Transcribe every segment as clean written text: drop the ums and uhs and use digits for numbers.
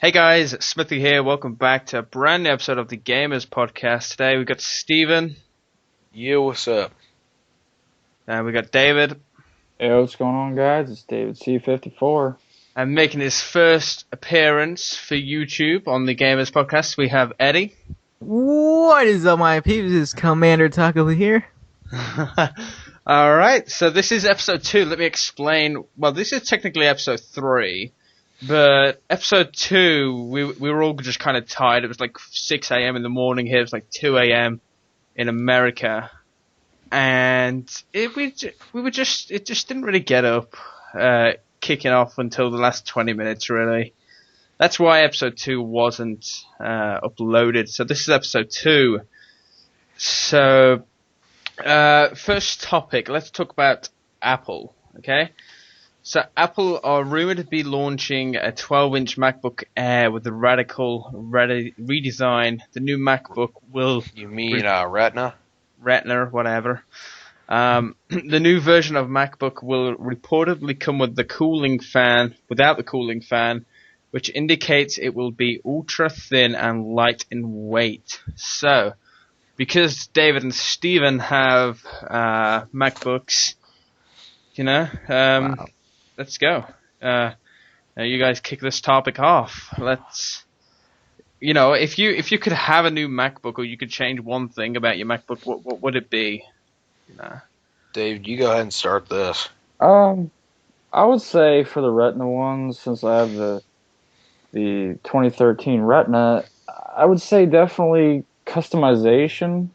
Hey guys, Smithy here. Welcome back to a brand new episode of the Gamers Podcast. Today we've got Steven. Yeah, what's up? And we got David. Hey, what's going on, guys? It's David C54. And making his first appearance for YouTube on the Gamers Podcast, we have Eddie. What is up, my peeps? This is Commander Taco here. Alright, so this is episode 2. Let me explain. Well, this is technically episode 3. But episode 2, we were all just kind of tired. It was like 6 a.m. in the morning here. It was like 2 a.m. in America. And it just didn't really get up, kicking off until the last 20 minutes, really. That's why episode 2 wasn't uploaded. So this is episode 2. So, first topic, let's talk about Apple, okay? So Apple are rumored to be launching a 12-inch MacBook Air with a radical redesign. The new MacBook will... You mean Retina? Retina, whatever. The new version of MacBook will reportedly come with the cooling fan, without the cooling fan, which indicates it will be ultra thin and light in weight. So, because David and Steven have MacBooks, you know, Wow. let's go. You guys kick this topic off. Let's, you know, if you could have a new MacBook or you could change one thing about your MacBook, what would it be? You know? Dave, you go ahead and start this. I would say for the Retina ones, since I have the 2013 Retina, I would say definitely customization.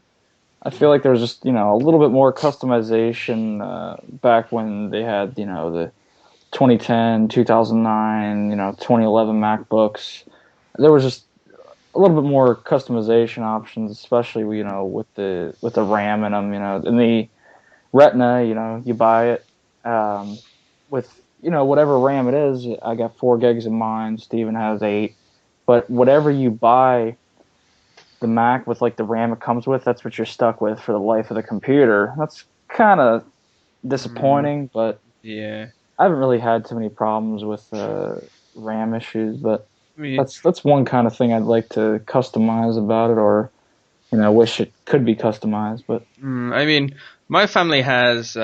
I feel like there's just, a little bit more customization back when they had, the 2010, 2009, 2011 MacBooks. There was just a little bit more customization options, especially with the RAM in them. In the Retina, you buy it with whatever RAM it is. I got 4 gigs in mine. Steven has 8. But whatever you buy the Mac with, like, the RAM it comes with, that's what you're stuck with for the life of the computer. That's kind of disappointing, but Yeah. I haven't really had too many problems with RAM issues, but that's one kind of thing I'd like to customize about it, or wish it could be customized. But I mean, my family has 3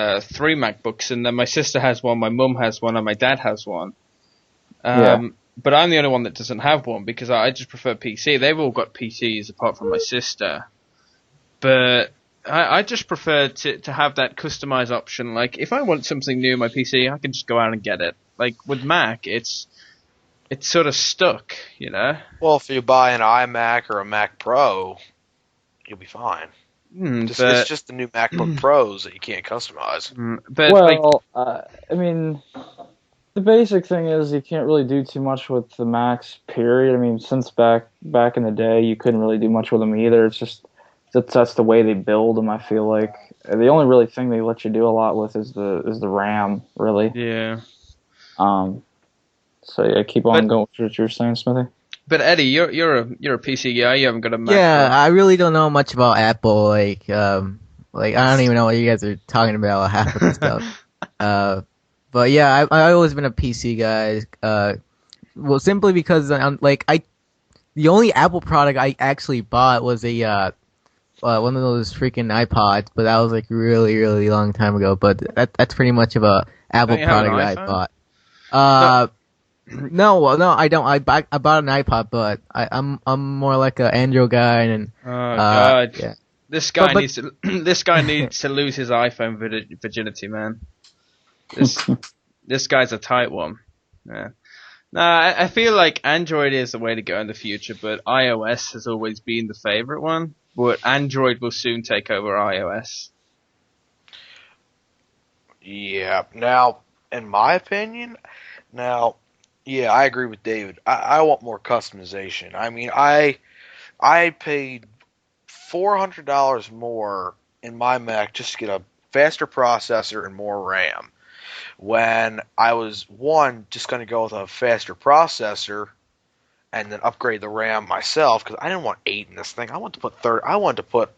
MacBooks, and then my sister has one, my mum has one, and my dad has one. But I'm the only one that doesn't have one because I just prefer PC. They've all got PCs apart from my sister. But I just prefer to have that customize option. Like, if I want something new on my PC, I can just go out and get it. Like, with Mac, it's sort of stuck, you know? Well, if you buy an iMac or a Mac Pro, you'll be fine. It's just the new MacBook Pros that you can't customize. I mean, the basic thing is you can't really do too much with the Macs, period. I mean, since back in the day, you couldn't really do much with them either. It's just that's the way they build them. I feel like the only really thing they let you do a lot with is the RAM, really. Yeah. So yeah, keep on going with what you're saying, Smithy. But Eddie, you're a PC guy. You haven't got a Mac. Yeah, I really don't know much about Apple. Like I don't even know what you guys are talking about half of the stuff. But yeah, I always been a PC guy. Well, simply because the only Apple product I actually bought was a one of those freaking iPods, but that was like really, really long time ago. But that's pretty much of a Apple product that I bought. No, I don't. I bought an iPod, but I'm more like an Android guy, and God, yeah. This guy needs to lose his iPhone virginity, man. This guy's a tight one. Yeah. Nah, I feel like Android is the way to go in the future, but iOS has always been the favorite one. But Android will soon take over iOS. Yeah. Now, in my opinion, yeah, I agree with David. I want more customization. I mean, I paid $400 more in my Mac just to get a faster processor and more RAM. When I was just going to go with a faster processor and then upgrade the RAM myself, because I didn't want 8 in this thing. I wanted to put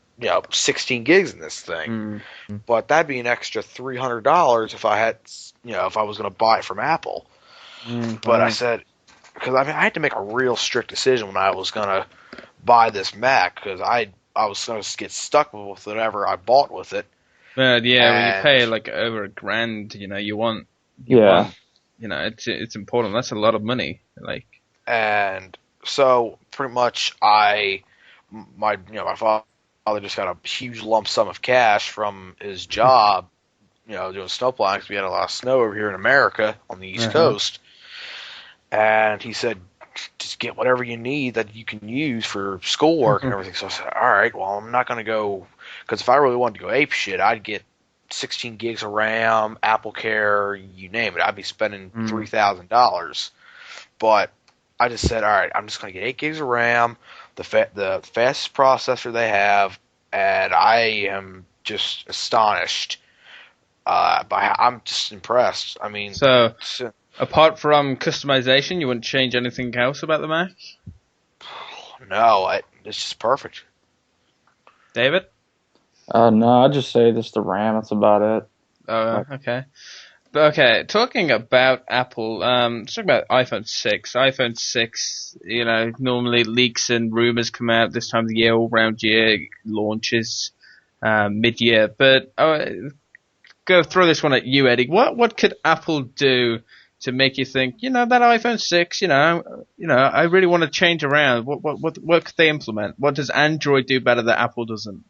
16 gigs in this thing. But that'd be an extra $300 if I had, if I was going to buy it from Apple. But I said, because I had to make a real strict decision when I was gonna buy this Mac, because I was gonna get stuck with whatever I bought with it. But yeah, when you And- pay like over $1,000, you want, it's important. That's a lot of money. Like, And so pretty much my father just got a huge lump sum of cash from his job, doing snowplowing, because we had a lot of snow over here in America on the East Coast. And he said, just get whatever you need that you can use for schoolwork and everything. So I said, all right, well, I'm not going to go, because if I really wanted to go ape shit, I'd get 16 gigs of RAM, Apple Care, you name it. I'd be spending $3,000. But I just said, all right, I'm just going to get 8 gigs of RAM, the fastest processor they have, and I am just astonished. I'm just impressed. I mean, so apart from customization, you wouldn't change anything else about the Mac? No, it's just perfect. David? No, I'd just say just the RAM. That's about it. Oh, okay. But okay, talking about Apple, let's talk about iPhone 6. iPhone 6, normally leaks and rumors come out this time of the year, all around year, launches mid-year. But go throw this one at you, Eddie. What could Apple do to make you think, that iPhone 6, I really want to change around? What could they implement? What does Android do better that Apple doesn't?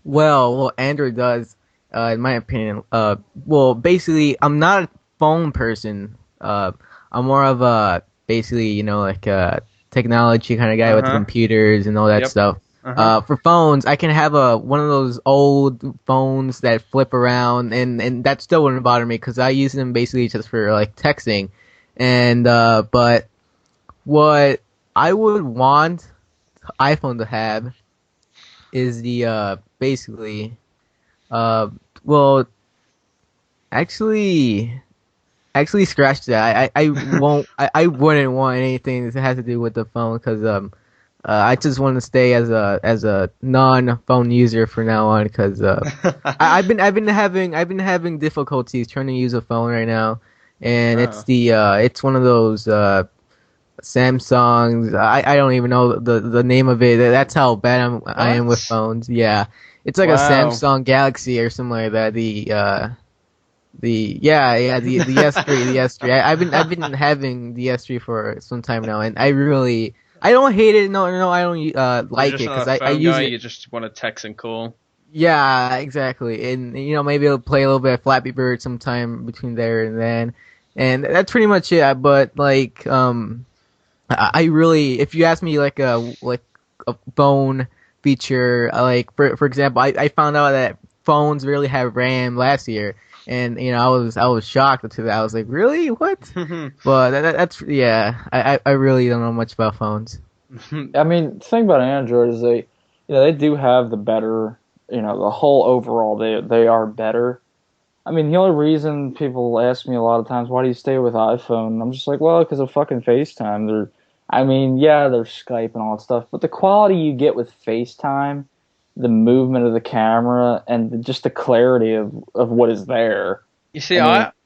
Well, Android does, in my opinion. Well, basically, I'm not a phone person. I'm more of a, basically, like a technology kind of guy with computers and all that stuff. For phones, I can have one of those old phones that flip around, and that still wouldn't bother me because I use them basically just for like texting. And but what I would want iPhone to have is the basically well, actually scratch that. I won't. I wouldn't want anything that has to do with the phone because I just want to stay as a non-phone user for now on because I've been having difficulties trying to use a phone right now, and it's one of those Samsungs. I don't even know the name of it. That's how bad I am with phones. Yeah, it's like a Samsung Galaxy or something like that. The S3, the S3. I've been having the S3 for some time now, and I don't hate it. No, I don't like it because I use it. You just want to text and call. Yeah, exactly. And maybe I'll play a little bit of Flappy Bird sometime between there and then, and that's pretty much it. But like, I really, if you ask me like a phone feature, like for example, I found out that phones really have RAM last year. And I was shocked to that. I was like, really? What? But that's I really don't know much about phones. I mean, the thing about Android is they do have the better, the whole overall they are better. I mean, the only reason people ask me a lot of times, why do you stay with iPhone? I'm just like, well, because of fucking FaceTime. They're Skype and all that stuff, but the quality you get with FaceTime, the movement of the camera, and just the clarity of what is there. You see,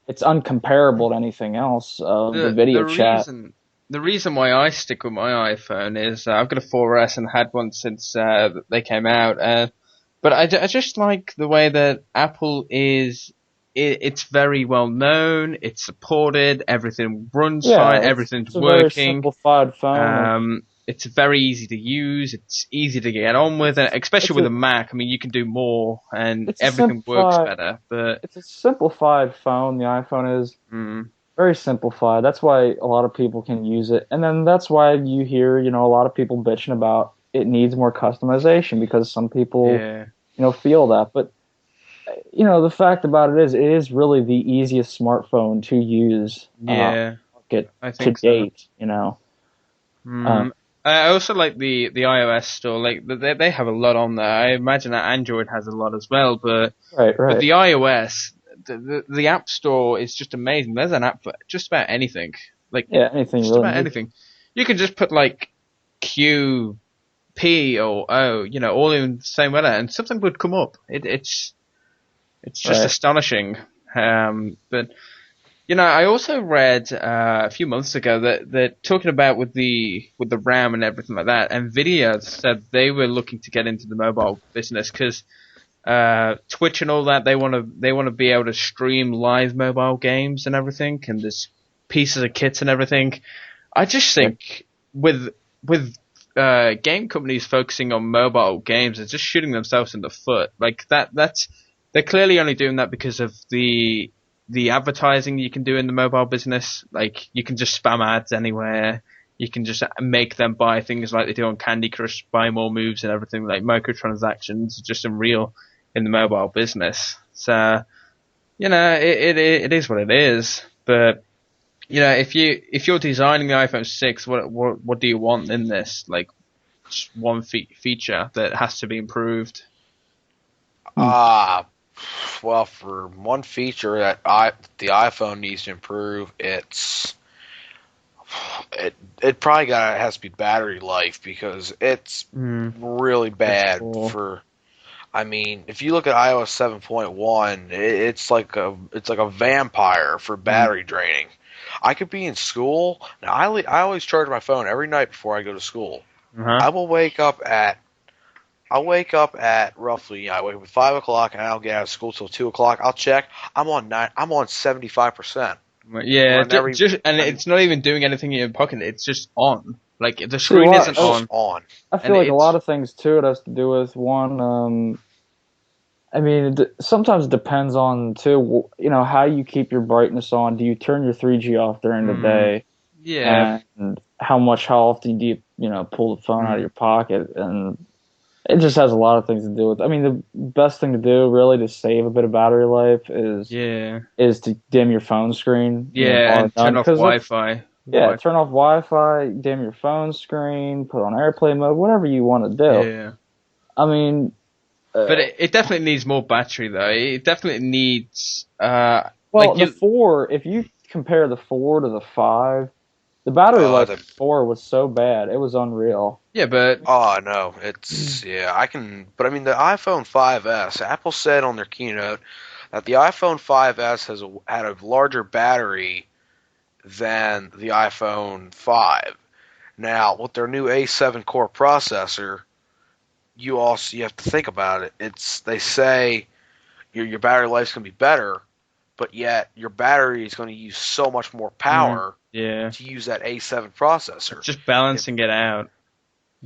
it's uncomparable to anything else. The video chat. The reason why I stick with my iPhone is I've got a 4S and had one since they came out. But I just like the way that Apple is. It's very well known. It's supported. Everything runs fine. Everything's working. Very simplified phone. It's very easy to use. It's easy to get on with, and especially with a Mac. I mean, you can do more, and everything works better. But it's a simplified phone. The iPhone is very simplified. That's why a lot of people can use it, and then that's why you hear a lot of people bitching about it needs more customization because some people feel that. But the fact about it is really the easiest smartphone to use. I think to date. I also like the iOS store. Like they have a lot on there. I imagine that Android has a lot as well. But but the iOS, the App Store is just amazing. There's an app for just about anything. Like anything. Just about anything. You can just put like Q, P, or O, all in the same letter, and something would come up. It's just astonishing. But I also read a few months ago that talking about with the RAM and everything like that, Nvidia said they were looking to get into the mobile business because Twitch and all that, they want to be able to stream live mobile games and everything, and there's pieces of kits and everything. I just think with game companies focusing on mobile games, they're just shooting themselves in the foot. Like that's they're clearly only doing that because of the advertising you can do in the mobile business. Like you can just spam ads anywhere. You can just make them buy things like they do on Candy Crush, buy more moves and everything, like microtransactions, just unreal in the mobile business. So, it is what it is. But if you're designing the iPhone 6, what do you want in this? Like, just one feature that has to be improved. Well, for one feature that the iPhone needs to improve, it probably has to be battery life, because it's really bad for. I mean, if you look at iOS 7.1, it's like a vampire for battery draining. I could be in school. Now, I always charge my phone every night before I go to school. I will wake up at roughly, I wake up at 5 o'clock, and I don't get out of school till 2 o'clock. I'll check. I'm on 75%. Yeah, it's not even doing anything in your pocket. It's just on. Like the screen isn't on. I feel like a lot of things too. It has to do with one. I mean, sometimes it depends on too. How you keep your brightness on. Do you turn your 3G off during the day? Yeah. And how often do you pull the phone out of your pocket? And it just has a lot of things to do with. I mean, the best thing to do really to save a bit of battery life is to dim your phone screen. And turn off Wi-Fi. Yeah, turn off Wi-Fi, dim your phone screen, put on airplane mode, whatever you want to do. Yeah. I mean, but it definitely needs more battery though. It definitely needs. The 4. If you compare the 4 to the 5, the battery life of the 4 was so bad, it was unreal. Yeah, but no, it's I can. But I mean, the iPhone 5S, Apple said on their keynote that the iPhone 5S had a larger battery than the iPhone 5. Now, with their new A7 core processor, you have to think about it. They say your battery life's going to be better, but yet your battery is going to use so much more power to use that A7 processor. It's just balancing it out.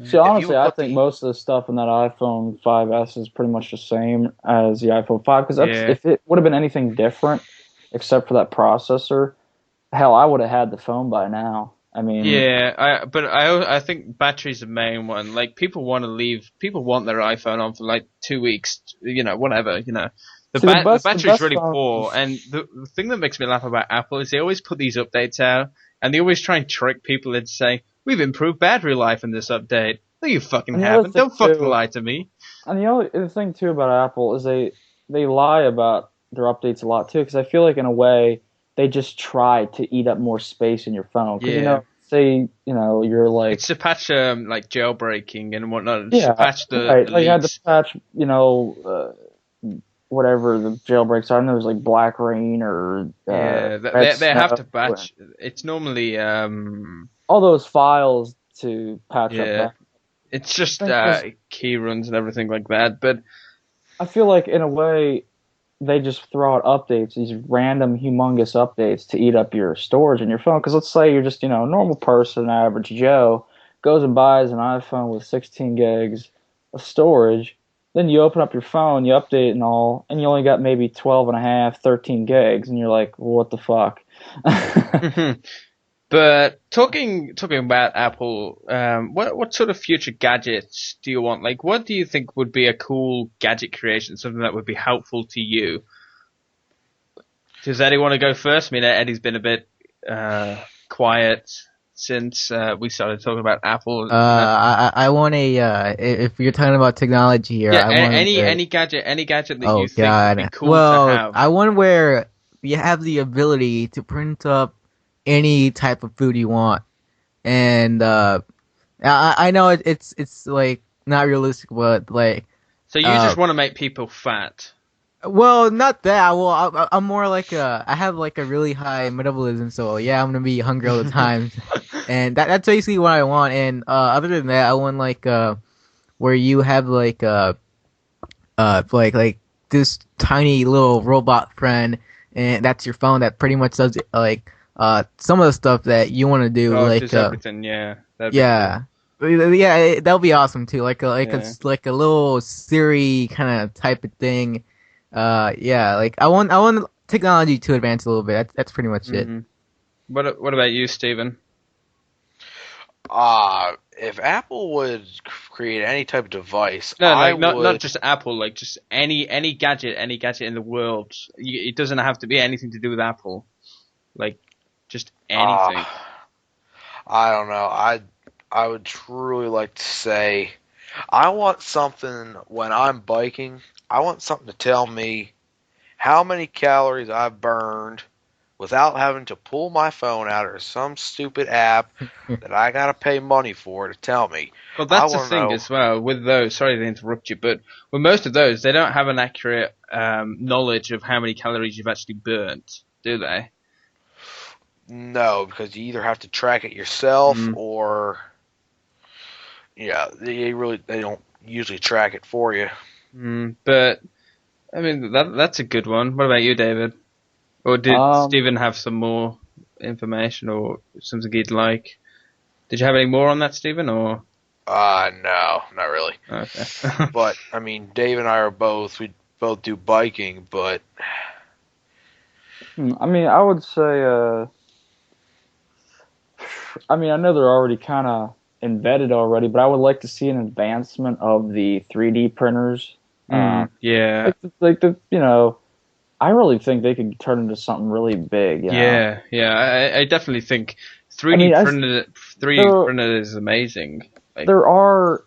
See, honestly, I think most of the stuff in that iPhone 5S is pretty much the same as the iPhone 5, because if it would have been anything different except for that processor, hell, I would have had the phone by now. I mean, I think battery's the main one. Like people want their iPhone on for like 2 weeks, whatever, The battery's really poor, and the thing that makes me laugh about Apple is they always put these updates out, and they always try and trick people into saying, we've improved battery life in this update. No, you fucking haven't. Don't fucking lie to me. And the thing, too, about Apple is they lie about their updates a lot, too, because I feel like, in a way, they just try to eat up more space in your phone. Because, say, you're like... It's to patch, like, jailbreaking and whatnot. Yeah, to patch the right. Like, you had leaks. to patch, whatever the jailbreaks are. I know there's, like, Black Rain or... they have to patch. It's normally... all those files to patch up that. It's just key runs and everything like that. But I feel like, in a way... they just throw out updates, these random humongous updates to eat up your storage in your phone. Because let's say you're just, a normal person, average Joe, goes and buys an iPhone with 16 gigs of storage. Then you open up your phone, you update it and all, and you only got maybe 12 and a half, 13 gigs. And you're like, well, what the fuck? But talking about Apple, what sort of future gadgets do you want? Like, what do you think would be a cool gadget creation, something that would be helpful to you? Does Eddie want to go first? I mean, Eddie's been a bit quiet since we started talking about Apple. I want if you're talking about technology here, I want any gadget that you think would be cool to have. I want where you have the ability to print up any type of food you want, and I know it's like not realistic, but like. So you just want to make people fat? Well, not that. Well, I'm more like I have like a really high metabolism, so yeah, I'm gonna be hungry all the time, and that's basically what I want. And other than that, I want like where you have like this tiny little robot friend, and that's your phone that pretty much does like some of the stuff that you want to do, Oh, like just everything, yeah. That'd be yeah. Yeah, that'll be awesome too. Yeah. Like a little Siri kind of type of thing. Yeah, like I want technology to advance a little bit. That's pretty much cool. it. Mhm. What about you, Stephen? If Apple would create any type of device, No, I like not would. just Apple, like just any gadget in the world. It doesn't have to be anything to do with Apple. Like just anything. I don't know. I would truly like to say, I want something when I'm biking. I want something to tell me how many calories I've burned without having to pull my phone out or some stupid app that I gotta pay money for to tell me. Well, that's I the want to thing know. as well with those. Sorry to interrupt you, but with most of those, they don't have an accurate knowledge of how many calories you've actually burnt, do they? No, because you either have to track it yourself Mm. or yeah, they don't usually track it for you. But I mean, that's a good one. What about you, David? Or did Stephen have some more information or something he'd like? Did you have any more on that, Stephen? Or No, not really. okay. But I mean, Dave and I we both do biking, but I mean, I would say, I mean, I know they're already kind of embedded already, but I would like to see an advancement of the 3D printers. Yeah. You know, I really think they could turn into something really big. You know? Yeah. I definitely think 3D I mean, printed 3D printed is amazing. Like, there are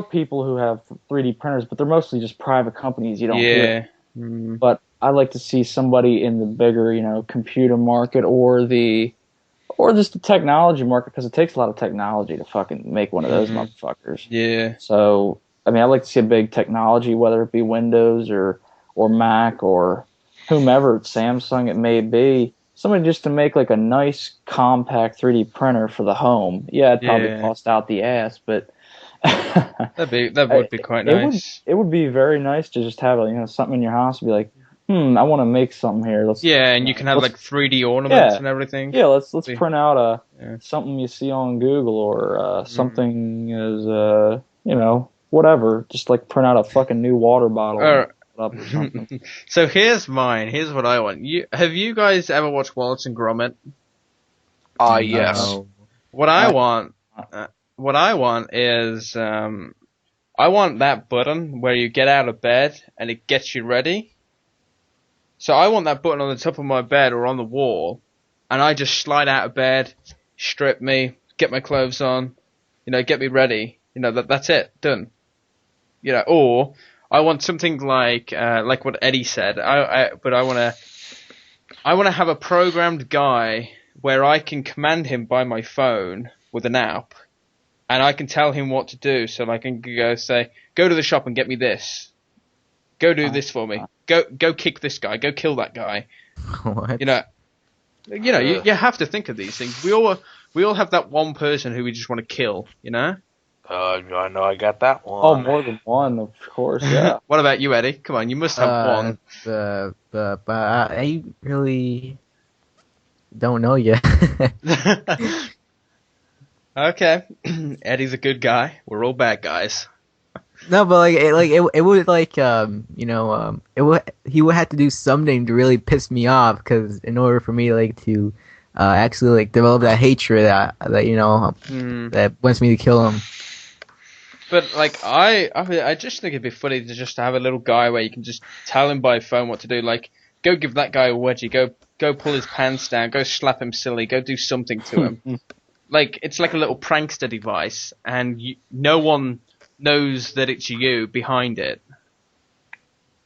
people who have 3D printers, but they're mostly just private companies. You don't hear. But I like to see somebody in the bigger, you know, computer market or just the technology market, because it takes a lot of technology to fucking make one of those motherfuckers. Yeah. So, I mean, I'd like to see a big technology, whether it be Windows or Mac or whomever, Samsung it may be. Somebody just to make like a nice compact 3D printer for the home. Yeah, it'd probably cost out the ass, but that would be quite nice. It would be very nice to just have something in your house and be like, I want to make something here. And you can have like 3D ornaments and everything. Yeah, let's print out something you see on Google or something as whatever. Just like print out a fucking new water bottle. Up or something. So here's mine. Here's what I want. Have you guys ever watched Wallace and Gromit? Yes. No. What I want is I want that button where you get out of bed and it gets you ready. So I want that button on the top of my bed or on the wall, and I just slide out of bed, strip me, get my clothes on, get me ready. That's it, done. Or I want something like what Eddie said. But I want to have a programmed guy where I can command him by my phone with an app, and I can tell him what to do. So I can go to the shop and get me this. Go do this for me. Go kick this guy. Go kill that guy. What? You have to think of these things. We all have that one person who we just want to kill. I know I got that one. Oh, more than one, of course. Yeah. What about you, Eddie? Come on, you must have one. But I really don't know yet. Okay, Eddie's a good guy. We're all bad guys. No, but it would he would have to do something to really piss me off, because in order for me to actually develop that hatred that wants me to kill him. But I just think it'd be funny to just have a little guy where you can just tell him by phone what to do. Like, go give that guy a wedgie. Go pull his pants down. Go slap him silly. Go do something to him. It's like a little prankster device, and no one knows that it's you behind it.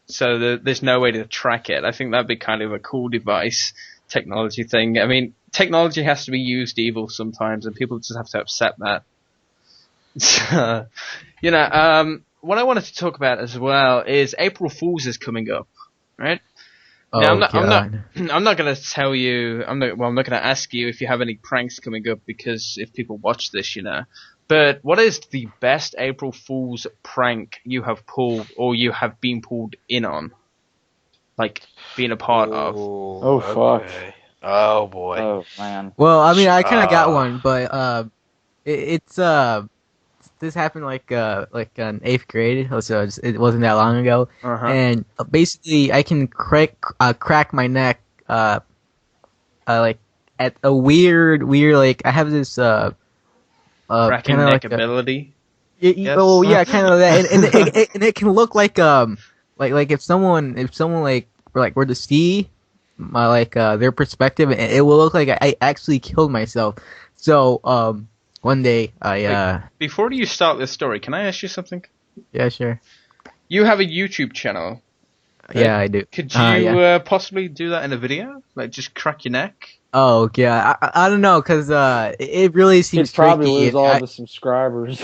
So there's no way to track it. I think that'd be kind of a cool device, technology thing. I mean, technology has to be used evil sometimes, and people just have to accept that. what I wanted to talk about as well is April Fool's is coming up, right? Oh Now, God. I'm not going to tell you. I'm not going to ask you if you have any pranks coming up because if people watch this, you know. But what is the best April Fool's prank you have pulled or you have been pulled in on, like being a part of? Oh, fuck. Okay. Oh boy. Oh man. Well, I mean, I kind of got one, but it's this happened like in 8th grade, so it wasn't that long ago. Uh-huh. And basically, I can crack my neck like at a weird like I have this Cracking kind of neck like ability. Yes. oh yeah, kind of that, and it can look like if someone were to see my their perspective, it will look like I actually killed myself. So one day I Before you start this story, can I ask you something? yeah, sure. You have a YouTube channel. Yeah, I do. Could you yeah. possibly do that in a video? Like just crack your neck? Oh yeah, I don't know, cause it really seems He'd probably tricky. lose and all the subscribers.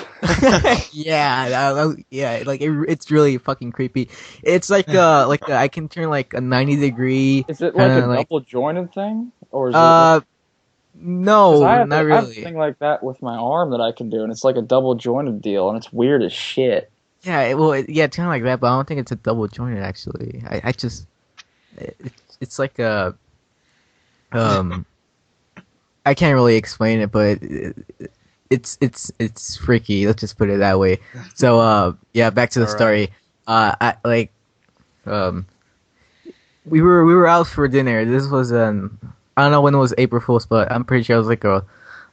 yeah, yeah, like it's really fucking creepy. It's like I can turn like a 90-degree. Is it like kinda a double jointed thing, or is it? No, I have not I have a really. thing like that with my arm that I can do, and it's like a double jointed deal, and it's weird as shit. Yeah, it's kind of like that, but I don't think it's a double jointed actually. I just it's like a I can't really explain it, but it's freaky. Let's just put it that way. So yeah, back to the All right. story. I like we were out for dinner. This was I don't know when it was April Fool's, but I'm pretty sure it was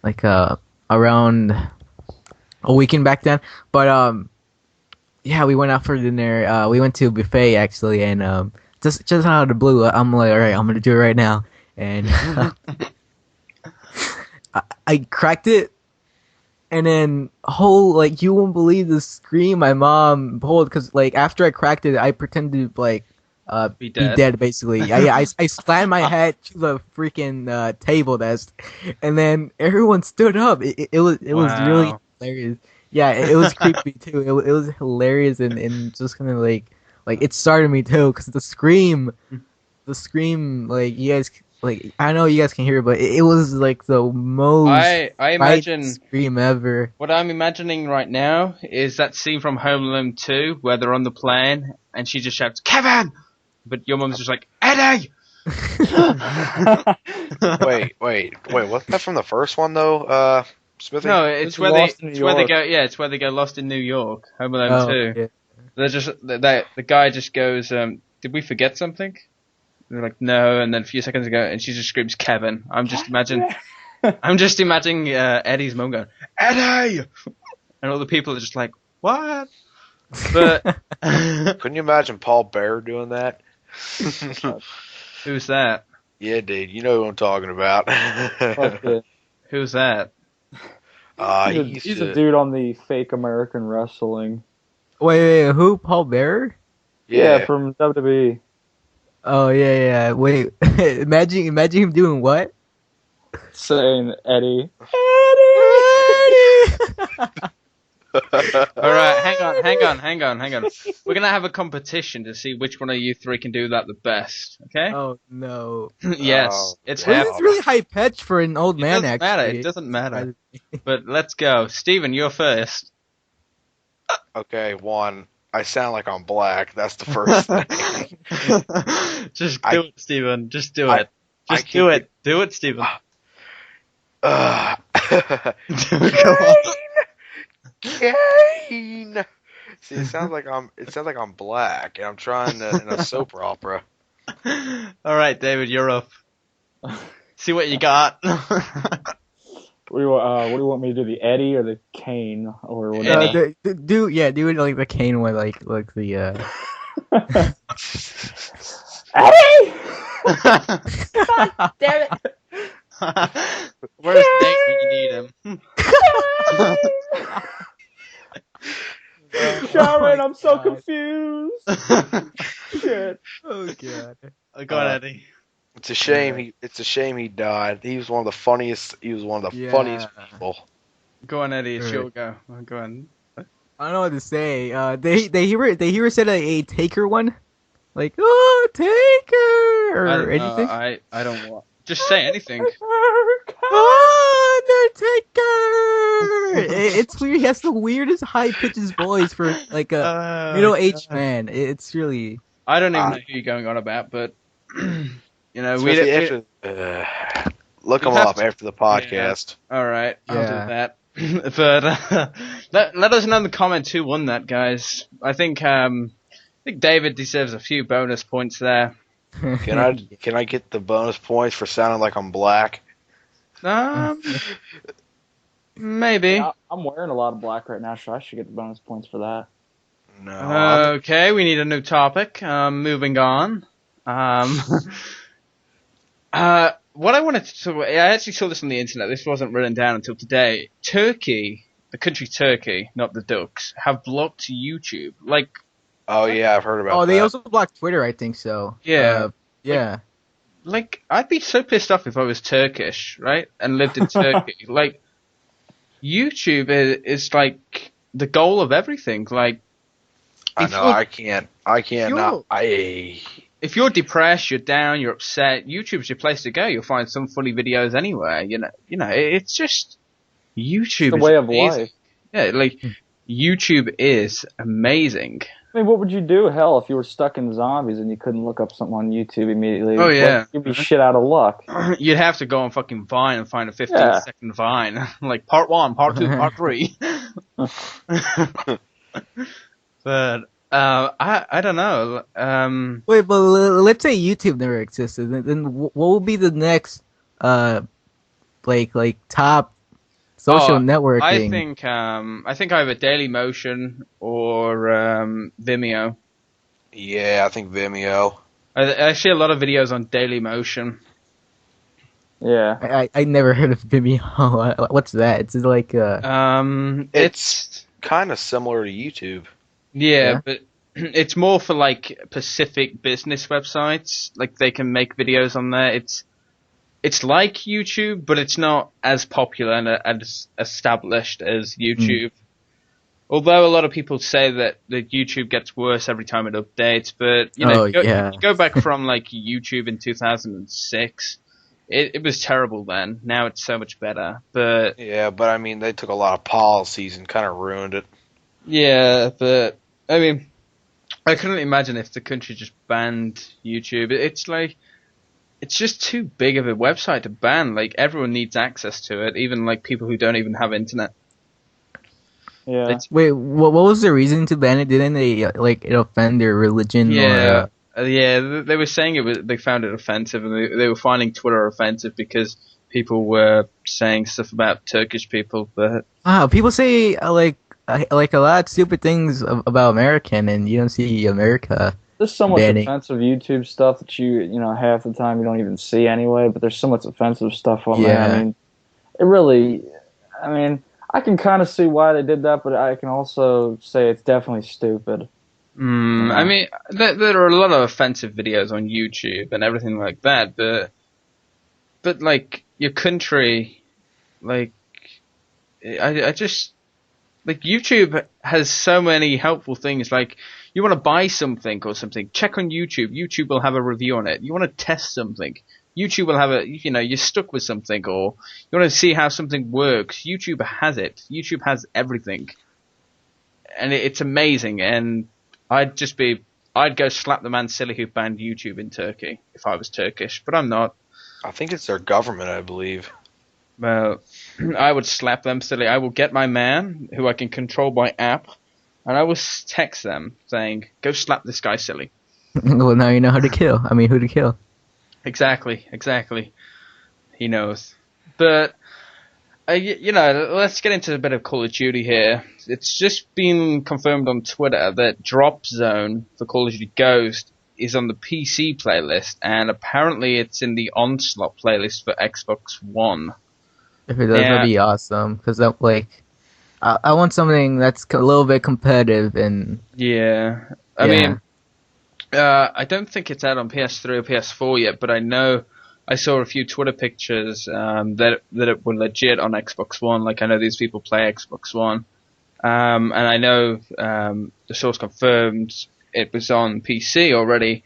like around a weekend back then. But yeah, we went out for dinner. We went to a buffet actually, and just out of the blue, I'm like, all right, I'm gonna do it right now, and I cracked it, and then you won't believe the scream my mom pulled, because like after I cracked it, I pretended to like Be be dead. dead basically. I slammed my head to the freaking table desk, and then everyone stood up. It was really Wow. hilarious. Yeah, it was creepy too. It was hilarious and just kind of like it started me too, because the scream like you guys like I know you guys can hear it, but it was like the most I imagine scream ever. what I'm imagining right now is that scene from Home Alone 2 where they're on the plane and she just shouts, "Kevin!" But your mum's just like, "Eddie!" Wait. Wasn't that from the first one though? Smithy. No, This it's is where they Lost in New York. go. Yeah, it's where they go lost in New York. Home Alone Oh, 2. yeah. They're just the guy just goes, "Did we forget something?" And they're like, "No." And then a few seconds ago, and she just screams, "Kevin!" I'm just imagining Eddie's mum going, "Eddie!" And all the people are just like, "What?" But Couldn't you imagine Paul Bear doing that? who's that? Yeah, dude. You know who I'm talking about. Fuck it. Who's that? He's a dude on the fake American wrestling. Wait, who? Paul Bearer? Yeah, from WWE. Oh yeah. Wait, imagine him doing what? Saying Eddie. All right, hang on. We're gonna have a competition to see which one of you three can do that the best. Okay? Oh no. Yes, Oh, it's Well, happening. this is really high pitched for an old It man. doesn't matter. Actually, It doesn't matter. But let's go, Steven, you're first. Okay, one. I sound like I'm black. That's the first thing. Just do it, Steven. Just do it. I Just do can't it. Do it, Steven. Go on. Kane. See, it sounds like I'm black, and I'm trying to in a soap opera. All right, David, you're up. See what you got. What do you want me to do? The Eddie or the Kane or whatever? Eddie. do it like the Kane one, like the Eddie! Damn it! Where's Nate when you need him? Sharon, my I'm so God. confused. Shit. Oh god. Go on, Eddie. It's a shame he died. He was one of the funniest. He was one of the funniest people. Go on, Eddie. It's All your right. go. Go on. I don't know what to say. They hear said a Taker one, like oh Taker I or don't know. anything. I don't want. Just say anything. Oh, Undertaker! It's weird. He has the weirdest high pitched voice for like a middle-aged man. It's really. I don't even know who you're going on about, but you know, Especially after, look them up after the podcast. All right, I'll Yeah. do that. But let us know in the comments who won that, guys. I think David deserves a few bonus points there. Can I get the bonus points for sounding like I'm black? Maybe. Yeah, I'm wearing a lot of black right now, so I should get the bonus points for that. No. Okay, we need a new topic. Moving on. What I wanted to I actually saw this on the internet. This wasn't written down until today. Turkey, the country Turkey, not the Ducks, have blocked YouTube. Like, Oh yeah, I've heard about that. Oh, they also blocked Twitter. I think so. Yeah. Yeah. like I'd be so pissed off if I was Turkish, right, and lived in Turkey. Like, YouTube is like the goal of everything. Like, I if know. you're- I can't. you're- Not. if you're depressed, you're down, you're upset, YouTube's your place to go. You'll find some funny videos anywhere. You know, it's just YouTube. It's the is way of amazing. life. Yeah, like YouTube is amazing. I mean, what would you do, hell, if you were stuck in zombies and you couldn't look up something on YouTube immediately? Oh, yeah. You'd be shit out of luck. You'd have to go on fucking Vine and find a 15-second Vine, like part 1, part 2, part 3. But I don't know. Wait, but let's say YouTube never existed. Then what would be the next like top social networking? I think either Dailymotion or Vimeo. Yeah, I think Vimeo. I see a lot of videos on Dailymotion. Yeah. I never heard of Vimeo. What's that? It's like It's Kind of similar to YouTube. yeah, but it's more for like Pacific business websites. Like they can make videos on there. It's like YouTube, but it's not as popular and as established as YouTube. Although a lot of people say that YouTube gets worse every time it updates, but you know, you go back from like YouTube in 2006, it was terrible then. Now it's so much better. But Yeah, but I mean, they took a lot of policies and kind of ruined it. yeah, but I mean, I couldn't imagine if the country just banned YouTube. It's like, it's just too big of a website to ban. Like, everyone needs access to it, even like people who don't even have internet. Yeah. wait, what was the reason to ban it? Didn't they like it offend their religion? Yeah, yeah. They were saying they found it offensive, and they were finding Twitter offensive because people were saying stuff about Turkish people. But Wow, people say like a lot of stupid things about American, and you don't see America. There's so much banning. offensive YouTube stuff that you know, half the time you don't even see anyway, but there's so much offensive stuff on there. I mean, I can kind of see why they did that, but I can also say it's definitely stupid. I mean, there are a lot of offensive videos on YouTube and everything like that, but like your country, like I just like YouTube has so many helpful things. Like, you want to buy something or something, check on YouTube. YouTube will have a review on it. You want to test something, YouTube will have you're stuck with something, or you want to see how something works. YouTube has it. YouTube has everything, and it's amazing. And I'd go slap the man silly who banned YouTube in Turkey if I was Turkish, but I'm not. I think it's their government, I believe. Well, I would slap them silly. I will get my man, who I can control by app, and I will text them saying, go slap this guy silly. Well, now you know how to kill. I mean, who to kill. Exactly. He knows. But, let's get into a bit of Call of Duty here. It's just been confirmed on Twitter that Drop Zone for Call of Duty Ghost is on the PC playlist, and apparently it's in the Onslaught playlist for Xbox One. If it does, that'd be awesome. Because I want something that's a little bit competitive and. Yeah, I mean, I don't think it's out on PS3 or PS4 yet, but I know I saw a few Twitter pictures that it were legit on Xbox One. Like, I know these people play Xbox One, And I know the source confirmed it was on PC already,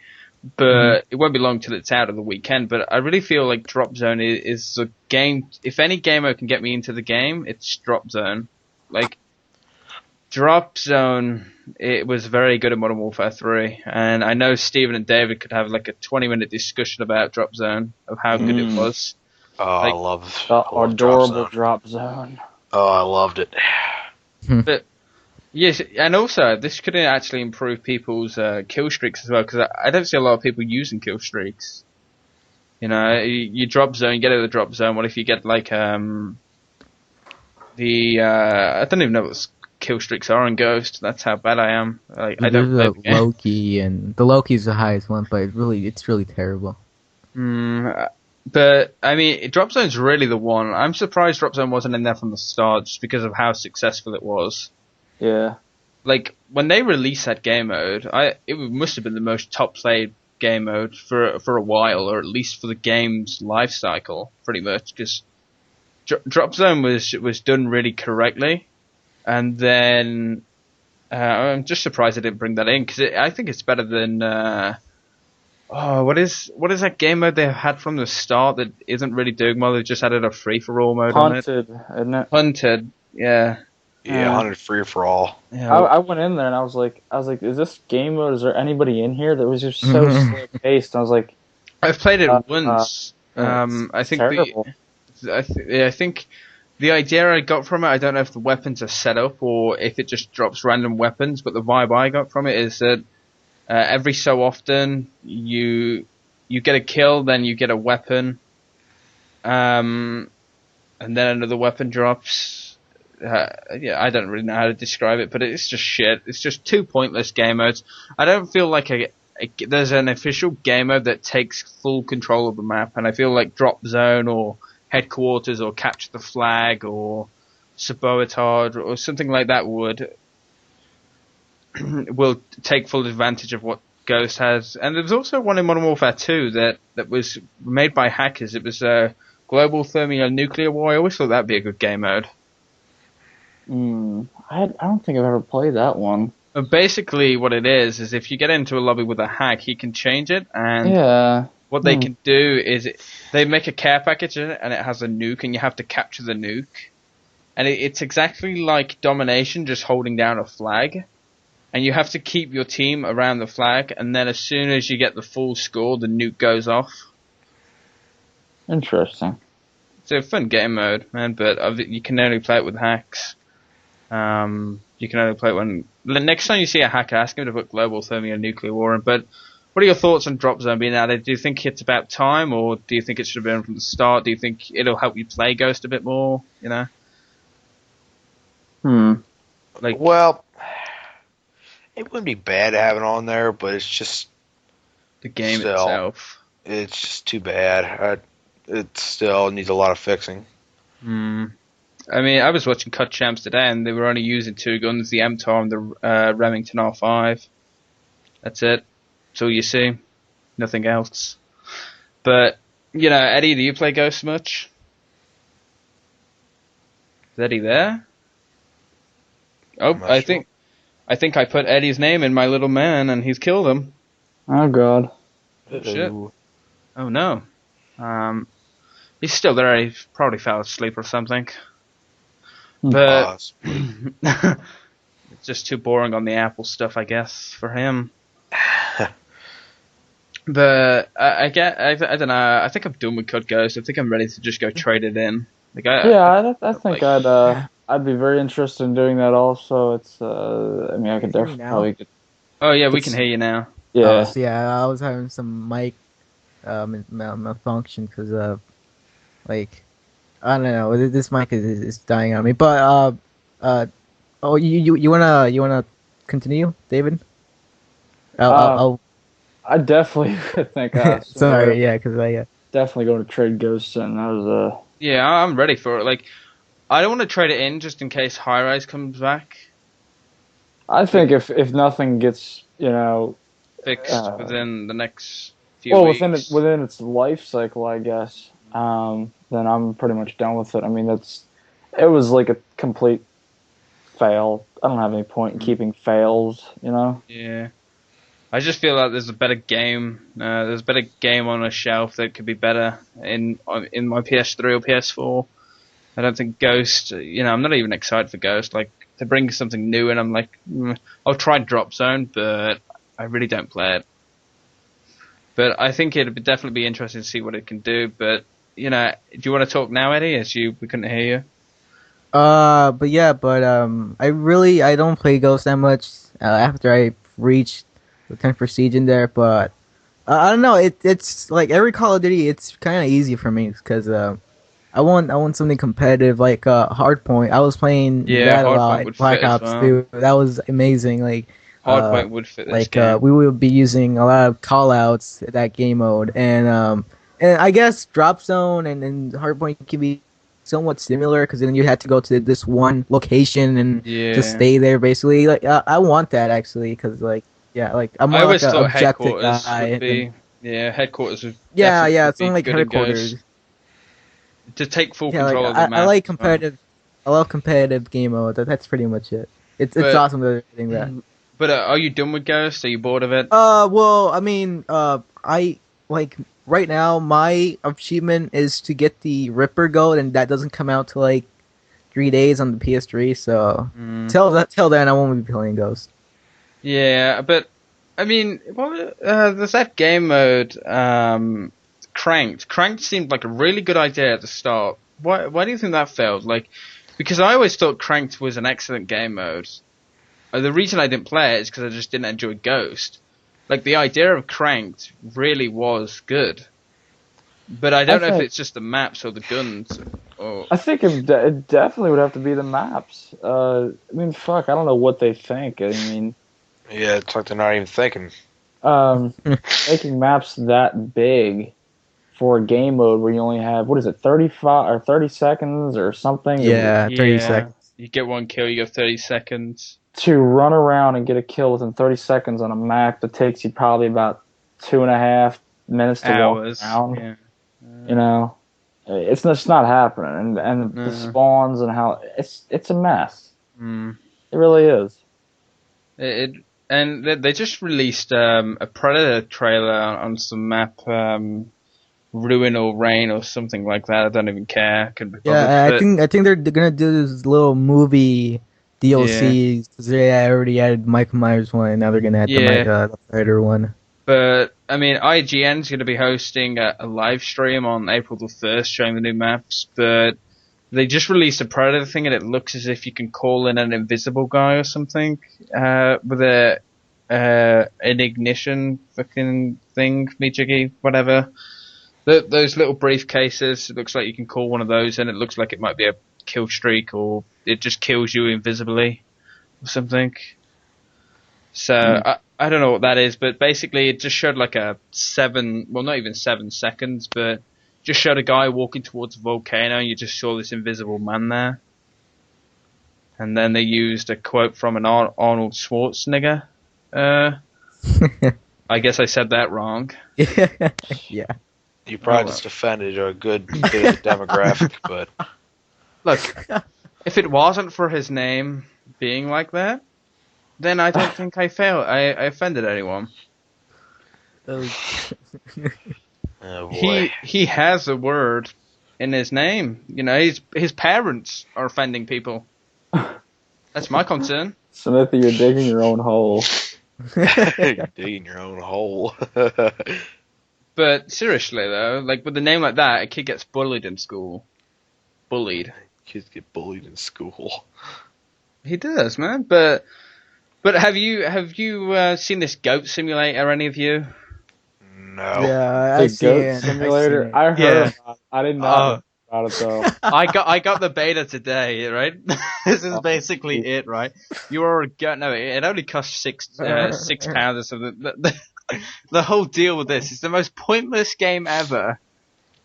but it won't be long till it's out of the weekend. But I really feel like Drop Zone is a game. If any game mode can get me into the game, it's Drop Zone. Like Drop Zone, it was very good at Modern Warfare 3, and I know Steven and David could have like a 20-minute discussion about Drop Zone of how good it was. Oh, Like, I love adorable Drop Zone. Oh, I loved it. But yes, and also this could actually improve people's kill streaks as well, because I don't see a lot of people using kill streaks. You know, you drop zone, you get out of the drop zone. What if you get like I don't even know what kill streaks are in Ghost. That's how bad I am. Like, I don't play the game. Loki, and the Loki's the highest one, but it's really terrible. But I mean, Drop Zone's really the one. I'm surprised Drop Zone wasn't in there from the start, just because of how successful it was. Yeah. Like when they released that game mode, it must have been the most top played game mode for a while, or at least for the game's life cycle, pretty much. Because Drop Zone was done really correctly, and then I'm just surprised they didn't bring that in, because I think it's better than what is that game mode they had from the start that isn't really doing well? They just added a free for all mode on it. Hunted, isn't it? Hunted, yeah. Yeah, 100 free for all. Yeah. I went in there and I was like, is this game mode? Is there anybody in here? That was just so slow paced. I was like, I've played it once. I think terrible. I think the idea I got from it, I don't know if the weapons are set up or if it just drops random weapons, but the vibe I got from it is that every so often you get a kill, then you get a weapon, and then another weapon drops. I don't really know how to describe it, but it's just shit. It's just two pointless game modes. I don't feel like there's an official game mode that takes full control of the map, and I feel like Drop Zone or Headquarters or Capture the Flag or Sabotage or something like that will take full advantage of what Ghost has. And there was also one in Modern Warfare 2 that was made by hackers. It was Global Thermonuclear War. I always thought that'd be a good game mode. I don't think I've ever played that one. But basically, what it is if you get into a lobby with a hack, he can change it, and what they can do is they make a care package in it, and it has a nuke, and you have to capture the nuke. And it's exactly like Domination, just holding down a flag. And you have to keep your team around the flag, and then as soon as you get the full score, the nuke goes off. Interesting. It's a fun game mode, man, but you can only play it with hacks. You can only play it when... Next time you see a hacker, ask him to put Global Thermonuclear War in. But what are your thoughts on Drop Zone being added? Do you think it's about time, or do you think it should have been from the start? Do you think it'll help you play Ghost a bit more, you know? Well, it wouldn't be bad to have it on there, but it's just... The game itself. It's just too bad. It still needs a lot of fixing. I mean, I was watching Cut Champs today, and they were only using two guns, the MTAR and the Remington R5. That's it. That's all you see. Nothing else. But, you know, Eddie, do you play Ghost much? Is Eddie there? Oh, I think I put Eddie's name in my little man, and he's killed him. Oh, God. Oh, shit. Oh, no. He's still there. He probably fell asleep or something. But it's just too boring on the Apple stuff, I guess, for him. But I don't know. I think I'm done with Cut Ghost. I think I'm ready to just go trade it in. Like, I think I'd be very interested in doing that. Also, it's I mean, I could definitely probably get. Oh yeah, we can hear you now. Yeah. So I was having some mic malfunction because like. I don't know. This mic is dying on me. But you wanna continue, David? I definitely think. Sorry, yeah, because I definitely going to trade Ghosts, and that was Yeah, I'm ready for it. Like, I don't want to trade it in just in case High Rise comes back. I think if nothing gets fixed within the next few weeks. within its life cycle, I guess. Then I'm pretty much done with it. I mean, it was like a complete fail. I don't have any point in keeping fails, you know? Yeah. I just feel like there's a better game. There's a better game on a shelf that could be better in my PS3 or PS4. I don't think Ghost. I'm not even excited for Ghost. Like to bring something new in, I'm like, I'll try Drop Zone, but I really don't play it. But I think it'd definitely be interesting to see what it can do. But do you want to talk now, Eddie? We couldn't hear you. I don't play Ghost that much after I reached the 10th Prestige in there, but I don't know. It's like every Call of Duty. It's kind of easy for me because I want something competitive like Hardpoint. I was playing that a lot. Black Ops 2. That was amazing. Like Hardpoint would fit this game. We would be using a lot of callouts at that game mode, and I guess Drop Zone and Hardpoint can be somewhat similar because then you had to go to this one location and just stay there basically. Like I want that actually because I'm more like an objective guy. Headquarters would it's only like headquarters to take full control of the map. I like competitive. I love competitive game mode. That's pretty much it. It's awesome that they're doing that. But are you done with Ghost? Are you bored of it? Well, I mean, I like right now my achievement is to get the Ripper Gold, and that doesn't come out till like 3 days on the PS3. So till then, I won't be playing Ghost. Yeah, but I mean, there's that game mode, Cranked. Cranked seemed like a really good idea at the start. Why do you think that failed? Like, because I always thought Cranked was an excellent game mode. The reason I didn't play it is because I just didn't enjoy Ghost. Like, the idea of Cranked really was good. But I don't know if it's just the maps or the guns. I think it definitely would have to be the maps. I mean, fuck, I don't know what they think. I mean... Yeah, it's like they're not even thinking. Making maps that big for a game mode where you only have, 35 or 30 seconds or something? Yeah, 30 seconds. You get one kill, you have 30 seconds. To run around and get a kill within 30 seconds on a map that takes you probably about 2.5 minutes to walk around. Yeah. It's just not happening. And the spawns and how it's a mess. It really is. And they just released a Predator trailer on some map, Ruin or Rain or something like that. I don't even care. I think they're gonna do this little movie DLCs because they already added Michael Myers one, and now they're gonna add the Predator one. But I mean, IGN's gonna be hosting a live stream on April the 1st showing the new maps, but they just released a Predator thing, and it looks as if you can call in an invisible guy or something with an ignition fucking thing, jiggy, whatever. Those little briefcases, it looks like you can call one of those, and it looks like it might be a kill streak, or it just kills you invisibly or something. So I don't know what that is, but basically it just showed like not even 7 seconds, but just showed a guy walking towards a volcano, and you just saw this invisible man there. And then they used a quote from an Arnold Schwarzenegger. I guess I said that wrong. Yeah. You probably just offended a good bit of the demographic, but... Look, if it wasn't for his name being like that, then I don't think I offended anyone. Oh boy. He has a word in his name. His parents are offending people. That's my concern. Smithy, you're digging your own hole. You're digging your own hole. But seriously though, like with a name like that, a kid gets bullied in school. Bullied. Kids get bullied in school. He does, man. But have you seen this Goat Simulator? Any of you? No. Yeah, I've seen Goat Simulator. I heard about it. I didn't know about it though. I got the beta today, right? This is basically it, right? You are a goat. No, it only costs £6 or something. The whole deal with this is the most pointless game ever,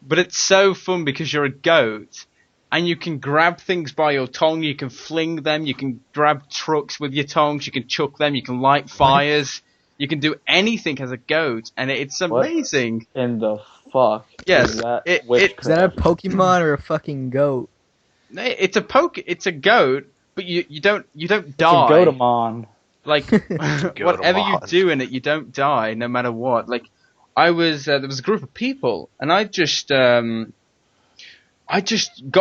but it's so fun because you're a goat and you can grab things by your tongue, you can fling them, you can grab trucks with your tongues, you can chuck them, you can light fires, you can do anything as a goat, and it's amazing. What in the fuck? Yes, is that a Pokemon or a fucking goat? It's a goat, but you don't It's a die. Gotamon. Like whatever you do in it, you don't die no matter what. Like I was there was a group of people, and I just got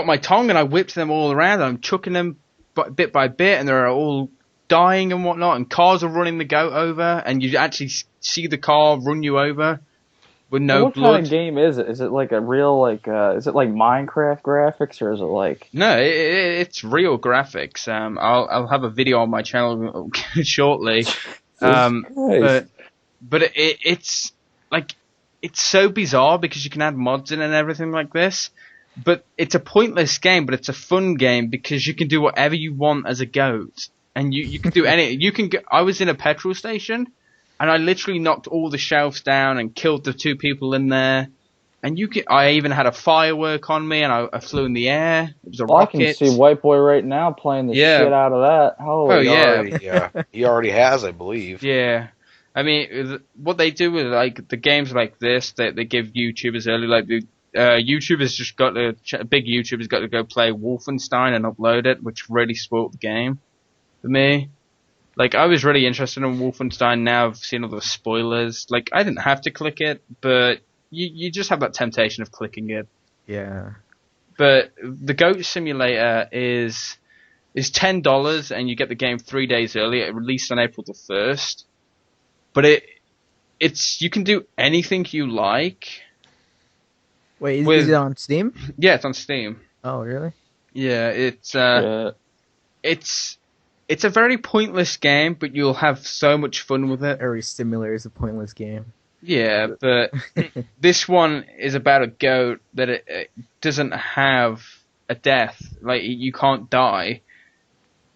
my tongue and I whipped them all around. I'm chucking them bit by bit, and they're all dying and whatnot. And cars are running the goat over, and you actually see the car run you over with no What blood. kind of game is it? Is it like a real is it like Minecraft graphics, or is it like? No, it's real graphics. I'll have a video on my channel shortly. But it's like it's so bizarre because you can add mods in and everything like this. But it's a pointless game, but it's a fun game because you can do whatever you want as a goat, and you can do any. You can. I was in a petrol station, and I literally knocked all the shelves down and killed the 2 people in there. And I even had a firework on me, and I flew in the air. It was a rocket. I can see White Boy right now playing the shit out of that. Holy He already has, I believe. Yeah. I mean, what they do with like the games like this, they give YouTubers early, like the YouTubers just got to, big YouTubers got to go play Wolfenstein and upload it, which really spoiled the game for me. Like, I was really interested in Wolfenstein. Now I've seen all the spoilers. Like, I didn't have to click it, but you just have that temptation of clicking it. Yeah. But the Goat Simulator is $10, and you get the game 3 days early. It released on April the 1st. But it's you can do anything you like. Wait, is it on Steam? Yeah, it's on Steam. Oh, really? Yeah, it's a very pointless game, but you'll have so much fun with it. Every simulator is a pointless game. Yeah, but this one is about a goat that it doesn't have a death. Like, you can't die.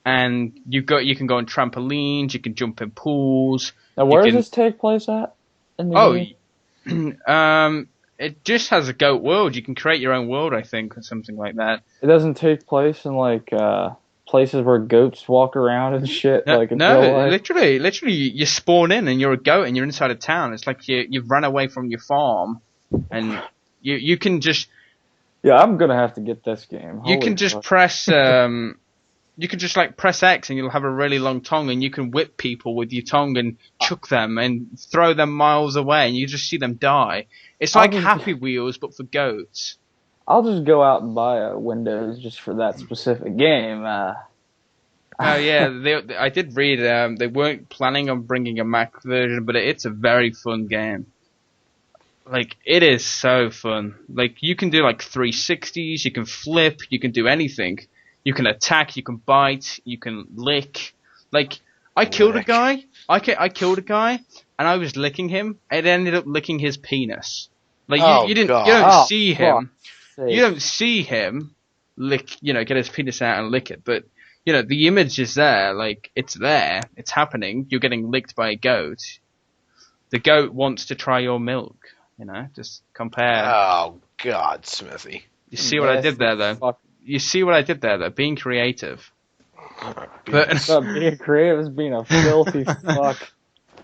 And you can go on trampolines, you can jump in pools. Now, where does this take place at? In the game? It just has a goat world. You can create your own world, I think, or something like that. It doesn't take place in like places where goats walk around and shit. No, like in real life? literally, you spawn in and you're a goat and you're inside a town. It's like you've run away from your farm, and you can just. Yeah, I'm gonna have to get this game. You can just press. You can just like press X and you'll have a really long tongue, and you can whip people with your tongue and chuck them and throw them miles away, and you just see them die. It's like Happy Wheels, but for goats. I'll just go out and buy a Windows just for that specific game. Oh yeah, I did read they weren't planning on bringing a Mac version, but it's a very fun game. Like, it is so fun. Like, you can do like 360s, you can flip, you can do anything. You can attack, you can bite, you can lick. Like, I killed a guy. I killed a guy, and I was licking him. It ended up licking his penis. Like, you don't see him. You don't see him lick, get his penis out and lick it. But, the image is there. Like, it's there. It's happening. You're getting licked by a goat. The goat wants to try your milk. Just compare. Oh, God, Smithy. You see what I did there, though? You see what I did there, though? Being creative. Being creative is being a filthy fuck.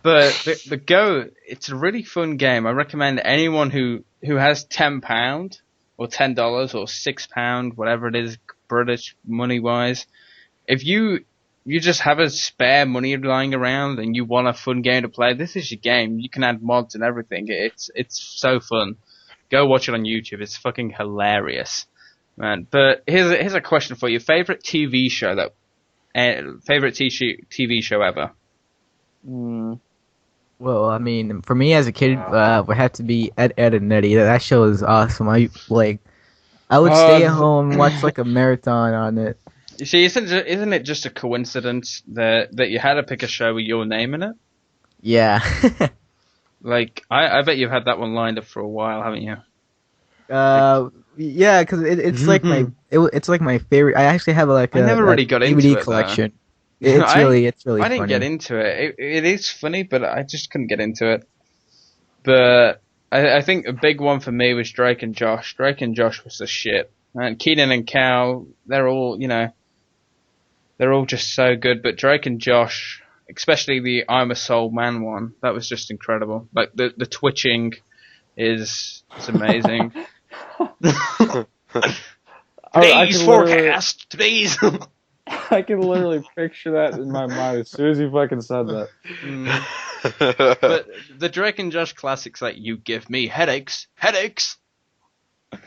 But the Go, it's a really fun game. I recommend anyone who has £10 or $10 or £6, whatever it is, British money-wise. If you just have a spare money lying around and you want a fun game to play, this is your game. You can add mods and everything. It's so fun. Go watch it on YouTube. It's fucking hilarious. Man, but here's a question for you: favorite TV show favorite TV show ever? Well, I mean, for me as a kid, would have to be Ed, and Eddie. That show is awesome. I would stay at home and watch like a marathon on it. You see, isn't it just a coincidence that you had to pick a show with your name in it? Yeah. Like, I bet you've had that one lined up for a while, haven't you? Yeah, because it's like it's like my favorite. I actually have I never really got DVD into it, collection. It's really I didn't funny. get into it. It is funny, but I just couldn't get into it. But I think a big one for me was Drake and Josh. Drake and Josh was the shit. And Keenan and Cal, they're all just so good. But Drake and Josh, especially the I'm a Soul Man one, that was just incredible. Like, the twitching is amazing. Today's forecast. Today's. I can literally picture that in my mind as soon as you fucking said that. But the Drake and Josh classics, like "You Give Me Headaches," or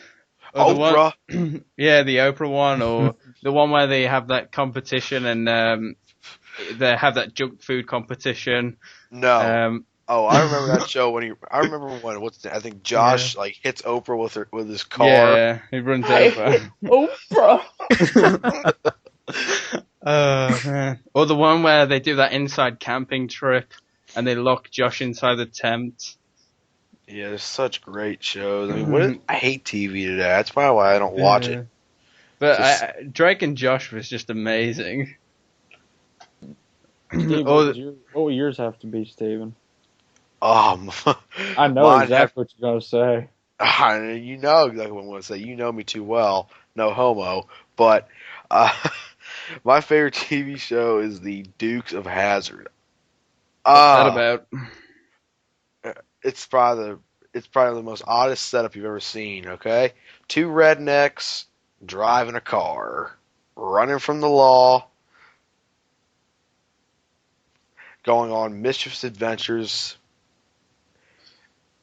the Oprah. one, yeah, the Oprah one, or the one where they have that competition and they have that junk food competition. No. Oh, I remember that show I remember when I think Josh like hits Oprah with his car. Yeah, he runs over. Oprah. Man. Or the one where they do that inside camping trip and they lock Josh inside the tent. Yeah, there's such great shows. I mean, I hate TV today. That's probably why I don't watch it. But Drake and Josh was just amazing. Steve, what would yours have to be, Steven? I know exactly what you're going to say. You know exactly what I'm going to say. You know me too well. No homo. But my favorite TV show is the Dukes of Hazzard. What's that about? It's probably the most oddest setup you've ever seen, okay? Two rednecks driving a car, running from the law, going on mischievous adventures,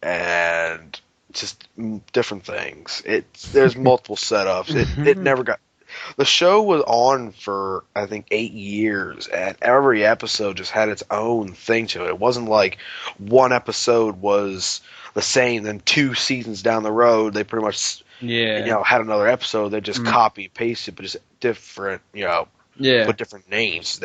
and just different things. There's multiple setups. It never got. The show was on for I think 8 years, and every episode just had its own thing to it. It wasn't like one episode was the same, then 2 seasons down the road they pretty much had another episode. They just copy paste it, but just different, put different names.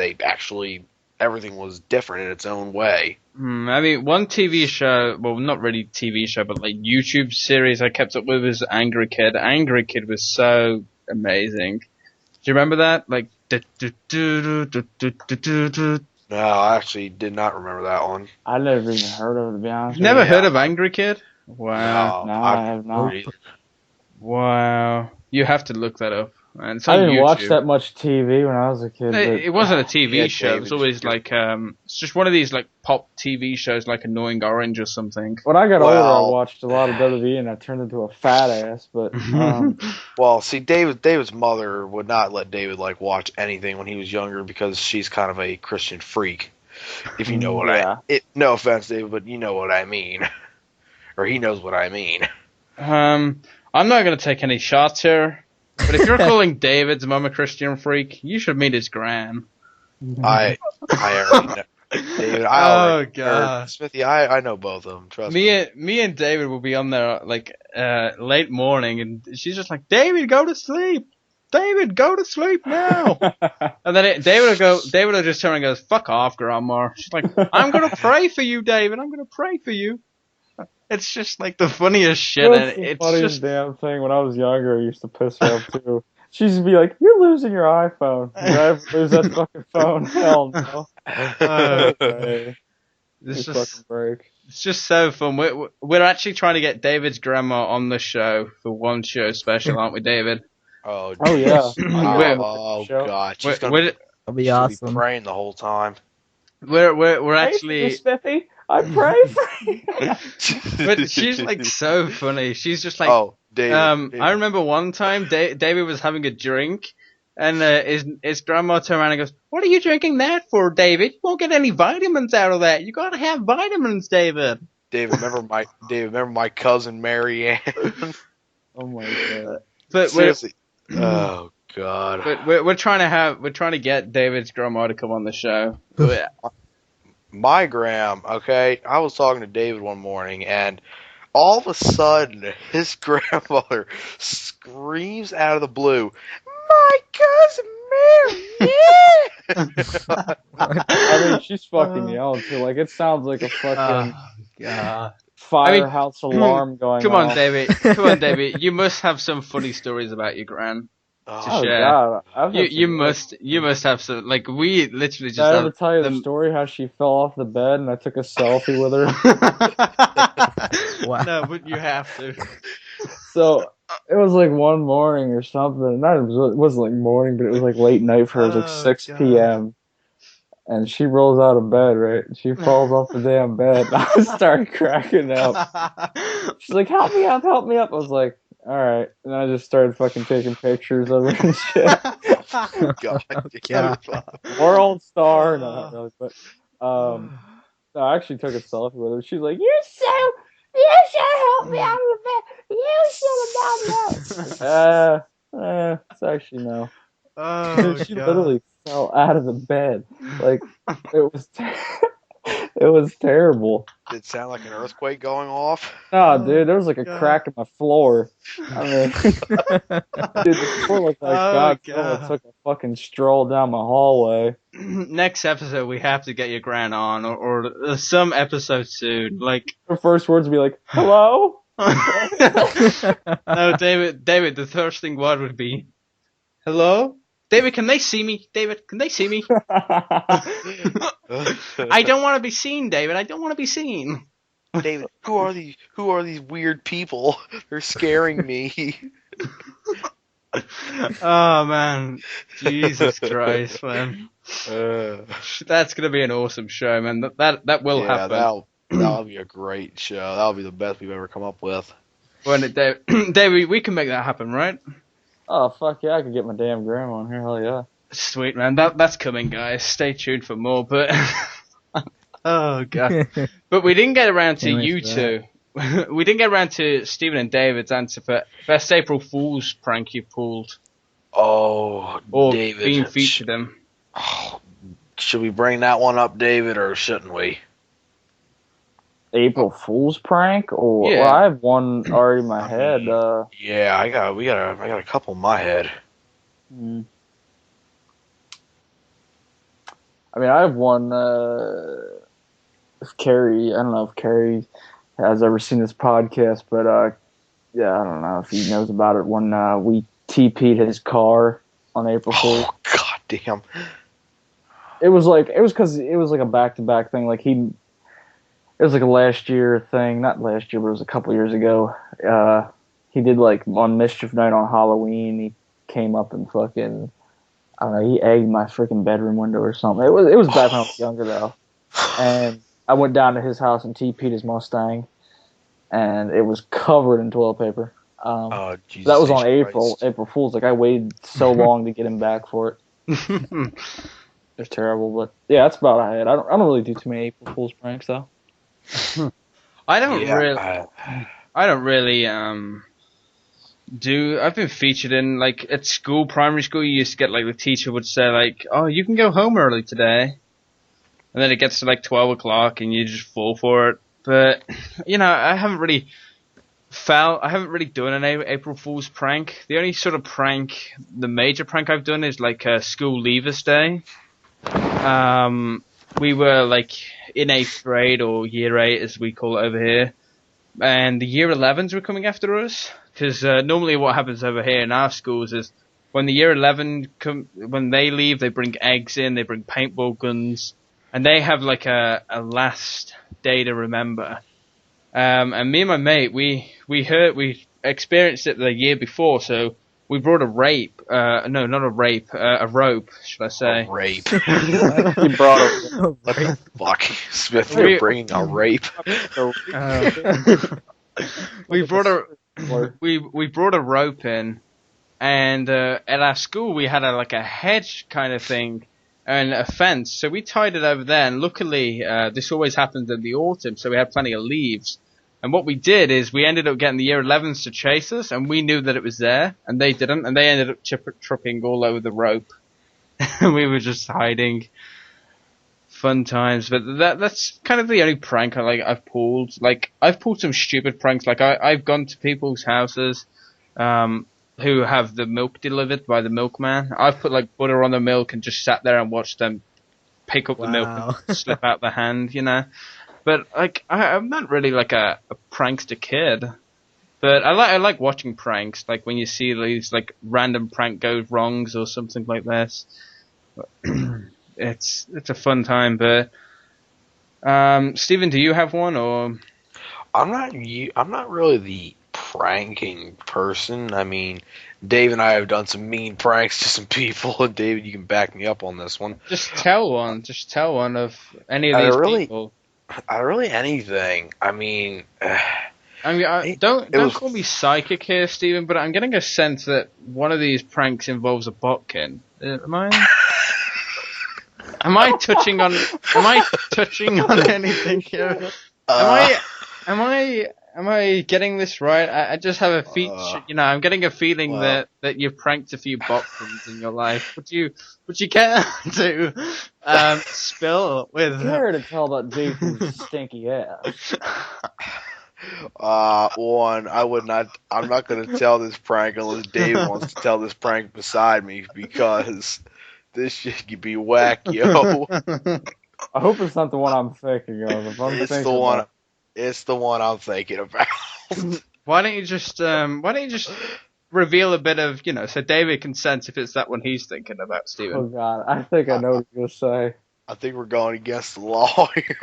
Everything was different in its own way. I mean, one TV show, well, not really TV show, but like YouTube series I kept up with was Angry Kid. Angry Kid was so amazing. Do you remember that? Like, No, I actually did not remember that one. I never even heard of it, to be honest. Never heard of Angry Kid? Wow. No, I have not. Wow. You have to look that up. Man. It's I on didn't YouTube. watch that much TV when I was a kid. It wasn't a TV Yeah, show. It was always like, it's just one of these like pop TV shows like Annoying Orange or something. When I got older, I watched a lot of WWE and I turned into a fat ass. But well, see, David's mother would not let David like watch anything when he was younger because she's kind of a Christian freak. If you know what no offense, David, but you know what I mean, or he knows what I mean. I'm not going to take any shots here. But if you're calling David's mom a Christian freak, you should meet his gran. I already know. David, God. Smithy, I know both of them. Trust me. Me and David will be on there like late morning, and she's just like, "David, go to sleep. David, go to sleep now." And then David will just turn and goes, "Fuck off, Grandma." She's like, "I'm gonna pray for you, David. I'm gonna pray for you." It's just like the funniest shit. That's the funniest damn thing. When I was younger, I used to piss her off too. She used to be like, "You're losing your iPhone. Did I ever lose that fucking phone? Hell no." It's just so fun. We're actually trying to get David's grandma on the show for one show special, aren't we, David? Oh yeah. Oh god, that'll be awesome. Be praying the whole time. We're actually. Smithy, I pray for you. But she's like so funny. She's just like, David. I remember one time David was having a drink, and his grandma turned around and goes, "What are you drinking that for, David? You won't get any vitamins out of that. You gotta have vitamins, David." David, remember my cousin Mary Ann? Oh my god. But seriously. Oh god. But we're trying to get David's grandma to come on the show. My gram, okay, I was talking to David one morning, and all of a sudden, his grandmother screams out of the blue, "My cousin Mary!" I mean, she's fucking yelling too. Like, it sounds like a fucking firehouse alarm going on. Come on, David. You must have some funny stories about your gran. Oh god! You must have some. Like, we literally just. Did I ever tell you the story how she fell off the bed and I took a selfie with her? Wow. No, but you have to. So it was like one morning or something. It wasn't like morning, but it was like late night for her. It was like 6 p.m. And she rolls out of bed, right? She falls off the damn bed. I started cracking up. She's like, "Help me up, help me up." I was like, "All right." And I just started fucking taking pictures of her and shit. God, God. World star. No, not really, but no, I actually took a selfie with her. She's like, you should help me out of the bed. You should have done that. It's actually no. Oh, She literally fell out of the bed. Like, it was, it was terrible. Did it sound like an earthquake going off? No, dude, there was like a crack in my floor. I mean, dude, the floor looked like Godzilla took a fucking stroll down my hallway. Next episode, we have to get your Gran on, or some episode soon. Like, Her first words would be like, hello? no, David, the thirsting word would be, hello? David, can they see me? David, can they see me? I don't want to be seen, David. I don't want to be seen. David, who are these weird people? They're scaring me. Oh man, Jesus Christ, man. That's gonna be an awesome show, man. That will happen. That'll be a great show. That'll be the best we've ever come up with. David, we can make that happen, right? Oh, fuck yeah, I could get my damn grandma on here, hell yeah. Sweet, man. That's coming, guys. Stay tuned for more, but... oh, God. But we didn't get around to you two. We didn't get around to Stephen and David's answer for best April Fool's prank you pulled. Oh, or David. Being featured in. Oh, should we bring that one up, David, or shouldn't we? April Fool's prank? Or Yeah. well, I have one already in my head. Yeah, I got a couple in my head. I mean, I have one. If Carrie, I don't know if Carrie has ever seen this podcast, but yeah, I don't know if he knows about it. When we TP'd his car on April Fool's. Oh, God damn. It was because it was like a back-to-back thing. Like it was like a last year thing, not last year, but it was a couple years ago. He did like on Mischief Night on Halloween. He came up and fucking, I don't know, he egged my freaking bedroom window or something. It was back when I was younger though, and I went down to his house and TP'd his Mustang, and it was covered in toilet paper. Oh, Jesus. That was on Christ. April Fool's. Like I waited so long to get him back for it. It's terrible, but yeah, that's about what I had. I don't really do too many April Fool's pranks though. I don't really I've been featured in, like, at school, primary school, you used to get, like, the teacher would say, like, oh, you can go home early today. And then it gets to, like, 12 o'clock and you just fall for it. But, you know, I haven't really done an April Fool's prank. The only sort of prank, the major prank I've done is, like, school leavers day. We were, like, in 8th grade, or year 8 as we call it over here. And the year 11s were coming after us. Because normally what happens over here in our schools is when the year 11 when they leave, they bring eggs in, they bring paintball guns, and they have like a last day to remember. And me and my mate, we experienced it the year before, so we brought a rope, should I say. A rape. He brought a Fuck. Smith, you're bringing a rape. We brought a rope in, and at our school we had a hedge kind of thing and a fence, so we tied it over there. And luckily, this always happens in the autumn, so we had plenty of leaves. And what we did is we ended up getting the year 11s to chase us, and we knew that it was there, and they didn't, and they ended up tripping all over the rope. And we were just hiding. Fun times, but that's kind of the only prank I've pulled. Like, I've pulled some stupid pranks. Like, I've gone to people's houses who have the milk delivered by the milkman. I've put like butter on the milk and just sat there and watched them pick up the milk and slip out the hand, you know. But like, I'm not really like a prankster kid. But I like watching pranks. Like when you see these like random prank goes wrongs or something like this. It's a fun time, but Stephen, do you have one, or? I'm not really the pranking person. I mean, Dave and I have done some mean pranks to some people, and David, you can back me up on this one. Just tell one of any of these people. Really anything. I mean, I mean, don't call me psychic here, Stephen, but I'm getting a sense that one of these pranks involves a botkin. Am I touching on anything here? Am I getting this right? I just have a I'm getting a feeling that you've pranked a few botkins in your life. Would you care to spill with? Care to tell about Jason's stinky ass? One, I would not. I'm not going to tell this prank unless Dave wants to tell this prank beside me, because this shit could be whack, yo. I hope it's not the one I'm thinking of. If I'm It's the one. It's the one I'm thinking about. Why don't you just reveal a bit of, so David can sense if it's that one he's thinking about, Stephen. Oh God, I think I know what you're gonna say. I think we're going against the law here.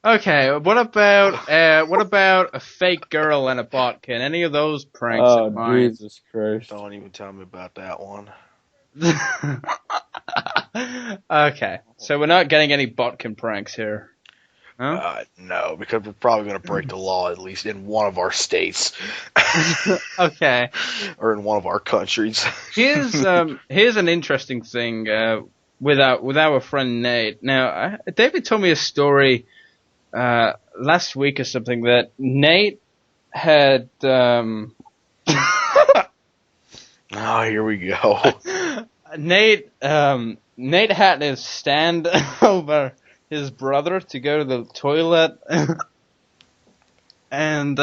Okay, what about a fake girl and a botkin? Any of those pranks? Oh Jesus Christ! Don't even tell me about that one. Okay, so we're not getting any botkin pranks here. Huh? No, because we're probably going to break the law, at least in one of our states. Okay. Or in one of our countries. Here's an interesting thing with our friend Nate. Now, David told me a story last week or something that Nate had. Oh, here we go. Nate had to stand over his brother to go to the toilet, and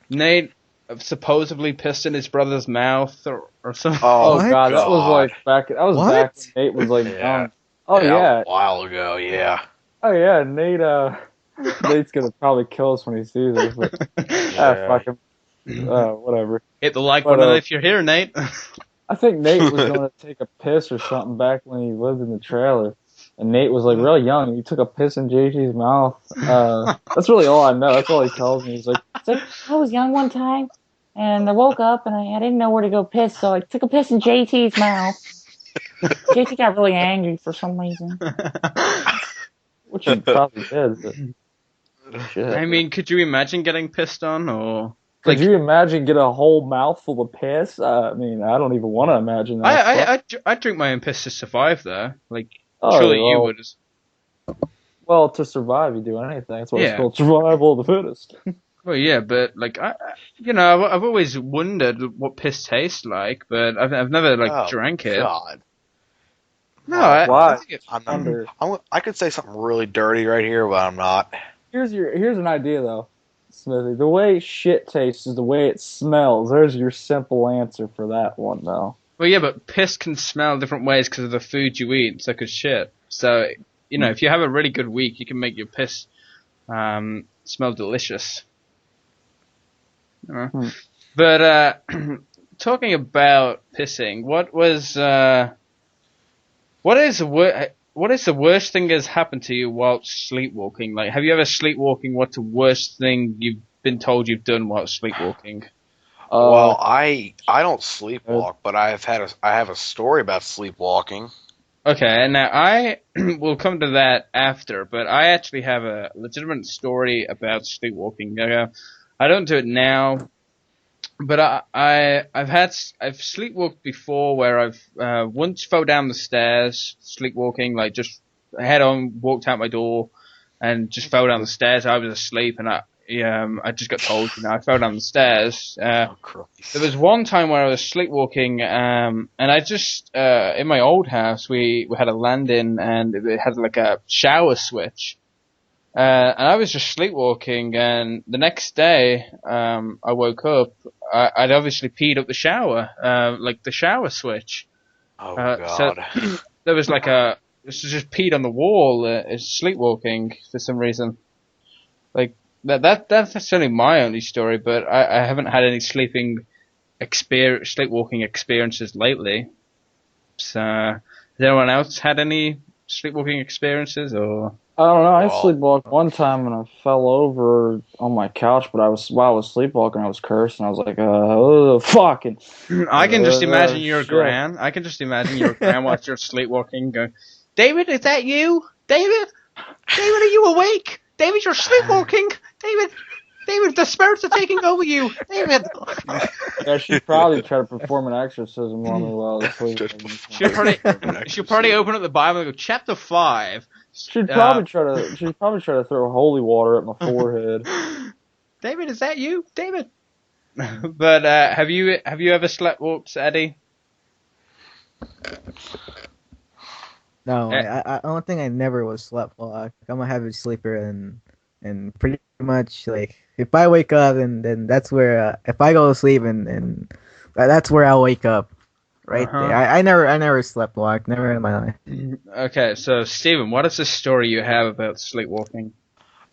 Nate supposedly pissed in his brother's mouth or something. Oh God, that was back when Nate was young. Oh yeah, a while ago, yeah. Oh yeah, Nate's gonna probably kill us when he sees us, but fuck him. Whatever. Hit the like button if you're here, Nate. I think Nate was gonna take a piss or something back when he lived in the trailer. And Nate was really young. He took a piss in JT's mouth. That's really all I know. That's all he tells me. He's like, I was young one time, and I woke up and I didn't know where to go piss, so I took a piss in JT's mouth. JT got really angry for some reason. Which he probably did. But shit. I mean, could you imagine getting pissed on, or? Could you imagine get a whole mouthful of piss? I mean, I don't even want to imagine that. I drink my own piss to survive, though. Surely you would. Well, to survive, you do anything. That's why it's called survival of the fittest. Well, yeah, but I've always wondered what piss tastes like, but I've never drank it. God. No, why? I could say something really dirty right here, but I'm not. Here's an idea though, Smithy. The way shit tastes is the way it smells. There's your simple answer for that one, though. Well, yeah, but piss can smell different ways because of the food you eat, so could shit. So, if you have a really good week, you can make your piss smell delicious. But talking about pissing, what is the worst thing that's happened to you while sleepwalking? Like, have you ever sleepwalking? What's the worst thing you've been told you've done while sleepwalking? Well, I don't sleepwalk, but I have a story about sleepwalking. Okay, now I will come to that after, but I actually have a legitimate story about sleepwalking. I don't do it now, but I've sleepwalked before where I've once fell down the stairs sleepwalking, like just head on walked out my door and just fell down the stairs. I was asleep and I just got told, I fell down the stairs. There was one time where I was sleepwalking, and I just, in my old house, we had a landing and it had like a shower switch. And I was just sleepwalking, and the next day, I woke up, I'd obviously peed up the shower, like the shower switch. Oh, God. So there was just peed on the wall, sleepwalking for some reason. Like, that's only my only story, but I haven't had any sleepwalking experiences lately. So, has anyone else had any sleepwalking experiences, or? I don't know. I sleepwalked one time and I fell over on my couch, but while I was sleepwalking, I was cursing. I was like, oh, fucking. I can just imagine your Gran. I can just imagine your Gran while you're sleepwalking going, David, is that you? David, are you awake? David, you're sleepwalking. David, the spirits are taking over you, David. Yeah, she'd probably try to perform an exorcism on me while I was sleeping. She'll probably open up the Bible and go, chapter 5. She'd probably try to throw holy water at my forehead. David, is that you, David? But have you ever sleptwalked, Eddie? No, I don't think I never was sleptwalk. I'm a heavy sleeper, and pretty much like if I wake up, and then that's where if I go to sleep, and that's where I'll wake up, right there. I never sleptwalk, never in my life. Okay, so Steven, what is the story you have about sleepwalking?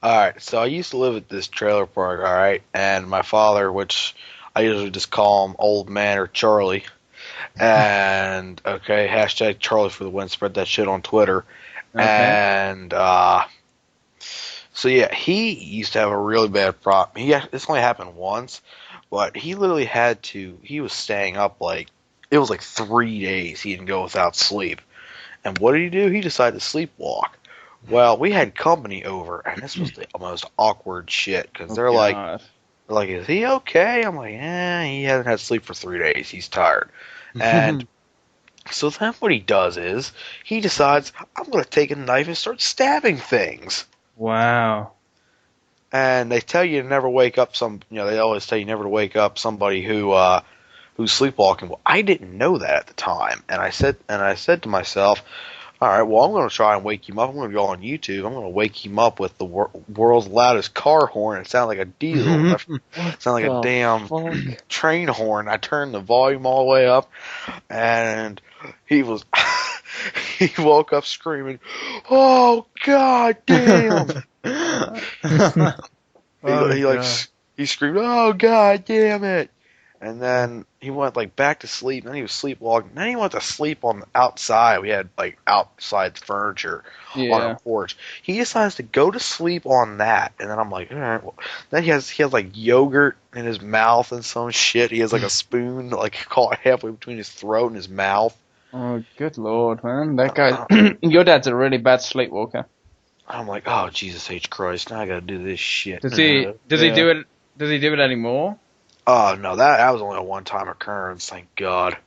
Alright, so I used to live at this trailer park, alright, and my father, which I usually just call him Old Man or Charlie, and, okay, hashtag Charlie for the win, spread that shit on Twitter, Okay. and, so yeah, he used to have a really bad problem. This only happened once, but he literally he was staying up it was like 3 days he didn't go without sleep. And what did he do? He decided to sleepwalk. Well, we had company over, and this was the most awkward shit, because they're like, is he okay? I'm like, he hasn't had sleep for 3 days. He's tired. And so then what he does is, he decides, I'm going to take a knife and start stabbing things. Wow. And they tell you to never wake up they always tell you never to wake up somebody who's sleepwalking. Well, I didn't know that at the time. And I said to myself, all right, well, I'm going to try and wake him up. I'm going to go on YouTube. I'm going to wake him up with the world's loudest car horn. It sounded like a diesel. It sounded like a damn train horn. I turned the volume all the way up, and he woke up screaming, "Oh, God damn!" He screamed, "Oh, God damn it!" And then he went back to sleep. And then he was sleepwalking. Then he went to sleep on the outside. We had outside furniture on our porch. He decides to go to sleep on that. And then I'm like, all right. Well. Then he has yogurt in his mouth and some shit. He has a spoon caught halfway between his throat and his mouth. Oh, good lord, man! That guy, your dad's a really bad sleepwalker. I'm like, oh Jesus H Christ! Now I gotta do this shit. Does he do it? Does he do it anymore? Oh, no, that was only a one-time occurrence, thank God.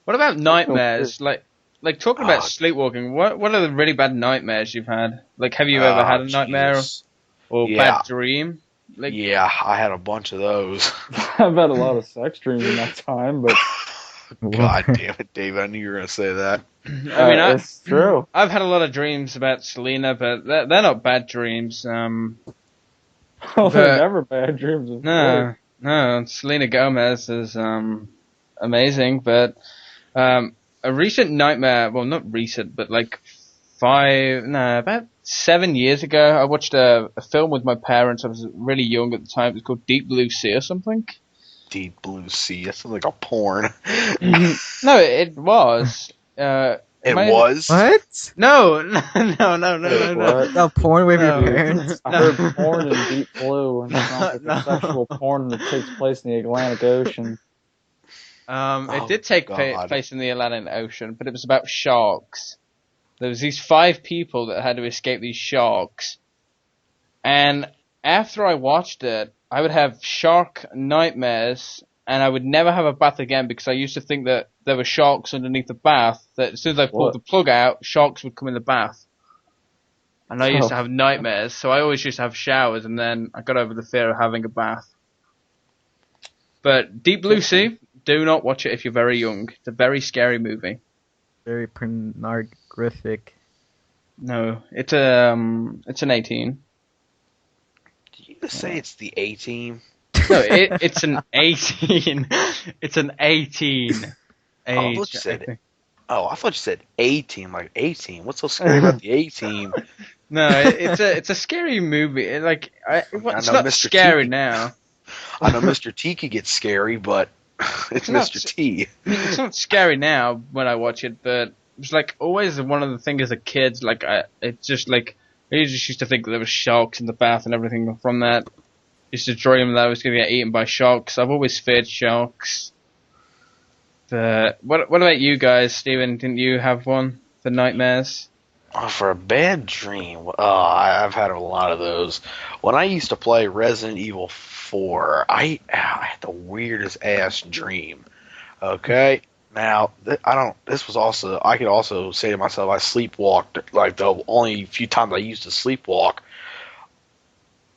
What about nightmares? Talking about sleepwalking, what are the really bad nightmares you've had? Have you ever had a nightmare or bad dream? Yeah, I had a bunch of those. I've had a lot of sex dreams in that time, but... God damn it, David, I knew you were going to say that. I mean, it's true. I've had a lot of dreams about Selena, but they're not bad dreams. They're never bad dreams. No, Selena Gomez is amazing, but a recent nightmare, well, not recent, but about 7 years ago, I watched a film with my parents. I was really young at the time. It was called Deep Blue Sea or something. Deep Blue Sea? That sounds like a porn. No, it was. It was? What? No. No porn with your parents? I heard porn in Deep Blue, and it's not a sexual porn that takes place in the Atlantic Ocean. It did take place in the Atlantic Ocean, but it was about sharks. There was these 5 people that had to escape these sharks. And after I watched it, I would have shark nightmares, and I would never have a bath again because I used to think that there were sharks underneath the bath, that as soon as I pulled the plug out, sharks would come in the bath. And I used to have nightmares, so I always used to have showers, and then I got over the fear of having a bath. But Deep Blue Sea, do not watch it if you're very young. It's a very scary movie. Very pornographic. No, it's an 18. Did you just say it's the A-Team? No, it's an 18. It's an 18 age. I thought you said A-Team, like A-Team. What's so scary about the A-Team? No, it's a scary movie. It's not Mr. scary T. now. I know Mr. T could get scary, but it's Mr. T. It's not scary now when I watch it, but it's always one of the things as a kid. I just used to think that there were sharks in the bath and everything from that. I used to dream that I was going to get eaten by sharks. I've always feared sharks. But what about you guys, Steven? Didn't you have one for nightmares? For a bad dream, I've had a lot of those. When I used to play Resident Evil 4, I had the weirdest ass dream. Okay, now I don't. This was also. I could also say to myself, I sleepwalked. Like the only few times I used to sleepwalk,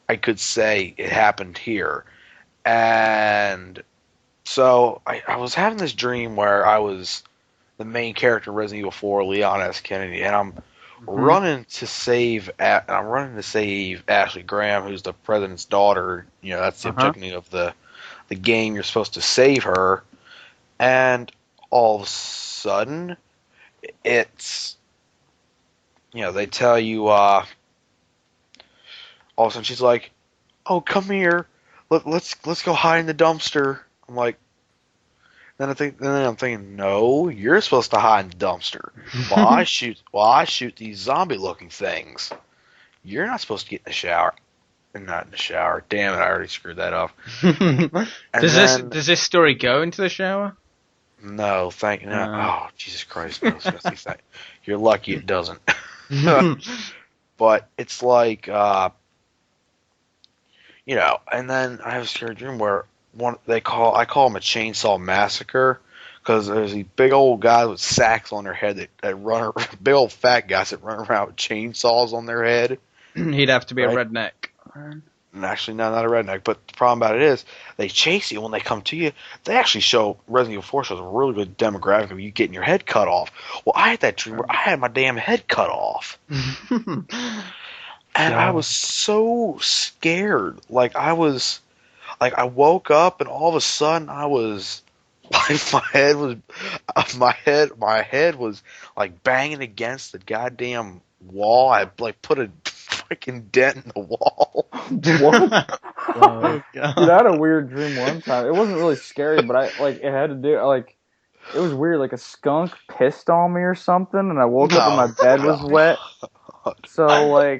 I could say it happened here. And so I was having this dream where I was the main character in Resident Evil 4, Leon S. Kennedy, and I'm running to save Ashley Graham, who's the president's daughter. You know, that's the objective of the game. You're supposed to save her, and all of a sudden, it's they tell you all of a sudden she's like, "Oh, come here, let's go hide in the dumpster." I'm like. Then I'm thinking, no, you're supposed to hide in the dumpster. While I shoot these zombie-looking things. You're not supposed to get in the shower. Not in the shower. Damn it! I already screwed that up. Does this story go into the shower? No, thank you. Oh, Jesus Christ! No, you're lucky it doesn't. But it's like, and then I have a scary dream where. I call them a chainsaw massacre because there's these big old guys with sacks on their head that run, big old fat guys that run around with chainsaws on their head. He'd have to be a redneck. And actually, no, not a redneck. But the problem about it is they chase you when they come to you. They actually show Resident Evil 4 shows a really good demographic of you getting your head cut off. Well, I had that dream where I had my damn head cut off. And I was so scared. I woke up and all of a sudden I was my head was like banging against the goddamn wall. I put a freaking dent in the wall. What? Oh, God. Dude, I had a weird dream one time. It wasn't really scary, but it had to do it was weird. Like a skunk pissed on me or something, and I woke up and my bed was wet. So I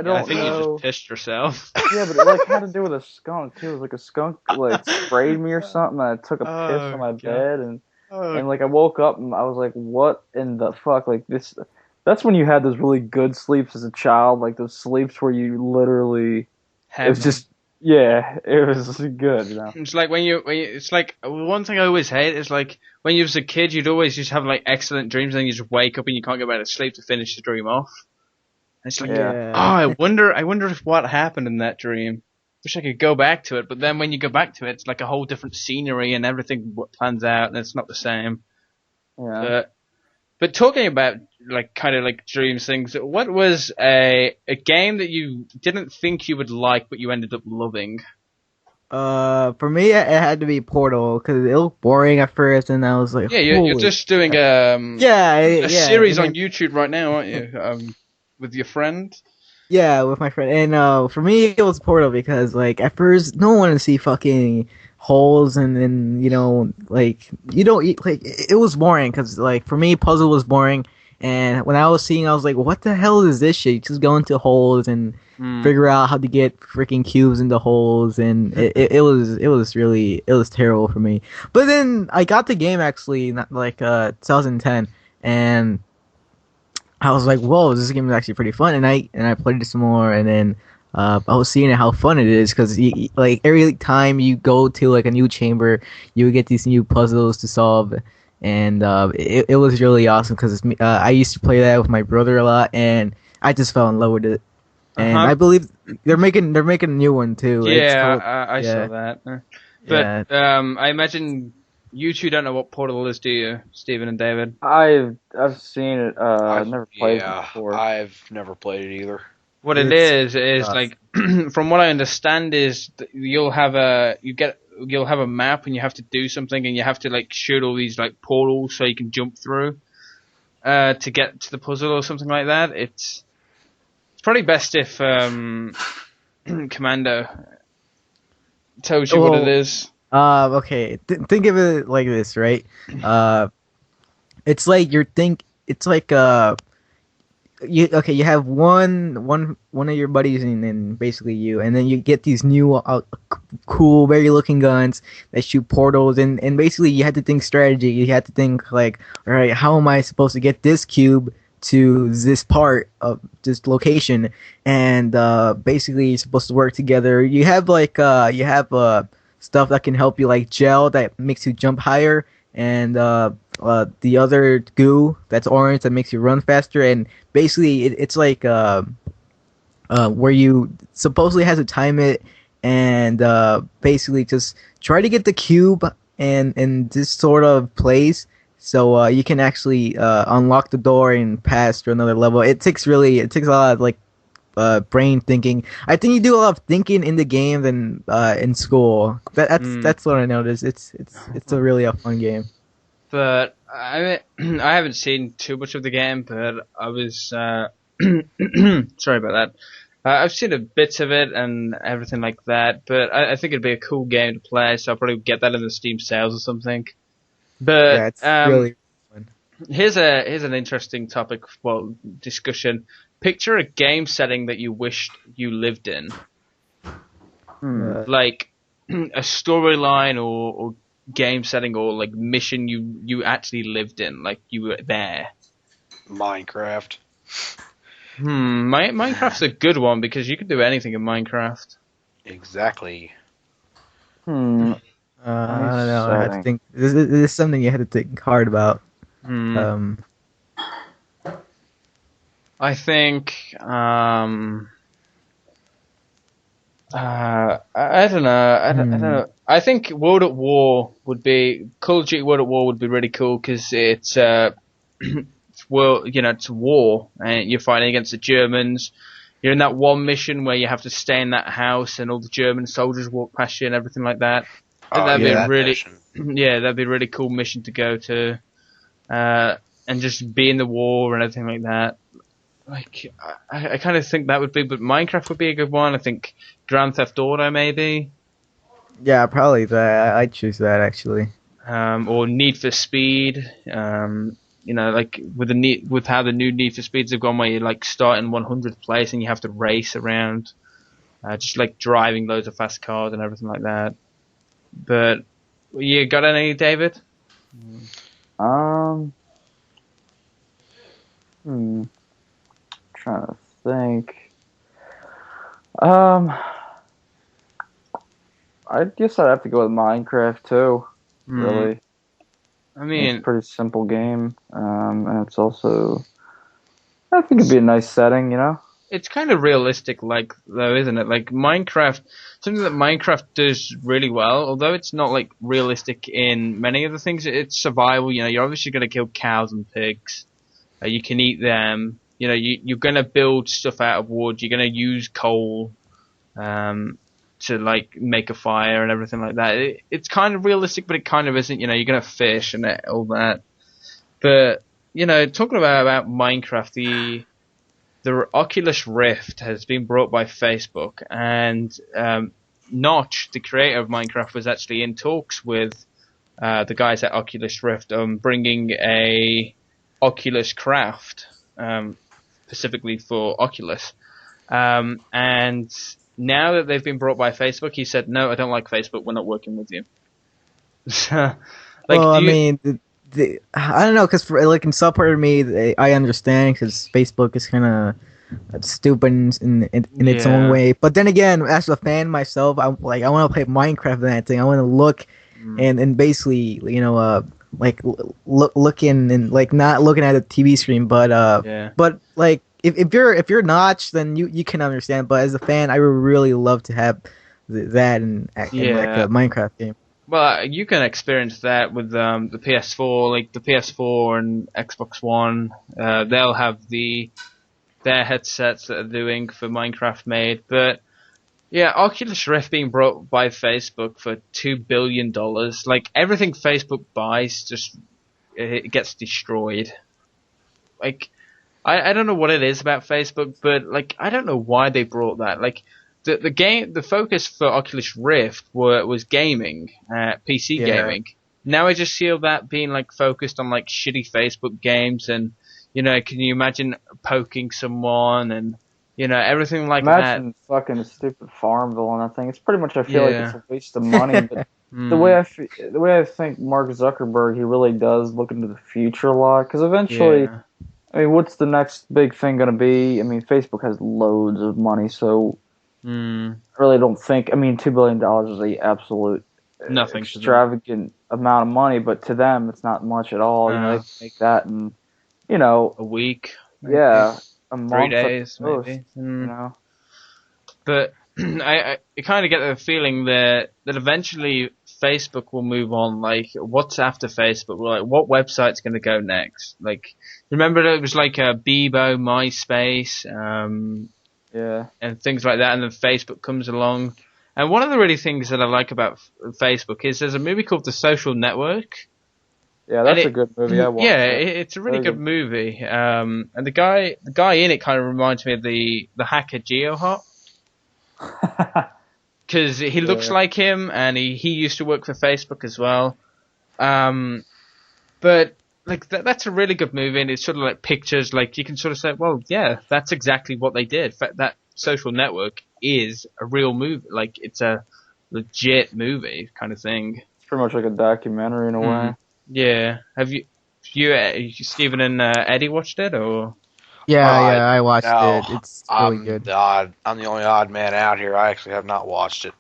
don't I think know. You just pissed yourself. Yeah, but it had to do with a skunk too. It was like a skunk sprayed me or something, and I took a piss on my bed, and I woke up and I was like, "What in the fuck?" This. That's when you had those really good sleeps as a child, like those sleeps where you literally. It was just. Yeah, it was good. It's like when you. It's like one thing I always hate is like when you was a kid, you'd always just have excellent dreams, and then you just wake up and you can't go back to sleep to finish the dream off. It's like, I wonder if what happened in that dream. Wish I could go back to it, but then when you go back to it, it's like a whole different scenery and everything plans out, and it's not the same. Yeah. But talking about kind of dreams things, what was a game that you didn't think you would like, but you ended up loving? For me, it had to be Portal because it looked boring at first, and I was like, yeah, you're just doing a series on YouTube right now, aren't you? With your friend? Yeah, with my friend. And for me, it was Portal because, at first, no one wanted to see fucking holes, and then, you don't, it was boring because, for me, puzzle was boring. And when I was seeing, I was like, what the hell is this shit? You just go into holes and figure out how to get freaking cubes into holes, and it was terrible for me. But then I got the game actually, 2010, and I was like, whoa, this game is actually pretty fun, and I played it some more, and then I was seeing how fun it is, because every time you go to a new chamber, you get these new puzzles to solve, and it was really awesome, because I used to play that with my brother a lot, and I just fell in love with it. And I believe they're making a new one too. Yeah, I saw that. But I imagine you two don't know what Portal is, do you, Stephen and David? I've seen it. I've never played it before. I've never played it either. What it is from what I understand, is you'll have a map and you have to do something, and you have to shoot all these portals so you can jump through to get to the puzzle or something like that. It's probably best if Commando tells you what it is. Okay. Think of it like this, right? It's like you have one of your buddies and basically you, and then you get these new cool, very looking guns that shoot portals, and basically you had to think strategy. You had to think all right, how am I supposed to get this cube to this part of this location, and basically you're supposed to work together. You have stuff that can help you, like gel that makes you jump higher, and the other goo that's orange that makes you run faster. And basically it's like where you supposedly has to time it, and basically just try to get the cube in this sort of place, so you can actually unlock the door and pass to another level. It takes a lot of like brain thinking. I think you do a lot of thinking in the game than in school. That's what I noticed. It's really a fun game. But I haven't seen too much of the game, but I was sorry about that. I've seen a bit of it and everything like that, but I think it'd be a cool game to play, so I'll probably get that in the Steam sales or something. But Yeah, it's really fun. here's an interesting topic for discussion. Picture a game setting that you wished you lived in, like a storyline or game setting or like mission you actually lived in, like you were there. Minecraft. Minecraft's a good one because you can do anything in Minecraft. Exactly. I don't know. I have to think. This is something you had to think hard about. I think I don't know. I think World at War would be Call of Duty. World at War would be really cool because it's it's war and you're fighting against the Germans. You're in that one mission where you have to stay in that house and all the German soldiers walk past you and everything like that. That'd be that'd be a really cool mission to go to, and just be in the war and everything like that. Like I kind of think that would be, but Minecraft would be a good one. I think Grand Theft Auto maybe. Yeah, probably that. I'd choose that actually. Or Need for Speed. Like with how the new Need for Speeds have gone, where you like start in 100th place and you have to race around, just like driving loads of fast cars and everything like that. But you got any, David? Trying to think. I guess I'd have to go with Minecraft too. Really. I mean, it's a pretty simple game, and it's also, I think it'd be a nice setting, you know? It's kind of realistic, though, isn't it? Like Minecraft, something that Minecraft does really well, although it's not like realistic in many of the things. It's survival. You're obviously going to kill cows and pigs. You can eat them. You're going to build stuff out of wood. You're going to use coal, to like make a fire and everything like that. It's kind of realistic, but it kind of isn't. You're going to fish and all that. But talking about Minecraft, the Oculus Rift has been brought by Facebook, and Notch, the creator of Minecraft, was actually in talks with the guys at Oculus Rift on bringing a Oculus Craft, specifically for Oculus, and now that they've been brought by Facebook, he said, "No, I don't like Facebook. We're not working with you." I don't know, because like in some part of me, I understand because Facebook is kind of stupid in its own way. But then again, as a fan myself, I want to play Minecraft and that thing. I want to look and basically looking and like not looking at a TV screen, but like. If you're Notch, then you can understand. But as a fan, I would really love to have that in like a Minecraft game. Well, you can experience that with the PS4, like the PS4 and Xbox One. They'll have their headsets that are doing for Minecraft made. But yeah, Oculus Rift being brought by Facebook for $2 billion. Like everything Facebook buys, it gets destroyed. Like. I don't know what it is about Facebook, but like I don't know why they brought that. Like the focus for Oculus Rift was gaming, PC gaming. Now I just feel that being like focused on like shitty Facebook games, and can you imagine poking someone and everything like that? Imagine fucking stupid Farmville and that thing. It's pretty much I feel like it's a waste of money. But the way I think Mark Zuckerberg, he really does look into the future a lot, because eventually. Yeah. I mean, what's the next big thing going to be? I mean, Facebook has loads of money, so I really don't think. I mean, $2 billion is a absolute Nothing to them. extravagant amount of money, but to them, it's not much at all. You know, they can make that in, you know, a week. Maybe. Yeah, a 3 month days, at most, maybe. You know. But I kind of get the feeling that eventually Facebook will move on. Like, what's after Facebook? Like, what website's going to go next? Like, remember it was like a Bebo, MySpace, Yeah. and things like that, and then Facebook comes along. And one of the really things that I like about Facebook is there's a movie called The Social Network. Yeah, that's a good movie. I watched it's a really good movie. And the guy in it kind of reminds me of the hacker GeoHot. Because he looks like him, and he used to work for Facebook as well. But like that's a really good movie, and it's sort of like pictures. Like you can sort of say, well, yeah, that's exactly what they did. That Social Network is a real movie. Like it's a legit movie kind of thing. It's pretty much like a documentary in a way. Yeah. Have you Stephen and Eddie watched it, or? Yeah, I watched it. It's really good. I'm the only odd man out here. I actually have not watched it.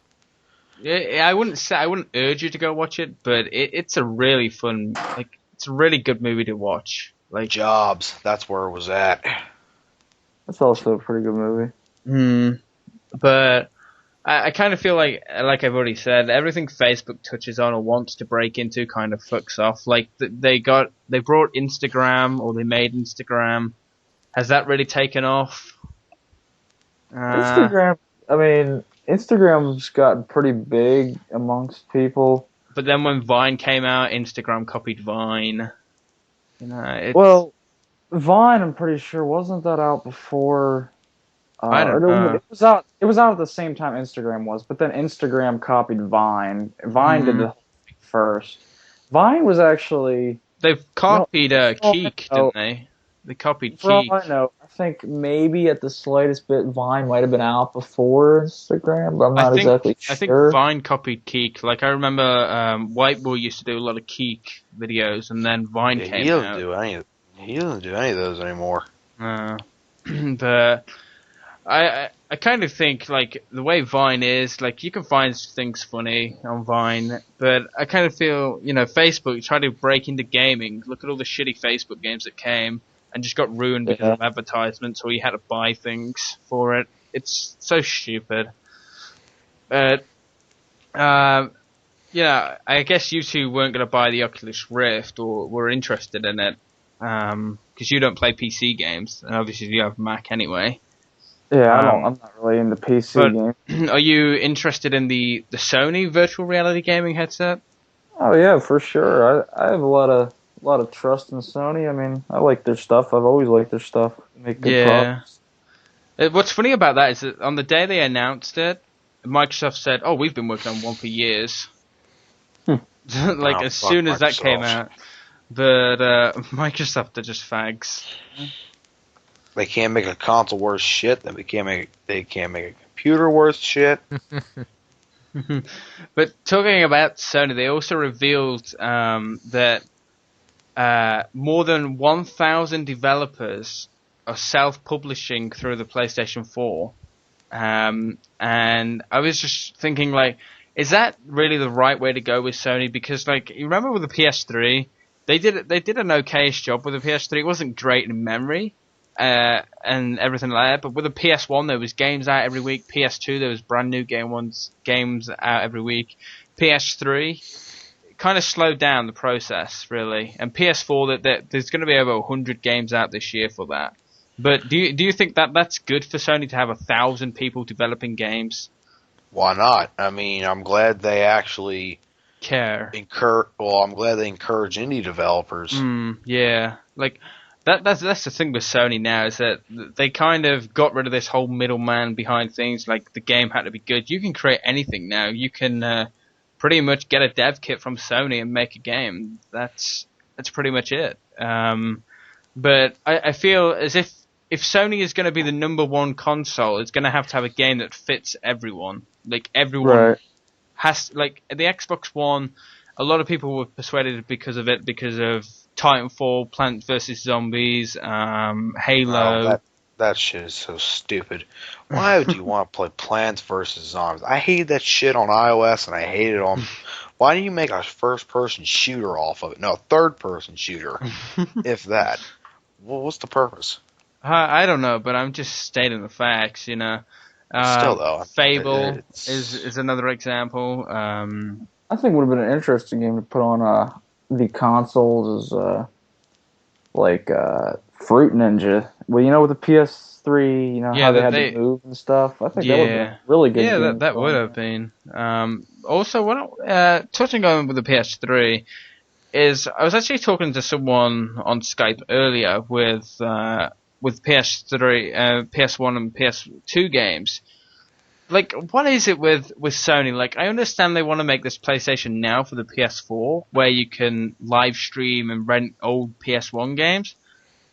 Yeah, I wouldn't urge you to go watch it, but it's a really fun, like, it's a really good movie to watch. Like Jobs, that's where it was at. That's also a pretty good movie. But I kind of feel like I've already said, everything Facebook touches on or wants to break into kind of fucks off. Like they brought Instagram, or they made Instagram. Has that really taken off? Instagram, I mean, Instagram's gotten pretty big amongst people. But then when Vine came out, Instagram copied Vine. You know, well, Vine, I'm pretty sure, wasn't that out before? I don't know. It was out. It was out at the same time Instagram was, but then Instagram copied Vine. Vine did the whole thing first. Vine was actually they've copied Keek, didn't they? They copied Keek. For all I know, I think maybe at the slightest bit Vine might have been out before Instagram, but I'm not exactly sure. I think Vine copied Keek. Like I remember, White Boy used to do a lot of Keek videos, and then Vine came out. He doesn't do any of those anymore. But I kind of think, like, the way Vine is, like, you can find things funny on Vine, but I kind of feel, you know, Facebook tried to break into gaming. Look at all the shitty Facebook games that came and just got ruined because of advertisements, or you had to buy things for it. It's so stupid. But, yeah, I guess you two weren't going to buy the Oculus Rift, or were interested in it, because you don't play PC games, and obviously you have Mac anyway. Yeah, I'm not really into PC games. Are you interested in the Sony virtual reality gaming headset? Oh yeah, for sure. I have a lot of trust in Sony. I mean, I like their stuff. I've always liked their stuff. They make good products. What's funny about that is that on the day they announced it, Microsoft said, "Oh, we've been working on one for years." Like as soon as that came out, but Microsoft are just fags. They can't make a console worth shit. Then they can't make a computer worth shit. But talking about Sony, they also revealed that more than 1,000 developers are self-publishing through the PlayStation 4. And I was just thinking, like, is that really the right way to go with Sony? Because, like, you remember with the PS3, they did an okayish job with the PS3. It wasn't great in memory. And everything like that, but with the PS1 there was games out every week. PS2 there was brand new games out every week. PS3 kind of slowed down the process really, and PS4 that there's going to be over 100 games out this year for that. But do you think that that's good for Sony to have 1,000 people developing games? Why not? I mean, I'm glad they actually care. I'm glad they encourage indie developers. Yeah, like. That's the thing with Sony now, is that they kind of got rid of this whole middleman behind things. Like the game had to be good. You can create anything now. You can pretty much get a dev kit from Sony and make a game. That's pretty much it. But I feel as if Sony is going to be the number one console, it's going to have a game that fits everyone. Like everyone has, like the Xbox One. A lot of people were persuaded because of Titanfall, Plants vs Zombies, Halo. That shit is so stupid. Why would you want to play Plants vs Zombies? I hated that shit on iOS, and I hate it on. Why do you make a first-person shooter off of it? No, third-person shooter, if that. Well, what's the purpose? I don't know, but I'm just stating the facts, you know. Still, though, Fable is another example. I think it would have been an interesting game to put on the consoles as Fruit Ninja. Well, you know, with the PS3, you know how they had to move and stuff. I think that would have been a really good game. Yeah, that would have been. Also, touching on with the PS3 is I was actually talking to someone on Skype earlier with PS3, PS1 and PS2 games. Like, what is it with Sony? Like, I understand they want to make this PlayStation Now for the PS4, where you can live stream and rent old PS1 games.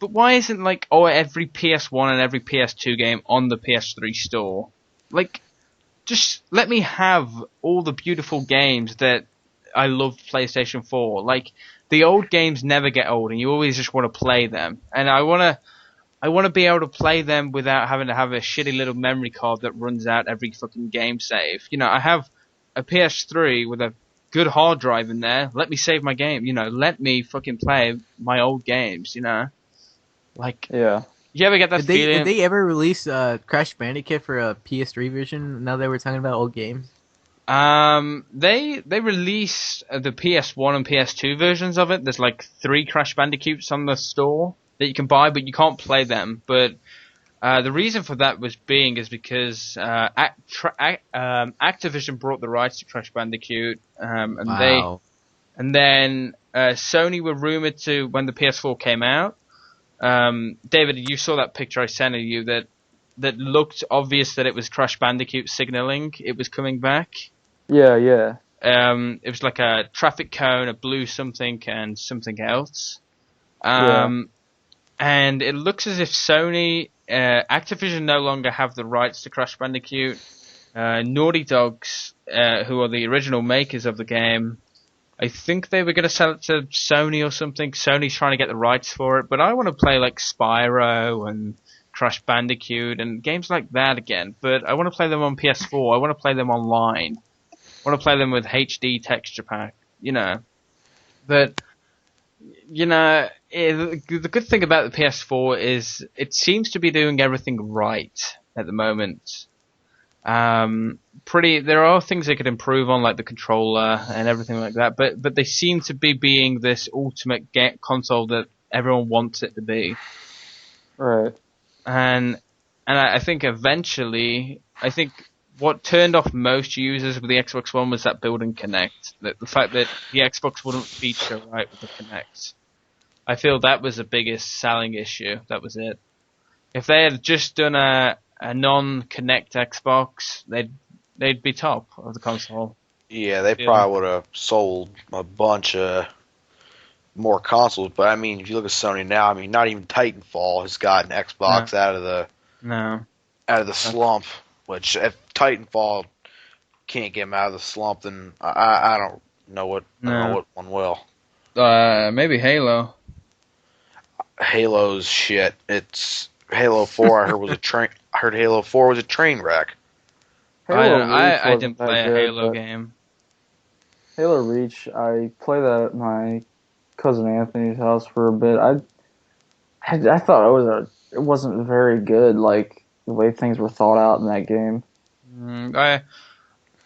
But why isn't, every PS1 and every PS2 game on the PS3 store? Like, just let me have all the beautiful games that I love PlayStation 4. Like, the old games never get old, and you always just want to play them. And I want to be able to play them without having to have a shitty little memory card that runs out every fucking game save. You know, I have a PS3 with a good hard drive in there. Let me save my game. You know, let me fucking play my old games, you know? Like, yeah. You ever get that feeling? Did they ever release Crash Bandicoot for a PS3 version? Now that we're talking about old games. They released the PS1 and PS2 versions of it. There's 3 Crash Bandicoots on the store that you can buy, but you can't play them. But the reason for that is because Activision brought the rights to Crash Bandicoot, Wow. then Sony were rumored to, when the PS4 came out. David, you saw that picture I sent you that looked obvious that it was Crash Bandicoot signaling it was coming back. Yeah. It was like a traffic cone, a blue something, and something else. And it looks as if Sony, Activision no longer have the rights to Crash Bandicoot. Naughty Dogs, who are the original makers of the game, I think they were going to sell it to Sony or something. Sony's trying to get the rights for it, but I want to play Spyro and Crash Bandicoot and games like that again. But I want to play them on PS4. I want to play them online. I want to play them with HD texture pack, you know. But, you know, the good thing about the PS4 is it seems to be doing everything right at the moment. There are things they could improve on, like the controller and everything like that, but they seem to be being this ultimate console that everyone wants it to be. Right. And I think eventually, what turned off most users with the Xbox One was that build and connect. The fact that the Xbox wouldn't feature right with the Connect. I feel that was the biggest selling issue. That was it. If they had just done a non-Connect Xbox, they'd be top of the console. Yeah, they probably would have sold a bunch of more consoles. But I mean, if you look at Sony now, I mean, not even Titanfall has gotten Xbox out of the slump. Which if Titanfall can't get them out of the slump, then I don't know what one will. Maybe Halo. Halo's shit. It's Halo 4. I heard Halo 4 was a train wreck. I didn't play a Halo game. Halo Reach, I played that at my cousin Anthony's house for a bit. I thought it wasn't very good, like the way things were thought out in that game.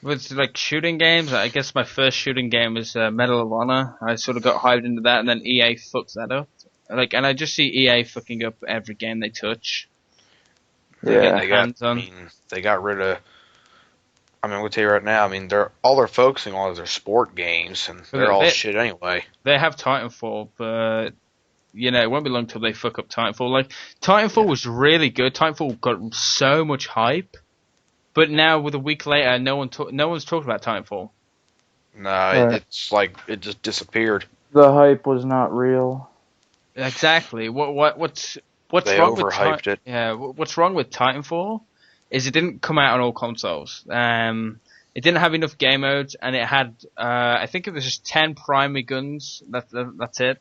With shooting games, I guess my first shooting game was Medal of Honor. I sort of got hyped into that, and then EA fucks that up. And I just see EA fucking up every game they touch. Yeah, they got rid of. I mean, we'll tell you right now. I mean, all they're focusing on is their sport games, and they're all shit anyway. They have Titanfall, but it won't be long till they fuck up Titanfall. Titanfall was really good. Titanfall got so much hype, but now with a week later, no one's talking about Titanfall. No, right. It's like it just disappeared. The hype was not real. Exactly. What's they wrong overhyped it? Yeah. What's wrong with Titanfall is it didn't come out on all consoles. It didn't have enough game modes, and it had I think it was just 10 primary guns. That's it.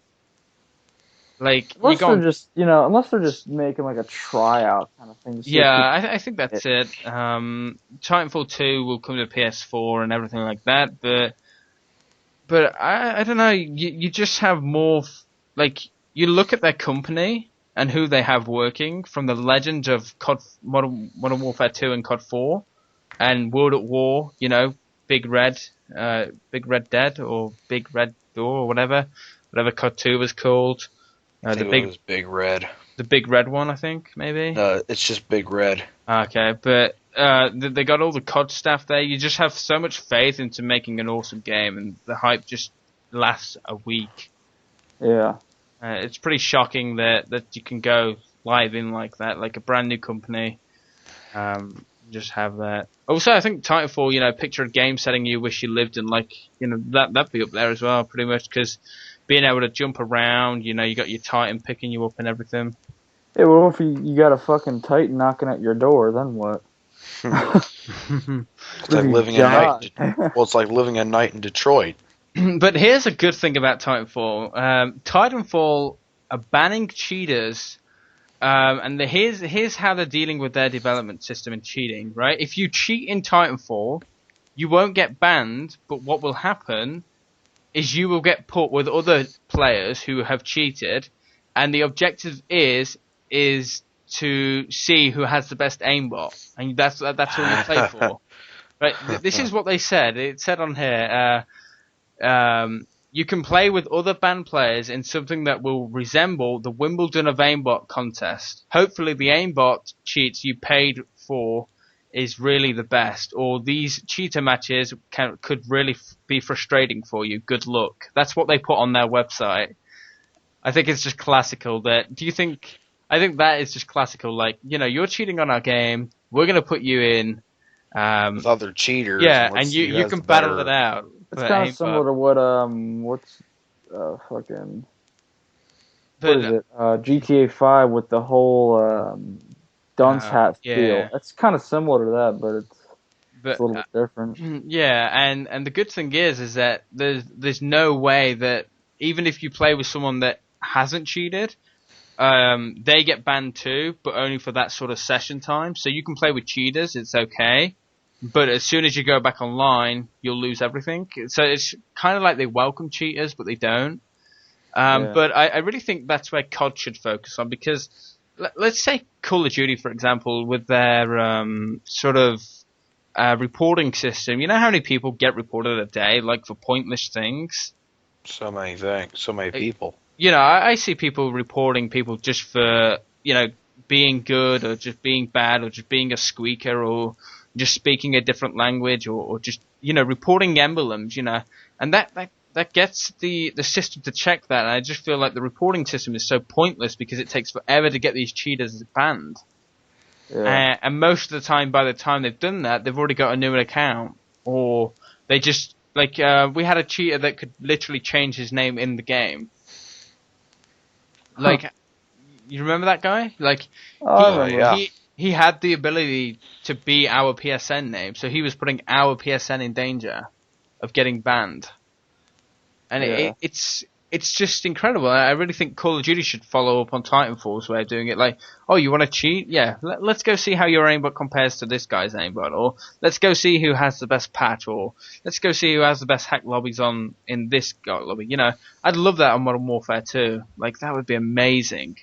Like, Unless they're just making like a tryout kind of thing. Yeah, I think that's it. Titanfall 2 will come to PS4 and everything like that, but I don't know. You just have more. Like, you look at their company and who they have working, from the legend of Modern Warfare 2 and COD 4, and World at War. Big Red Dead, or Big Red Door, or whatever COD 2 was called. I think it was Big Red. The Big Red one, I think, maybe? It's just Big Red. Okay, but they got all the COD staff there. You just have so much faith into making an awesome game, and the hype just lasts a week. Yeah. It's pretty shocking that you can go live in like that, like a brand new company. Just have that. Also, I think Titanfall, picture a game setting you wish you lived in, like, that'd be up there as well, pretty much, because being able to jump around, you got your Titan picking you up and everything. Yeah, well, if you got a fucking Titan knocking at your door, then what? It's like living it's like living a night in Detroit. But here's a good thing about Titanfall. Titanfall are banning cheaters, and here's how they're dealing with their development system and cheating, right? If you cheat in Titanfall, you won't get banned, but what will happen is you will get put with other players who have cheated, and the objective is to see who has the best aimbot, and that's all you play for. Right? This is what they said. It said on here, you can play with other banned players in something that will resemble the Wimbledon of aimbot contest. Hopefully the aimbot cheats you paid for is really the best, or these cheater matches could really be frustrating for you. Good luck. That's what they put on their website. I think it's just classical. I think that is just classical. Like, you're cheating on our game. We're gonna put you in with other cheaters. Yeah, and you can battle it out. It's kind of similar to what what is it? GTA 5 with the whole dunce hat yeah. feel. It's kind of similar to that, but it's a little bit different. Yeah, and the good thing is that there's no way that even if you play with someone that hasn't cheated, they get banned too, but only for that sort of session time. So you can play with cheaters, it's okay, but as soon as you go back online, you'll lose everything. So it's kind of like they welcome cheaters, but they don't. But I really think that's where COD should focus on, because let's say Call of Duty, for example, with their sort of reporting system. You know how many people get reported a day, like, for pointless things? So many things, so many people. I see people reporting people just for, being good, or just being bad, or just being a squeaker, or just speaking a different language, or just, reporting emblems, and that gets the system to check that. And I just feel like the reporting system is so pointless because it takes forever to get these cheaters banned. Yeah. And most of the time, by the time they've done that, they've already got a new account, or they just, like, we had a cheater that could literally change his name in the game. Like, you remember that guy? Like, he had the ability to be our PSN name, so he was putting our PSN in danger of getting banned. And it's just incredible. I really think Call of Duty should follow up on Titanfall's way of doing it. Like, oh, you want to cheat? Yeah, let's go see how your aimbot compares to this guy's aimbot, or let's go see who has the best patch, or let's go see who has the best hack lobbies in this lobby. I'd love that on Modern Warfare 2. Like, that would be amazing.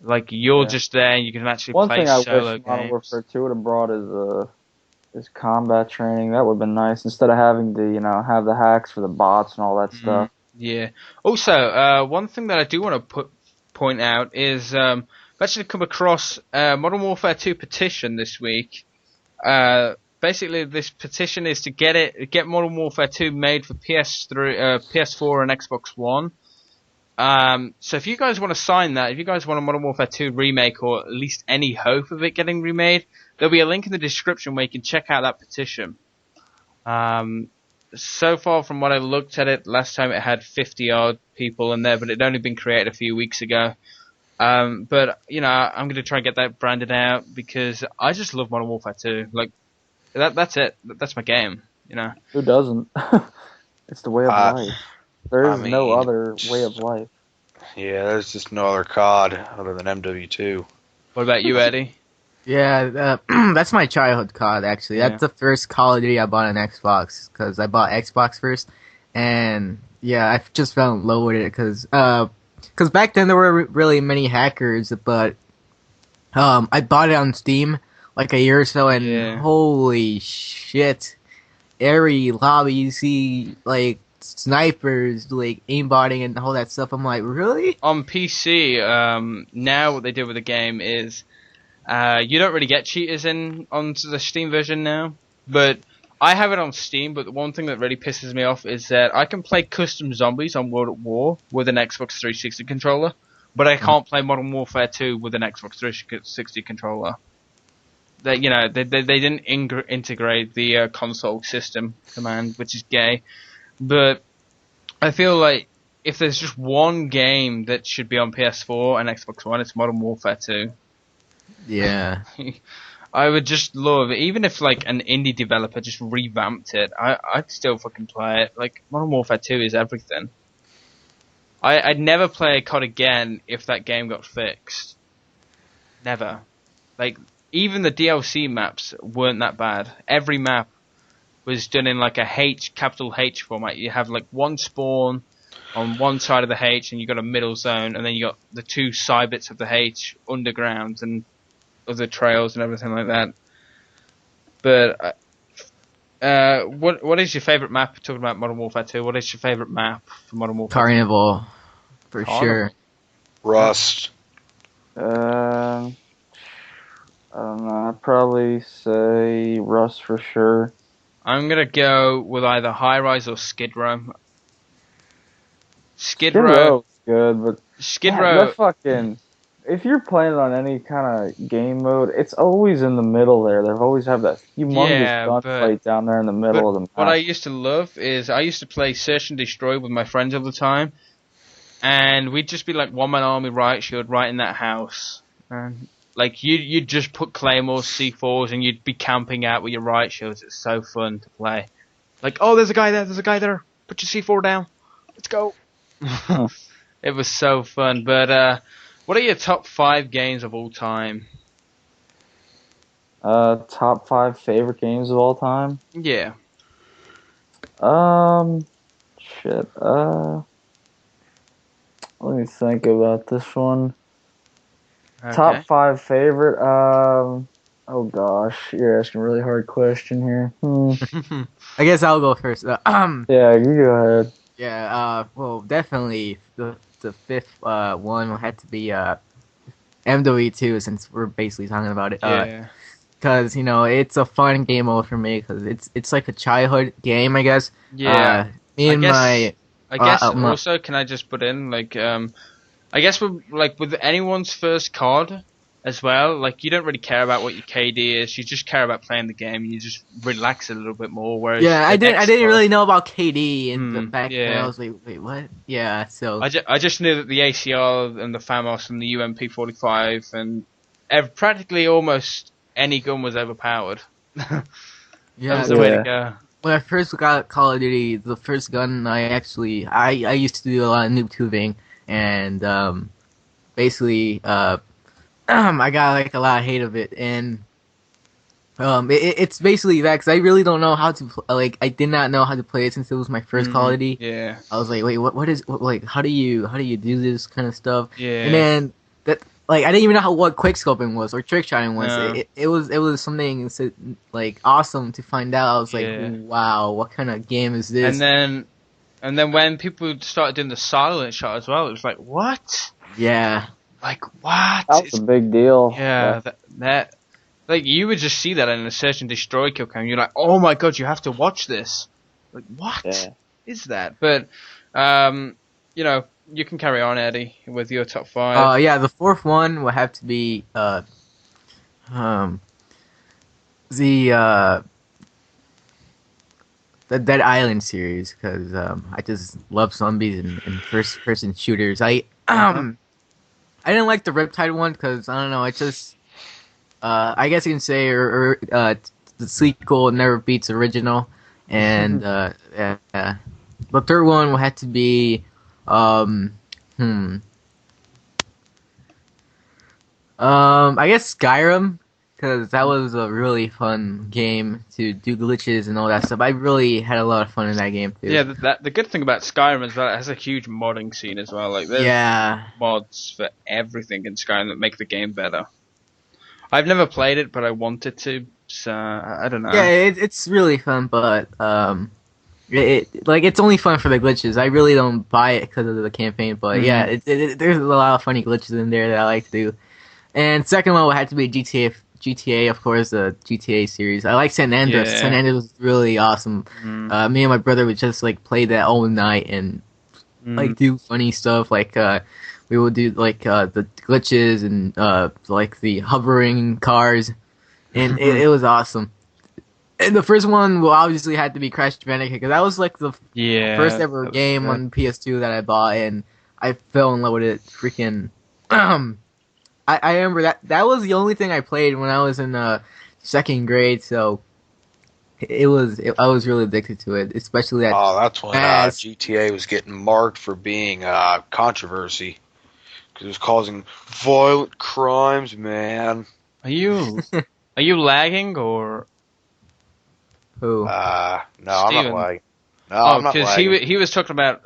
Like, you're just there and you can actually play solo games. One thing I wish Modern Warfare 2 would have brought is combat training. That would have been nice, instead of having to, have the hacks for the bots and all that stuff. Yeah. Also, one thing that I do want to point out is I've actually come across Modern Warfare 2 petition this week. Basically, this petition is to get Modern Warfare 2 made for PS3, PS4, and Xbox One. So if you guys want to sign that, if you guys want a Modern Warfare 2 remake, or at least any hope of it getting remade, there'll be a link in the description where you can check out that petition. So far, from what I looked at it, last time it had 50-odd people in there, but it had only been created a few weeks ago. But, I'm going to try and get that branded out, because I just love Modern Warfare 2. Like, that's it. That's my game, Who doesn't? It's the way of life. There is no other way of life. Yeah, there's just no other COD other than MW2. What about you, Eddie? Yeah, that's my childhood COD, actually. Yeah. That's the first Call of Duty I bought on Xbox, because I bought Xbox first. And, yeah, I just fell in love with it, because back then there were really many hackers, but I bought it on Steam like a year or so, and Yeah. holy shit. Every lobby you see, like, snipers, like, aimbotting and all that stuff. I'm like, really? On PC, now what they do with the game is you don't really get cheaters onto the Steam version now, but I have it on Steam. But the one thing that really pisses me off is that I can play custom zombies on World at War with an Xbox 360 controller, but I can't play Modern Warfare 2 with an Xbox 360 controller. They didn't integrate the console system command, which is gay. But I feel like if there's just one game that should be on PS4 and Xbox One, it's Modern Warfare 2. Yeah. I would just love it. Even if like an indie developer just revamped it, I'd still fucking play it. Like Modern Warfare 2 is everything. I'd never play COD again if that game got fixed. Never. Like even the DLC maps weren't that bad. Every map was done in like a capital H format. You have like one spawn on one side of the H, and you got a middle zone, and then you got the two side bits of the H underground and other trails and everything like that. But what is your favorite map? Talking about Modern Warfare 2, what is your favorite map for Modern Warfare 2? Carnival, for sure. Rust. I don't know. I'd probably say Rust for sure. I'm gonna go with either High Rise or Skid Row. Skid Row's good, but Skid yeah, Row. that fucking. If you're playing on any kind of game mode, it's always in the middle there. They always have that humongous gunfight down there in the middle of the map. What I used to love is I used to play Search and Destroy with my friends all the time, and we'd just be like one man army riot shield right in that house. And like you'd just put claymores, C4s, and you'd be camping out with your riot shields. It's so fun to play. Like, oh, there's a guy there. There's a guy there. Put your C4 down. Let's go. It was so fun. But what are your top 5 games of all time? Top 5 favorite games of all time? Yeah. Shit. Let me think about this one. Okay. Top 5 favorite. Oh gosh, you're asking a really hard question here. I guess I'll go first. Yeah, you go ahead. Yeah, well, definitely the fifth one will have to be MW2, since we're basically talking about it. Yeah. Because it's a fun game mode for me, because it's like a childhood game, I guess. Yeah. Me and I guess my also, can I just put in like I guess with anyone's first COD as well, like you don't really care about what your KD is. You just care about playing the game. And you just relax a little bit more. Whereas I didn't really know about KD in the back then. yeah. I was like, wait, what? Yeah, so I just knew that the ACR and the FAMAS and the UMP45 and practically almost any gun was overpowered. That was the way to go. When I first got Call of Duty, the first gun I used to do a lot of noob tubing, and basically I got like a lot of hate of it, and it's basically that, because I really don't know how to I did not know how to play it since it was my first Call of Duty. Yeah. I was like, wait, how do you do this kind of stuff? Yeah. And then that, I didn't even know what quickscoping was or trick shotting was. No. It was something awesome to find out. I was like, Yeah. wow, what kind of game is this? And then when people started doing the silent shot as well, it was like, what? Yeah. Like, what? That was a big deal. Yeah, that like you would just see that in a Search and Destroy kill cam. You're like, oh my god, you have to watch this. Like, what is that? But you can carry on, Eddie, with your top 5. Yeah, the fourth one will have to be the Dead Island series, because I just love zombies and first person shooters. I didn't like the Riptide one, because I don't know, it's just I guess you can say the sequel never beats original, and the third one will have to be I guess Skyrim, because that was a really fun game to do glitches and all that stuff. I really had a lot of fun in that game too. Yeah, the good thing about Skyrim is that it has a huge modding scene as well. Like, there's mods for everything in Skyrim that make the game better. I've never played it, but I wanted to, so I don't know. Yeah, it's really fun, but it's only fun for the glitches. I really don't buy it because of the campaign, but yeah, there's a lot of funny glitches in there that I like to do. And second one would have to be GTA, of course, the GTA series. I like San Andreas. Yeah. San Andreas was really awesome. Me and my brother would just like play that all night and like do funny stuff. Like we would do like the glitches and like the hovering cars, and it was awesome. And the first one will obviously had to be Crash Bandicoot because that was like the first ever game on PS2 that I bought, and I fell in love with it. Freaking. I remember that was the only thing I played when I was in second grade, so I was really addicted to it, especially that. Oh, that's when GTA was getting marked for being controversy because it was causing violent crimes. Man, Are you lagging or? no, Who? I'm Steven. not lagging. No, Oh, I'm not because lagging. he was talking about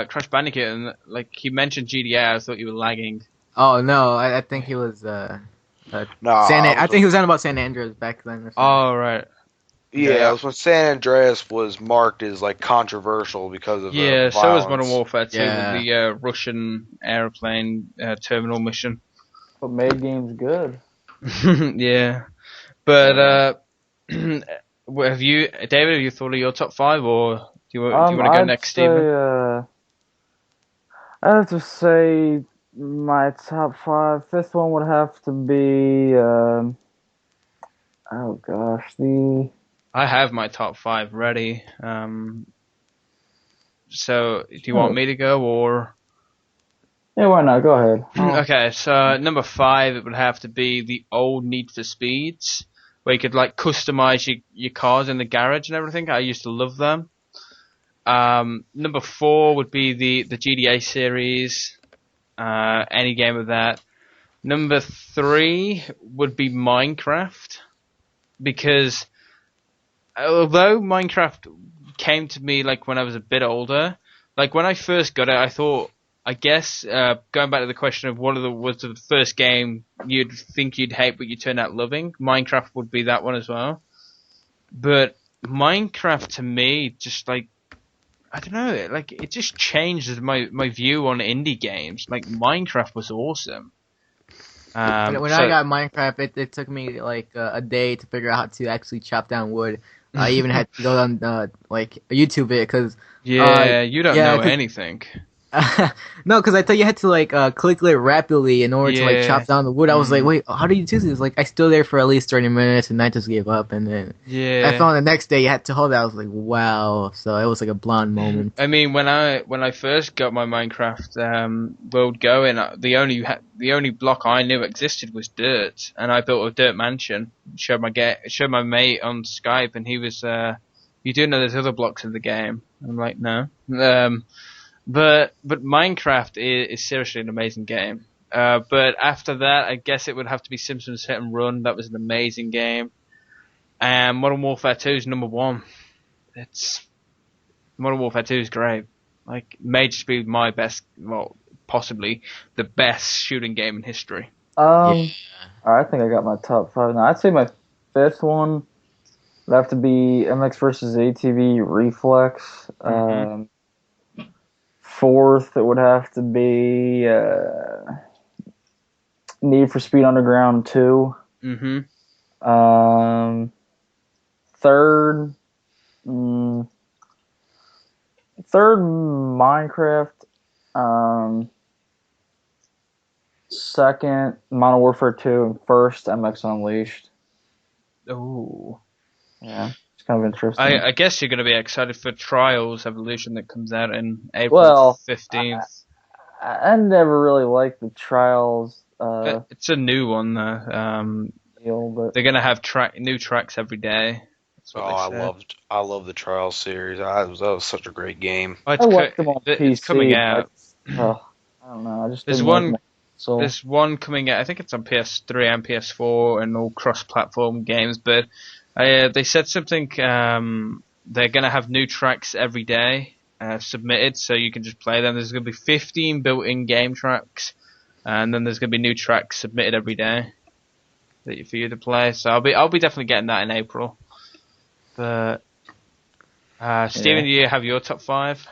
Crash Bandicoot and like he mentioned GTA. I thought you were lagging. Oh no, I think he was No, I think he was on about San Andreas back then. Or something. Oh right. Yeah, it was when San Andreas was marked as like controversial because of the So was violence. Modern Warfare 2 Yeah. with the Russian airplane terminal mission. What made games good? Yeah, but have you, David? Have you thought of your top 5, or do you want to go I'd next, say, Steven? I'd have to say my top 5. Fifth one would have to be, oh gosh, I have my top 5 ready. So do you want me to go or? Yeah, why not? Go ahead. Okay, so number 5 it would have to be the old Need for Speeds, where you could like customize your cars in the garage and everything. I used to love them. Number 4 would be the GTA series, any game of that. Number 3 would be Minecraft, because although Minecraft came to me like when I was a bit older, like when I first got it, I thought, I guess, going back to the question of was the first game you'd think you'd hate but you turned out loving, Minecraft would be that one as well. But Minecraft to me, just like, I don't know, like it just changed my view on indie games. Like Minecraft was awesome. When I got Minecraft, it took me like a day to figure out how to actually chop down wood. I even had to go on like YouTube it because you don't know anything. No, because I thought you had to like click it rapidly in order to like chop down the wood. I was like, wait, how do you do this? Like I stood there for at least 30 minutes and I just gave up. And then I found the next day you had to hold it. I was like, wow. So it was like a blonde moment. I mean, when I first got my Minecraft world going, the only block I knew existed was dirt, and I built a dirt mansion. Showed my mate on Skype, and he was, you do know there's other blocks in the game. I'm like, no. But Minecraft is seriously an amazing game. But after that, I guess it would have to be Simpsons Hit and Run. That was an amazing game. And Modern Warfare 2 is number 1. Modern Warfare 2 is great. Like, it may just be my best, well, possibly the best shooting game in history. I think I got my top 5 now. I'd say my 5th one would have to be MX vs. ATV Reflex. 4th, it would have to be Need for Speed Underground 2. Third, Minecraft. Second, Modern Warfare 2. And first, MX Unleashed. Oh. Yeah, it's kind of interesting. I guess you're going to be excited for Trials Evolution that comes out in April 15th. I never really liked the Trials. It's a new one though. Deal, but they're going to have new tracks every day. I love the Trials series. That was such a great game. I liked them on PC. It's coming out. I don't know. I just There's didn't one. like So there's one coming out. I think it's on PS3 and PS4 and all cross-platform games. But they said something. They're gonna have new tracks every day submitted, so you can just play them. There's gonna be 15 built-in game tracks, and then there's gonna be new tracks submitted every day for you to play. So I'll be definitely getting that in April. But Steven, do you have your top 5?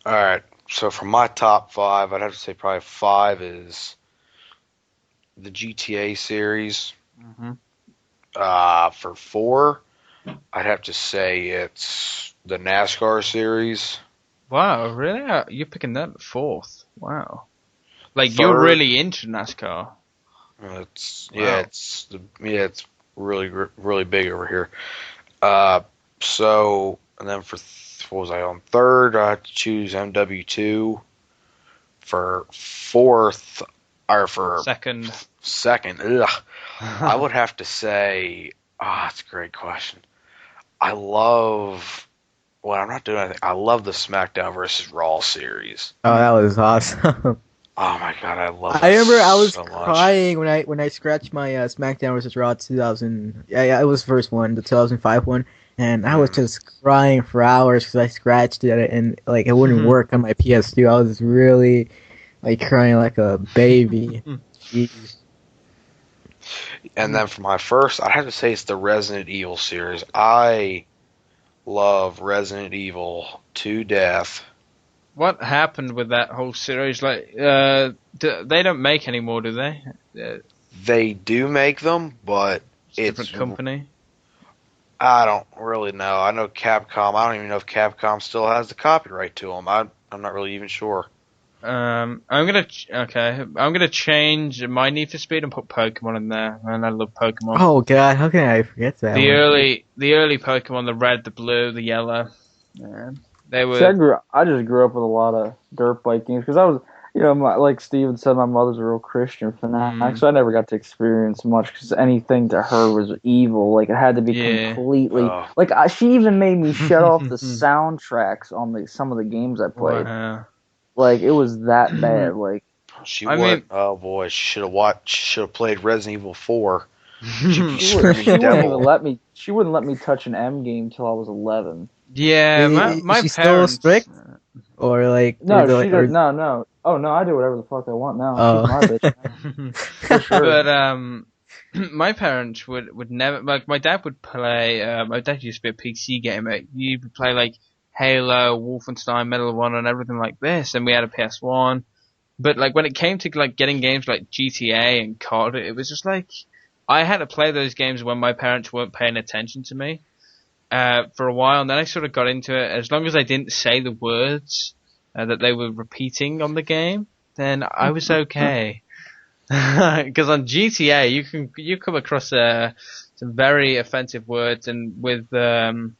All right. So for my top 5, I'd have to say probably 5 is the GTA series. For 4, I'd have to say it's the NASCAR series. Wow, really? You're picking that at 4th? Wow. Like, 3rd, you're really into NASCAR. It's Wow. it's really big over here. So and then for what was I on 3rd? I had to choose MW2. For 4th, or for Second. I would have to say, that's a great question. I'm not doing anything. I love the SmackDown versus Raw series. Oh, that was awesome. Oh my god, I love it. I remember I was so much. crying when I scratched my SmackDown vs. Raw 2000. Yeah, it was the first one, the 2005 one, and I was just crying for hours because I scratched it and like it wouldn't work on my PS2. I was really like crying like a baby. Jeez. And then for my first, I'd have to say it's the Resident Evil series. I love Resident Evil to death. What happened with that whole series? Like, they don't make anymore, do they? They do make them, but It's a different company. I don't really know. I know Capcom. I don't even know if Capcom still has the copyright to them. I'm not really even sure. I'm gonna change my Need for Speed and put Pokemon in there, and I love Pokemon. Oh god, how can I forget that? The early Pokemon, the red, the blue, the yellow. Yeah. They were. See, I just grew up with a lot of dirt bike games because I was, like Steven said, my mother's a real Christian fanatic, so I never got to experience much because anything to her was evil. Like it had to be completely. Like she even made me shut off the soundtracks on some of the games I played. Wow. Like it was that bad. Like oh boy, should have played Resident Evil 4. she wouldn't let me touch an M game till I was 11. Yeah, my is she parents. still strict? Or like no, she does. No. Oh no, I do whatever the fuck I want now. Oh. She's my bitch. For sure. But my parents would never, like, my dad would play. My dad used to be a PC gamer. He would play like Halo, Wolfenstein, Medal of Honor, and everything like this. And we had a PS1. But like when it came to like getting games like GTA and COD, it was just like I had to play those games when my parents weren't paying attention to me for a while. And then I sort of got into it. As long as I didn't say the words that they were repeating on the game, then I was okay. Because on GTA, you come across some very offensive words, and with Call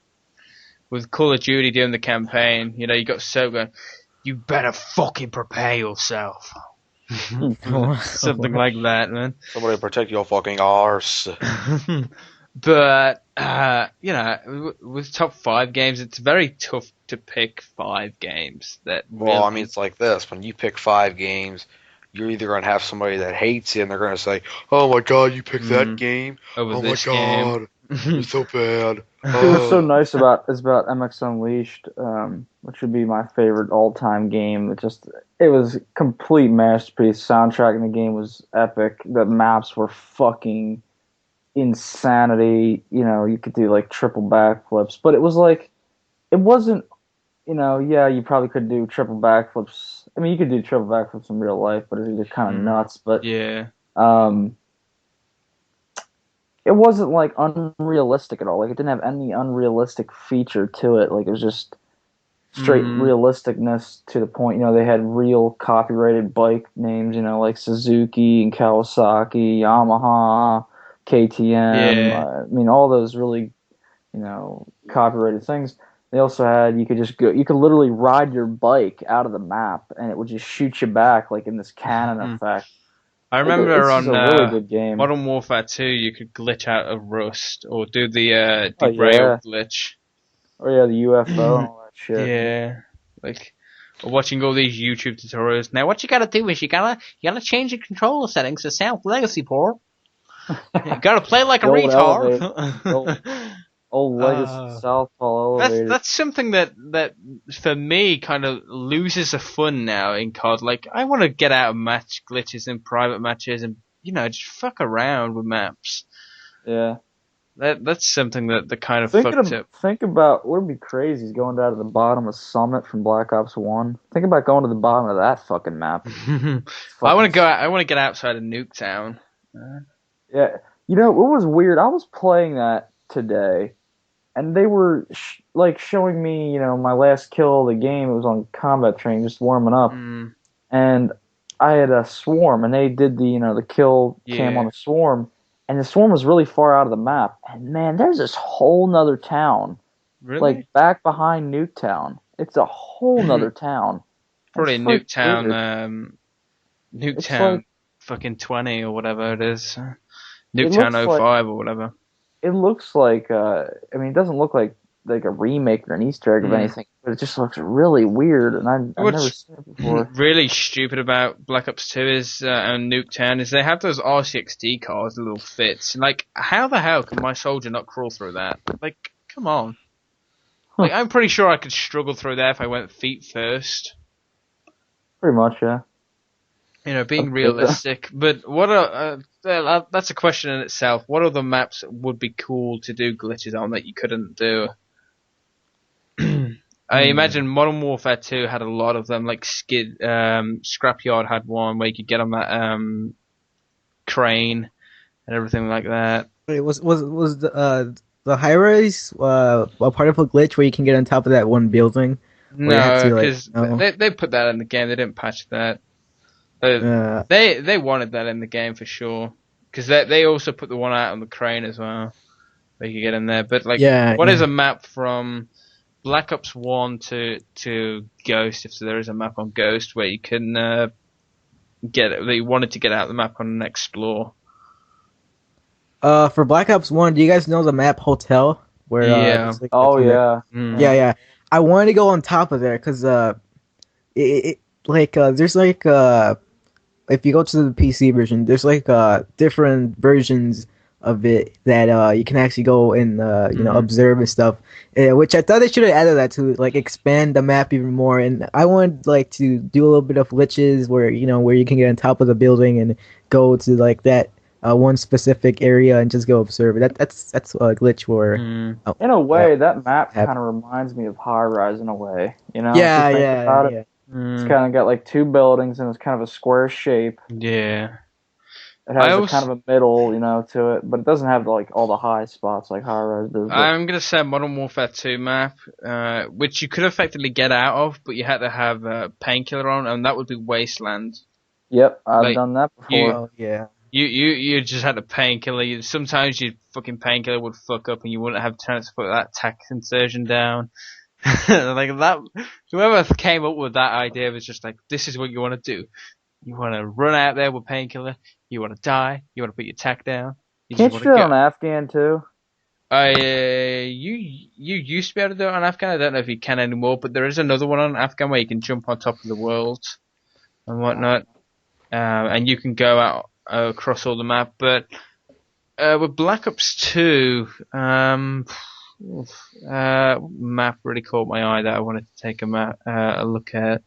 of Duty doing the campaign, you got so going, you better fucking prepare yourself. Something like that, man. Somebody protect your fucking arse. But with top 5 games, it's very tough to pick 5 games that. Well, I mean, it's like this: when you pick 5 games, you're either gonna have somebody that hates you, and they're gonna say, "Oh my god, you picked that game! Over oh my this god, it's so bad." What's so nice about MX Unleashed, which would be my favorite all-time game. It was a complete masterpiece. Soundtrack in the game was epic. The maps were fucking insanity. You could do like triple backflips, but it was like, it wasn't, you probably could do triple backflips. I mean, you could do triple backflips in real life, but it's kind of nuts. But yeah, it wasn't like unrealistic at all. Like it didn't have any unrealistic feature to it. Like it was just straight realisticness to the point. They had real copyrighted bike names. Like Suzuki and Kawasaki, Yamaha, KTM. Yeah. I mean, all those really, copyrighted things. They also had, you could literally ride your bike out of the map and it would just shoot you back like in this cannon effect. I remember on a really good game. Modern Warfare 2, you could glitch out of Rust or do the derail glitch. Oh yeah, the UFO and all that shit. Yeah, like Or watching all these YouTube tutorials. Now, what you gotta do is you gotta change your controller settings to South Legacy Port. You gotta play like a The old retard. Old Legacy Southpaw elevator. That's something that for me kind of loses the fun now in COD. Like, I want to get out of match glitches in private matches and just fuck around with maps. Yeah. That's something that kind of fucked up. Think about what would be crazy is going down to the bottom of Summit from Black Ops 1. Think about going to the bottom of that fucking map. I want to go. I want to get outside of Nuketown. Yeah. You know, it was weird. I was playing that today, and they were showing me, my last kill of the game. It was on Combat Train, just warming up, and I had a swarm, and they did the kill cam on the swarm. And the swarm was really far out of the map. And man, there's this whole nother town. Really? Like back behind Nuketown. It's a whole nother town. Probably Nuketown, Nuketown fucking 20 or whatever it is. Nuketown 05 or whatever. It looks like, it doesn't look like a remake or an Easter egg of anything, but it just looks really weird, and I've never seen it before. Really stupid about Black Ops 2 is and Nuketown is they have those RCXD cars, the little fits. Like, how the hell can my soldier not crawl through that? Like, come on. Like, I'm pretty sure I could struggle through there if I went feet first. Pretty much, yeah. Being realistic. But that's a question in itself. What other maps would be cool to do glitches on that you couldn't do? I imagine Modern Warfare 2 had a lot of them, like Scrapyard had one where you could get on that crane and everything like that. Wait, was the high-rise a part of a glitch where you can get on top of that one building? No, because they put that in the game. They didn't patch that. They wanted that in the game for sure. Because they also put the one out on the crane as well, where you could get in there. But what is a map from Black Ops 1 to Ghost, if there is a map on Ghost where you can get it, that you wanted to get out of the map on an explore? For Black Ops 1, do you guys know the map Hotel? Where yeah. Yeah. I wanted to go on top of there because there's if you go to the PC version, there's different versions of it that you can actually go and observe and stuff, which I thought they should have added that to expand the map even more. And I wanted to do a little bit of glitches where you can get on top of the building and go to that one specific area and just go observe it. That's a glitch where in a way that map kind of reminds me of High Rise in a way. Yeah. It's kind of got two buildings and it's kind of a square shape. Yeah. It has kind of a middle, to it, but it doesn't have all the high spots like High Rise does. I'm gonna say Modern Warfare 2 map, which you could effectively get out of, but you had to have Painkiller on, and that would be Wasteland. Yep, I've done that before. You just had a Painkiller. Sometimes your fucking Painkiller would fuck up, and you wouldn't have a chance to put that tack insertion down. That, whoever came up with that idea was just this is what you want to do. You want to run out there with Painkiller. You want to die. You want to put your tack down. Can't you do it on Afghan too? You used to be able to do it on Afghan. I don't know if you can anymore, but there is another one on Afghan where you can jump on top of the world and whatnot, and you can go out across all the map. But with Black Ops 2, map really caught my eye that I wanted to take a look at.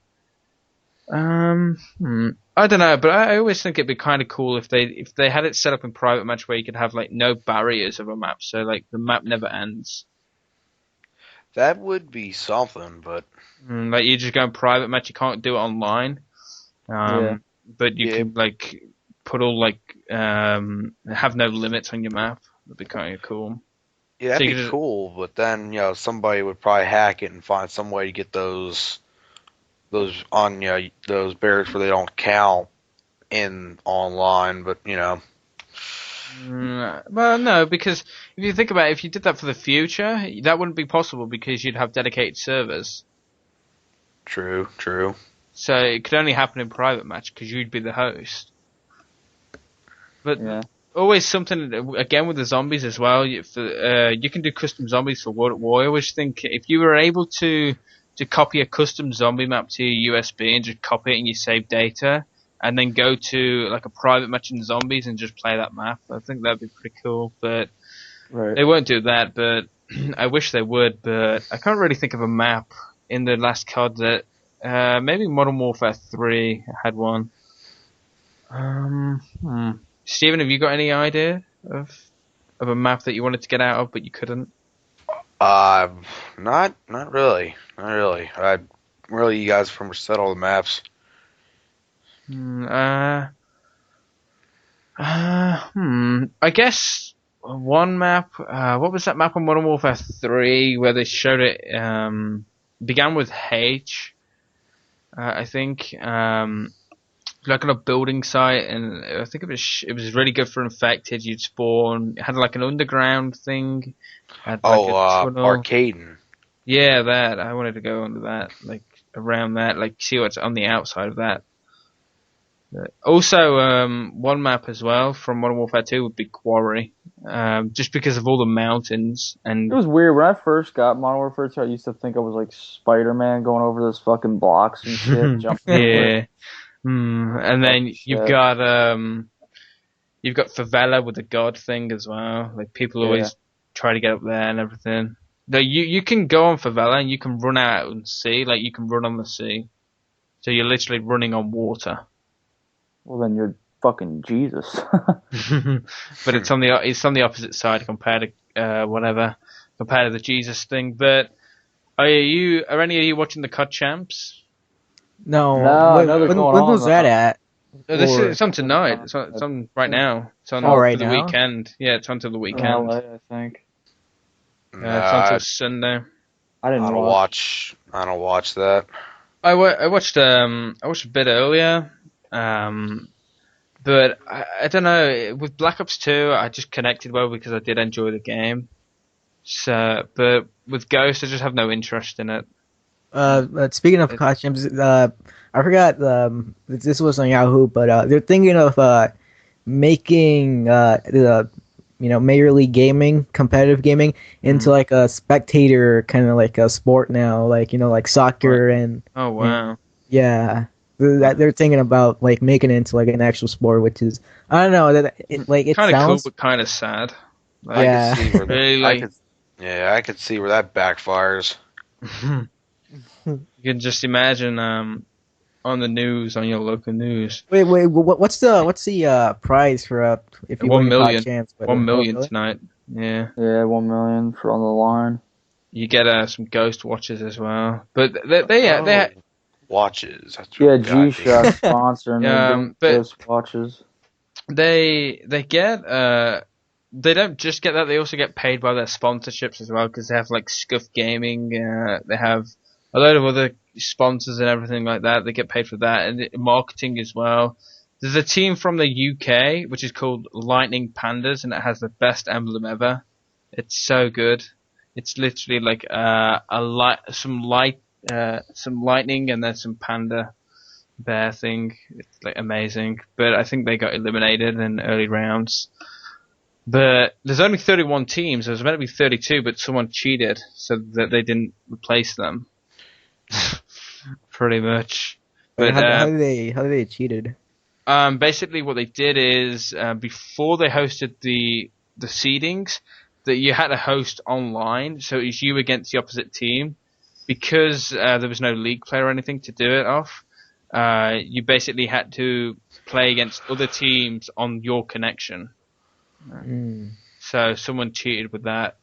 I don't know, but I always think it'd be kind of cool if they had it set up in private match where you could have no barriers of a map, so the map never ends. That would be something, but you just go in private match, you can't do it online. But you can put all have no limits on your map. That'd be kind of cool. Yeah, that'd be cool, but then somebody would probably hack it and find some way to get those on those barriers where they don't count in online. But well, no, because if you think about it, if you did that for the future, that wouldn't be possible because you'd have dedicated servers. True. So it could only happen in private match because you'd be the host. But always something, again, with the zombies as well. You can do custom zombies for World at War. I always think if you were able to to copy a custom zombie map to your USB and just copy it in your saved data, and then go to like a private match in zombies and just play that map. I think that'd be pretty cool, but they won't do that. But I wish they would. But I can't really think of a map in the last COD that maybe Modern Warfare 3 had one. Steven, have you got any idea of a map that you wanted to get out of but you couldn't? Not really. Not really. You guys from settle the maps. I guess one map. What was that map on Modern Warfare 3 where they showed it? Began with H, I think. Like on a building site, and I think it was really good for infected. You'd spawn. It had like an underground thing. Had like Arcaden. Yeah, that. I wanted to go under that, like around that, like see what's on the outside of that. Also, one map as well from Modern Warfare 2 would be Quarry, just because of all the mountains. And it was weird when I first got Modern Warfare 2. I used to think I was like Spider-Man going over those fucking blocks and shit, jumping. Yeah. And then you've got Favela with the God thing as well. Like people always try to get up there and everything. Though you can go on Favela and you can run out and sea, like you can run on the sea. So you're literally running on water. Well, then you're fucking Jesus. But it's on the opposite side compared to compared to the Jesus thing. But are any of you watching the COD Champs? No. When was that at? It's on tonight. It's on right now. It's on right for the now? weekend. Yeah, it's on till the weekend. LA, I think. It's on till Sunday. I don't watch that. I watched a bit earlier, but I don't know. With Black Ops 2, I just connected well because I did enjoy the game. So, but with Ghost, I just have no interest in it. Speaking of costumes, I forgot this was on Yahoo, but they're thinking of making the Major League Gaming, competitive gaming, into like a spectator kind of like a sport now, like like soccer and. Oh wow! Yeah, they're thinking about like making it into like an actual sport, which is I don't know that it kind of sounds cool but kind of sad. Like, yeah, I could see where that backfires. You can just imagine on the news, on your local news. Wait, what's the prize for if you 1 win million? chance? 1 million tonight. Yeah. Yeah, 1 million for on the line. You get some Ghost watches as well, but they watches. That's really G-Shock sponsoring but Ghost watches. They get they don't just get that; they also get paid by their sponsorships as well because they have like Scuff Gaming. They have a load of other sponsors and everything like that. They get paid for that and marketing as well. There's a team from the UK which is called Lightning Pandas, and it has the best emblem ever. It's so good. It's literally like some lightning and then some panda bear thing. It's like amazing. But I think they got eliminated in early rounds. But there's only 31 teams. There was meant to be 32, but someone cheated so that they didn't replace them. Pretty much. But how did they cheated? Basically, what they did is before they hosted the seedings, that you had to host online, so it was you against the opposite team. Because there was no league player or anything to do it off, you basically had to play against other teams on your connection. So someone cheated with that.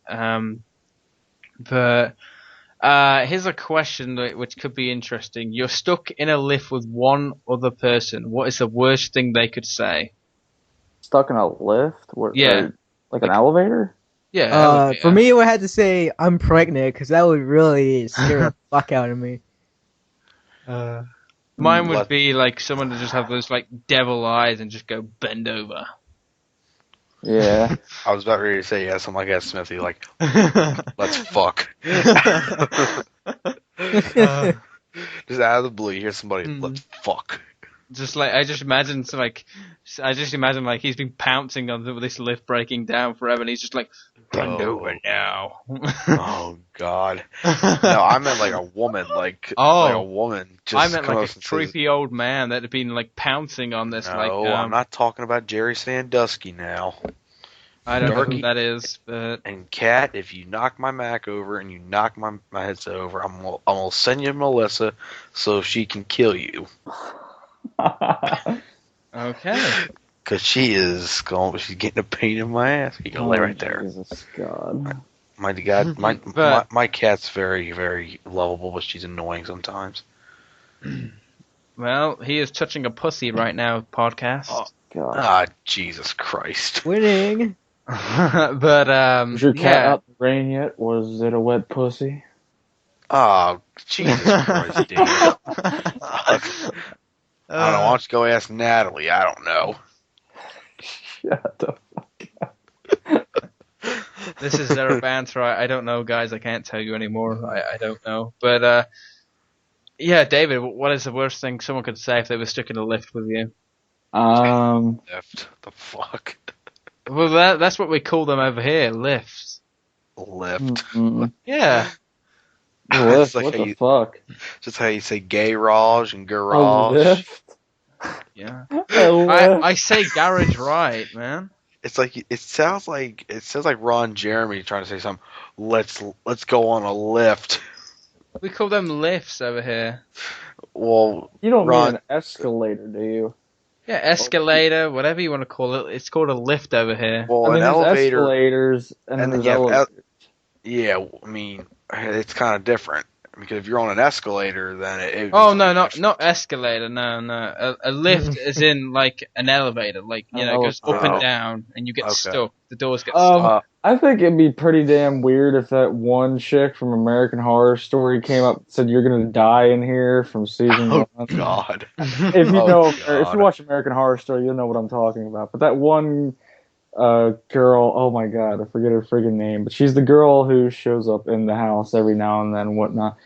But here's a question which could be interesting. You're stuck in a lift with one other person. What is the worst thing they could say? Stuck in a lift? Yeah. Like an elevator? Yeah. Elevator. For me, I would have to say I'm pregnant because that would really scare the fuck out of me. Mine would be like someone to just have those like devil eyes and just go bend over. Yeah. I was about ready to say something like that, Smithy, like, let's fuck. Just out of the blue, you hear somebody, let's fuck. Just like I just imagine like he's been pouncing on this lift breaking down forever, and he's just like, Bend over now. Oh God! No, I meant like a woman, like a woman. Just I meant like a creepy old man that had been like pouncing on this. No, I'm not talking about Jerry Sandusky now. I don't know who that is, but And Kat, if you knock my Mac over and you knock my headset over, I'm gonna send you Melissa so she can kill you. okay. Cause she's getting a pain in my ass. You can lay right there. Jesus God. My God, my cat's very, very lovable, but she's annoying sometimes. Well, he is touching a pussy right now, podcast. Oh, God. Ah, Jesus Christ. Winning. But Was your cat out in the rain yet? Was it a wet pussy? Oh, Jesus Christ, David. I don't know. Why don't you go ask Natalie? I don't know. Shut the fuck up. This is Zerabanth, right? I don't know, guys. I can't tell you anymore. I don't know. But, yeah, David, what is the worst thing someone could say if they were stuck in a lift with you? Lift. The fuck? Well, that's what we call them over here, lifts. Lift. Mm-hmm. Yeah. Lift, like what the fuck? Just how you say garage and garage. A lift? Yeah. A lift? I say garage right, man. It's like it sounds like Ron Jeremy trying to say something. Let's go on a lift. We call them lifts over here. Well, You don't Ron, mean an escalator, do you? Yeah, escalator, whatever you want to call it. It's called a lift over here. well, I mean, an there's elevator. escalators and and then there's you have elevators. Yeah, I mean, it's kind of different because if you're on an escalator, then it Oh no, not escalator. No. A lift is in like an elevator, like it goes up and down, and you get stuck. The doors get stuck. I think it'd be pretty damn weird if that one chick from American Horror Story came up and said, "You're gonna die in here" from season one. Oh God! If you if you watch American Horror Story, you'll know what I'm talking about. But that one girl, oh my God, I forget her friggin' name, but she's the girl who shows up in the house every now and then and whatnot.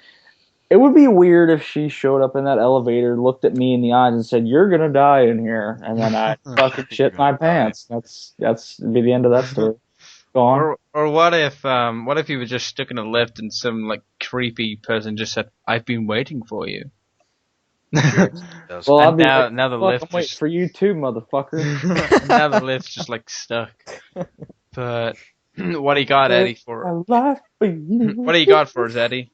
It would be weird if she showed up in that elevator, looked at me in the eyes, and said, "You're gonna die in here," and then I fucking shit my pants. That's be the end of that story. Go on. Or what if you were just stuck in a lift and some like creepy person just said, "I've been waiting for you." Well, now the lift. I'm waiting for you too, motherfucker. Now the lift's just like stuck. But what do you got, Eddie? For what do you got for us, Eddie?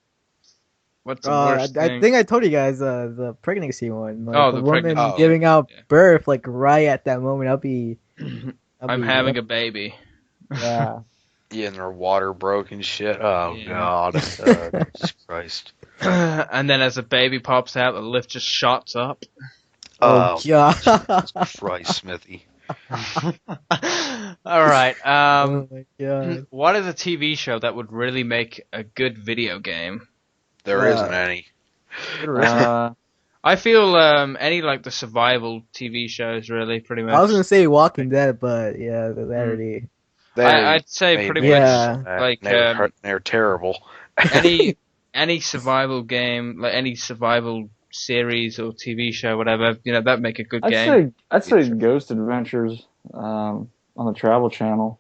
What's the worst thing? I think I told you guys the pregnancy one. Like, the woman giving out birth like right at that moment. I'm having a baby. Yeah. Yeah, and their water broke and shit. Oh God! Jesus Christ! And then as the baby pops out, the lift just shots up. Oh God! Jesus Christ, Smithy! All right. Oh my God! What is a TV show that would really make a good video game? There isn't any. I feel any like the survival TV shows really pretty much. I was gonna say Walking Dead, but yeah, that already. I'd say pretty much like they're terrible. any survival game, like any survival series or TV show, whatever, that'd make a good game. I'd say Ghost Adventures on the Travel Channel.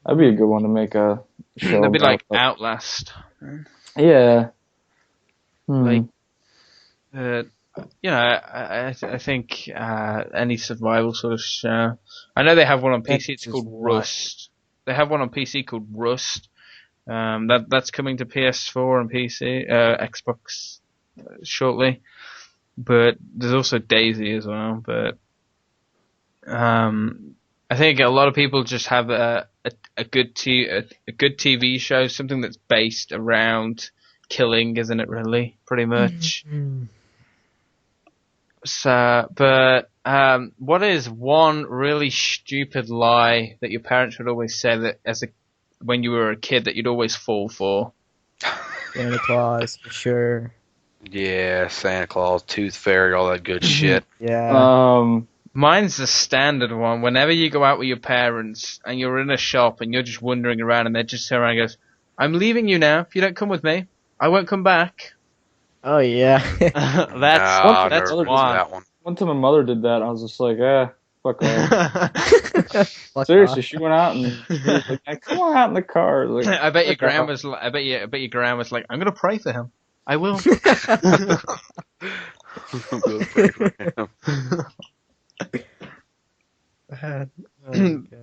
That'd be a good one to make a show. That'd be like Outlast. Yeah. Like, I think any survival sort of show. I know they have one on PC. It's called Rust. They have one on PC called Rust. That's coming to PS4 and PC, Xbox shortly. But there's also Daisy as well. But I think a lot of people just have a good TV show, something that's based around killing, isn't it? Really, pretty much. So, but what is one really stupid lie that your parents would always say that when you were a kid that you'd always fall for? Santa Claus, for sure. Yeah, Santa Claus, Tooth Fairy, all that good shit. Yeah. Mine's the standard one. Whenever you go out with your parents and you're in a shop and you're just wandering around and they just turn around and goes, "I'm leaving you now. If you don't come with me, I won't come back." Oh yeah. That's one. One time my mother did that. I was just like, fuck off. Fuck Seriously, off. she went out and she was like, "Hey, come on out in the car." I was like, I bet your "What the Gran hell?" was. I bet your Gran was like, I'm gonna pray for him. I will. We'll pray for him.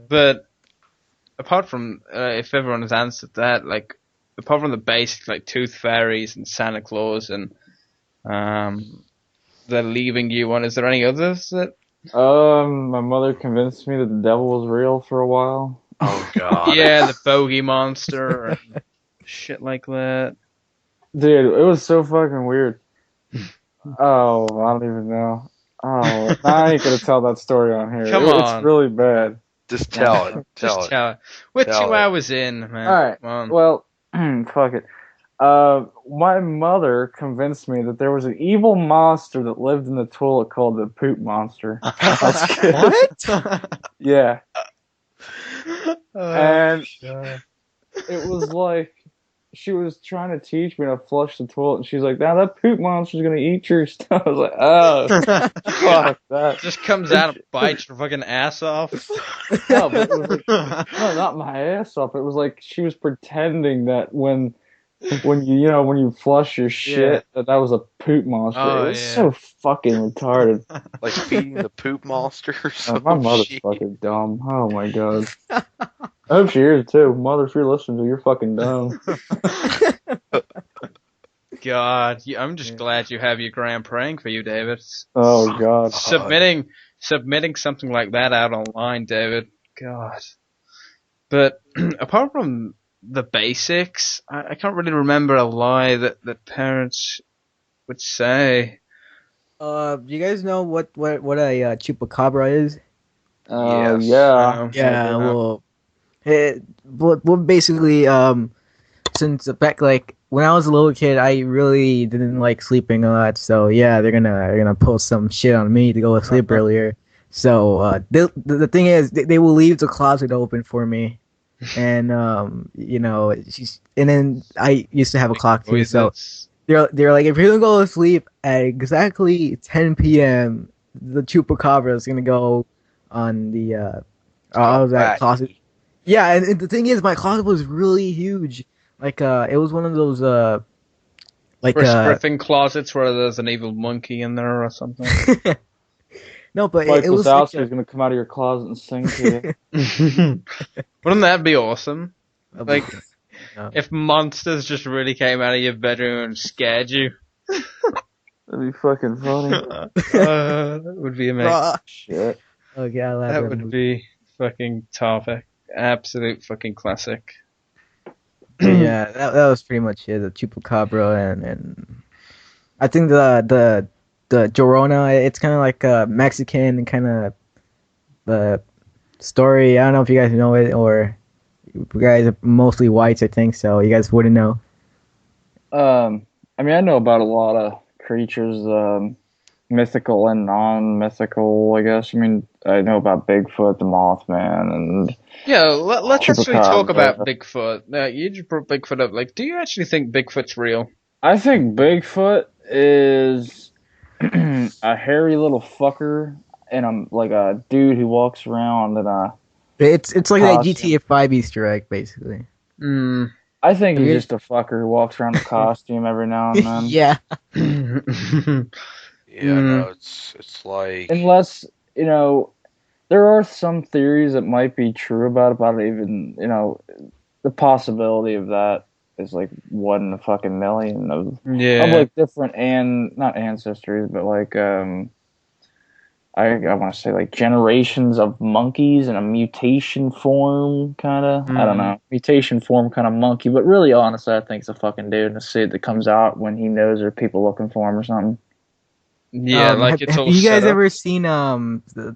But apart from if everyone has answered that, like apart from the basic like tooth fairies and Santa Claus and the leaving you one, is there any others that? My mother convinced me that the devil was real for a while. Oh God. Yeah, the bogey monster and shit like that. Dude, it was so fucking weird. Oh, I don't even know. Oh, I ain't gonna tell that story on here. Come on. It's really bad. Just tell it. Just Tell it. tell it. We're Tell 2 it. hours in, man. All right. Come on. Well, fuck it. My mother convinced me that there was an evil monster that lived in the toilet called the poop monster. That's good. What? Yeah. Oh, And God. it was like she was trying to teach me to flush the toilet, and she's like, "Now that poop monster's gonna eat your stuff." I was like, "Oh, fuck that!" Just comes out and bites your fucking ass off. No, but it was like, no, not my ass off. It was like she was pretending that when you flush your shit, that was a poop monster. Oh, It was yeah. so fucking retarded. Like feeding the poop monster or Oh, some my mother's shit. fucking dumb. Oh my god. I hope she hears it too. Mother, if you're listening to, you're fucking dumb. God, I'm just glad you have your Gran praying for you, David. Oh god. Submitting something like that out online, David. God. But apart from the basics, I can't really remember a lie that parents would say. You guys know what a chupacabra is? Yes. Yeah. Yeah, well, basically, since back like when I was a little kid, I really didn't like sleeping a lot. So yeah, they're gonna pull some shit on me to go to sleep earlier. So the thing is, they will leave the closet open for me, and and then I used to have a clock too. So they're like, if you're gonna go to sleep at exactly 10 p.m., the chupacabra is gonna go on the that closet. Yeah, and the thing is, my closet was really huge. Like, it was one of those, Griffin closets where there's an evil monkey in there or something. No, but Like it was Wazowski's like gonna come out of your closet and sing to you. Wouldn't that be awesome? Like, no. if monsters just really came out of your bedroom and scared you. That'd be fucking funny. That would be amazing. Shit. Okay, I love That would be fucking topic. Absolute fucking classic. Yeah, that was pretty much it. The chupacabra and I think the Llorona. It's kind of like a Mexican kind of the story. I don't know if you guys know it, or you guys are mostly whites, I think, so you guys wouldn't know. I mean, I know about a lot of creatures, mythical and non-mythical, I guess. I mean, I know about Bigfoot, the Mothman, and Yeah, let's actually Chupacabra. talk about Bigfoot. You just brought Bigfoot up. Like, do you actually think Bigfoot's real? I think Bigfoot is a hairy little fucker and like a dude who walks around in a. It's like that Costume. GTA 5 Easter egg, basically. I think he's Yeah. just a fucker who walks around in a costume every now and then. Yeah. Yeah, no, it's like Unless, there are some theories that might be true about it, even, the possibility of that is like 1 in a fucking million of Yeah. like different not ancestries, but like I want to say like generations of monkeys in a mutation form, kind of. I don't know, mutation form kind of monkey, but really, honestly, I think it's a fucking dude in a suit that comes out when he knows there are people looking for him or something. Yeah, like it's all have you guys set up. ever seen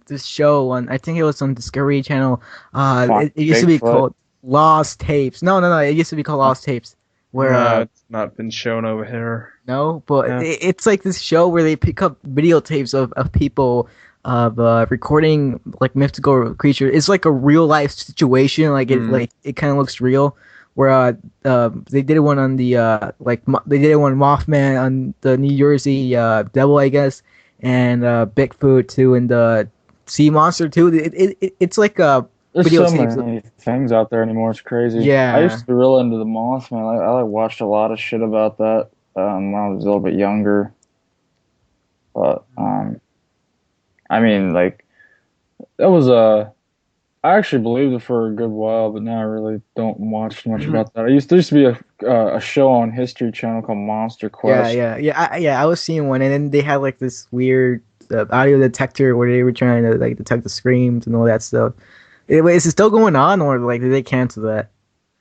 this show on? I think it was on Discovery Channel. It used to be Bigfoot. called Lost Tapes. No. It used to be called Lost Tapes. Where No, it's not been shown over here. no, but Yeah. it's like this show where they pick up videotapes of people recording like mythical creatures. It's like a real life situation. Like it kind of looks real. Where they did one on the they did one Mothman on the New Jersey Devil, I guess, and Bigfoot too in the Sea Monster too. It's like a There's video so tapes. many things out there anymore. It's crazy. Yeah. I used to be real into the Mothman. I like watched a lot of shit about that when I was a little bit younger. But I mean, like that was I actually believed it for a good while, but now I really don't watch much about that. There used to be a show on History Channel called Monster Quest. Yeah. I was seeing one, and then they had like this weird audio detector where they were trying to like detect the screams and all that stuff. Is it still going on, or like did they cancel that?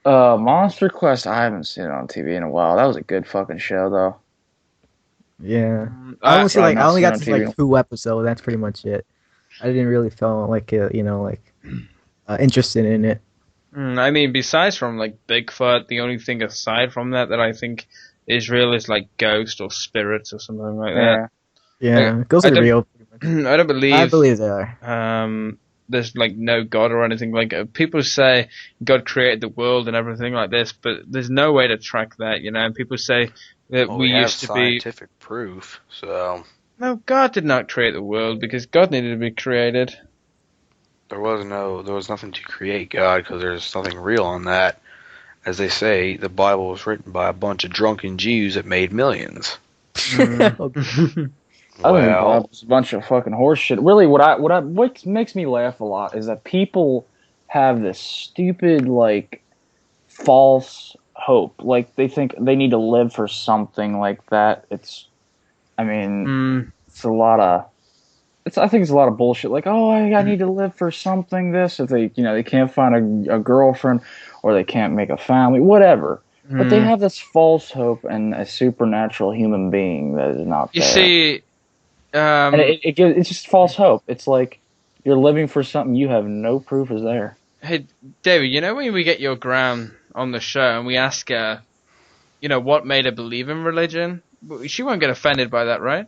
Monster Quest. I haven't seen it on TV in a while. That was a good fucking show, though. Yeah, I only I've not I only seen it got on to TV. like 2 episodes. That's pretty much it. I didn't really feel like interested in it. I mean, besides from like Bigfoot, the only thing aside from that I think is real is like ghosts or spirits or something like that. Yeah, ghosts are real. I don't believe. I believe they are. There's like no God or anything. Like people say God created the world and everything like this, but there's no way to track that, you know. And people say that we have used to be scientific proof, so no, God did not create the world because God needed to be created. there was nothing to create God because there's nothing real on that. As they say, the Bible was written by a bunch of drunken Jews that made millions. I think Well, it's a bunch of fucking horse shit. Really, what makes me laugh a lot is that people have this stupid, like, false hope. Like, they think they need to live for something like that. It's a lot of, I think it's a lot of bullshit. Like, oh, I need to live for something. This if they can't find a girlfriend or they can't make a family, whatever. But they have this false hope in a supernatural human being that is not there. You see. And it's just false hope. It's like you're living for something you have no proof is there. Hey, David, you know when we get your Gran on the show and we ask her, what made her believe in religion? She won't get offended by that, right?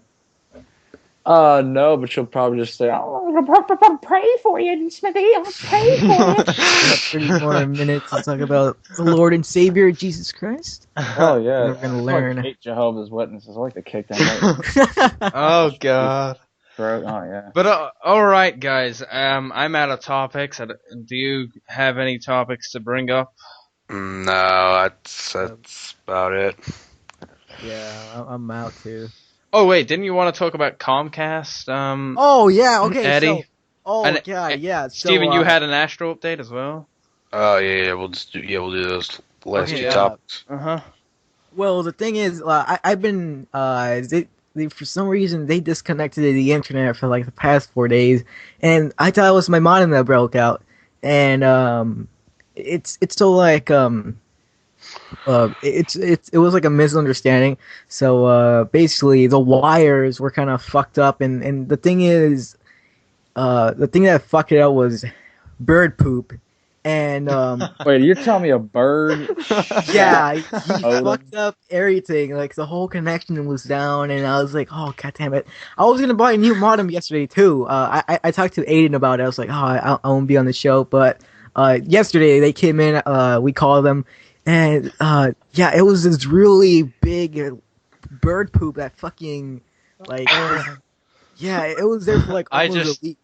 No, but she'll probably just say, "I'll pray for you, Smithy. I'll pray for you." 30 more minutes to talk about the Lord and Savior Jesus Christ. Oh yeah, we're gonna learn. I hate Jehovah's Witnesses. I like to kick them right. Oh God. Throat. Oh yeah. But all right, guys. I'm out of topics. Do you have any topics to bring up? no, that's about it. Yeah, I'm out too. Oh wait, didn't you want to talk about Comcast? Oh yeah, okay. Eddie. So, And, yeah. Steven, you had an Astro update as well. Oh yeah, we'll do those last Okay, two topics. Well, the thing is, I've been they for some reason they disconnected the internet for like the past 4 days, and I thought it was my modem that broke out, and it's still like it was like a misunderstanding. So basically the wires were kind of fucked up, and the thing is, the thing that fucked it up was bird poop. And wait, you're telling me a bird? Yeah, he fucked up everything. Like the whole connection was down, and I was like, "Oh god damn it!" I was gonna buy a new modem yesterday too. I talked to Aiden about it. I was like, "Oh, I won't be on the show," but yesterday they came in. We called them, and it was this really big bird poop that fucking like it was there for like almost a week.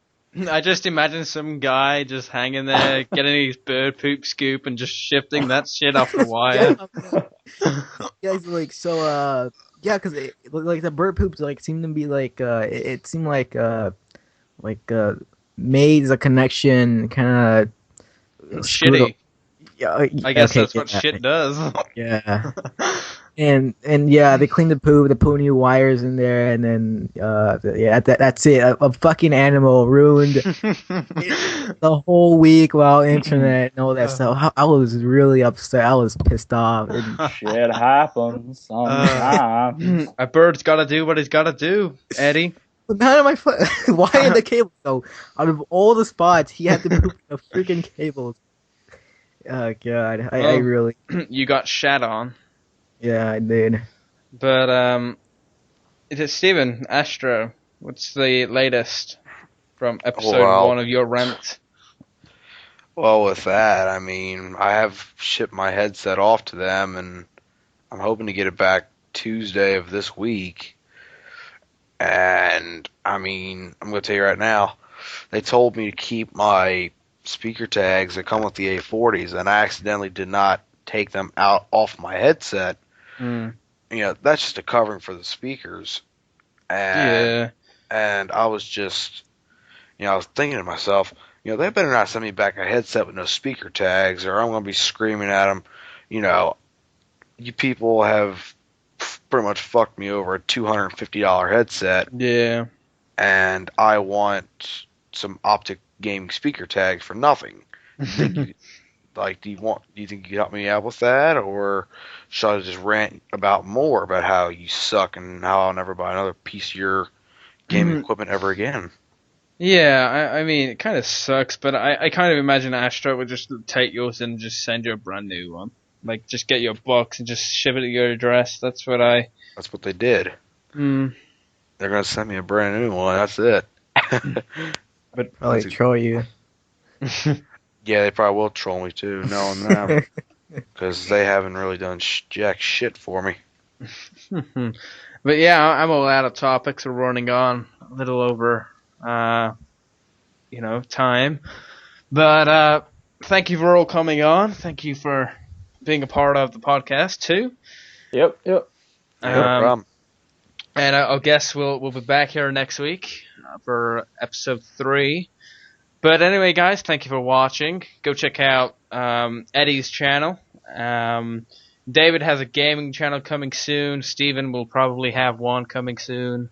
I just imagine some guy just hanging there, getting his bird poop scoop and just shifting that shit off the wire. Because like the bird poops like seemed to be like it seemed like made the connection kind of shitty. Yeah, I guess that's what shit does. Yeah. And they cleaned the poo. They put new wires in there, and then that's it. A fucking animal ruined the whole week without internet and all that stuff. I was really upset. I was pissed off. Shit happens sometimes. A bird's got to do what he's got to do, Eddie. None of my why in the cable though? Out of all the spots, he had to poop the freaking cables. Oh god, I really. You got shat on. Yeah, I did. But it is Steven Astro. What's the latest from episode 1 of your rant? Well, with that, I mean, I have shipped my headset off to them, and I'm hoping to get it back Tuesday of this week. And I mean, I'm going to tell you right now, they told me to keep my speaker tags that come with the A40s, and I accidentally did not take them out off my headset. Mm. That's just a covering for the speakers. Yeah. And I was just, I was thinking to myself, they better not send me back a headset with no speaker tags, or I'm going to be screaming at them, you people have pretty much fucked me over a $250 headset. Yeah. And I want some optic gaming speaker tags for nothing. Do you think you could help me out with that, or should I just rant about more about how you suck and how I'll never buy another piece of your gaming equipment ever again? Yeah, I mean, it kind of sucks, but I kind of imagine Astro would just take yours and just send you a brand new one. Like, just get your box and just ship it to your address. That's what they did. Mm. They're going to send me a brand new one. That's it. But probably troll you. Yeah, they probably will troll me too, knowing them. Because they haven't really done jack shit for me. But yeah, I'm all out of topics. We're running on a little over, time. But thank you for all coming on. Thank you for being a part of the podcast too. Yep. No problem. And I guess we'll be back here next week for episode 3. But anyway, guys, thank you for watching. Go check out Eddie's channel. David has a gaming channel coming soon. Steven will probably have one coming soon.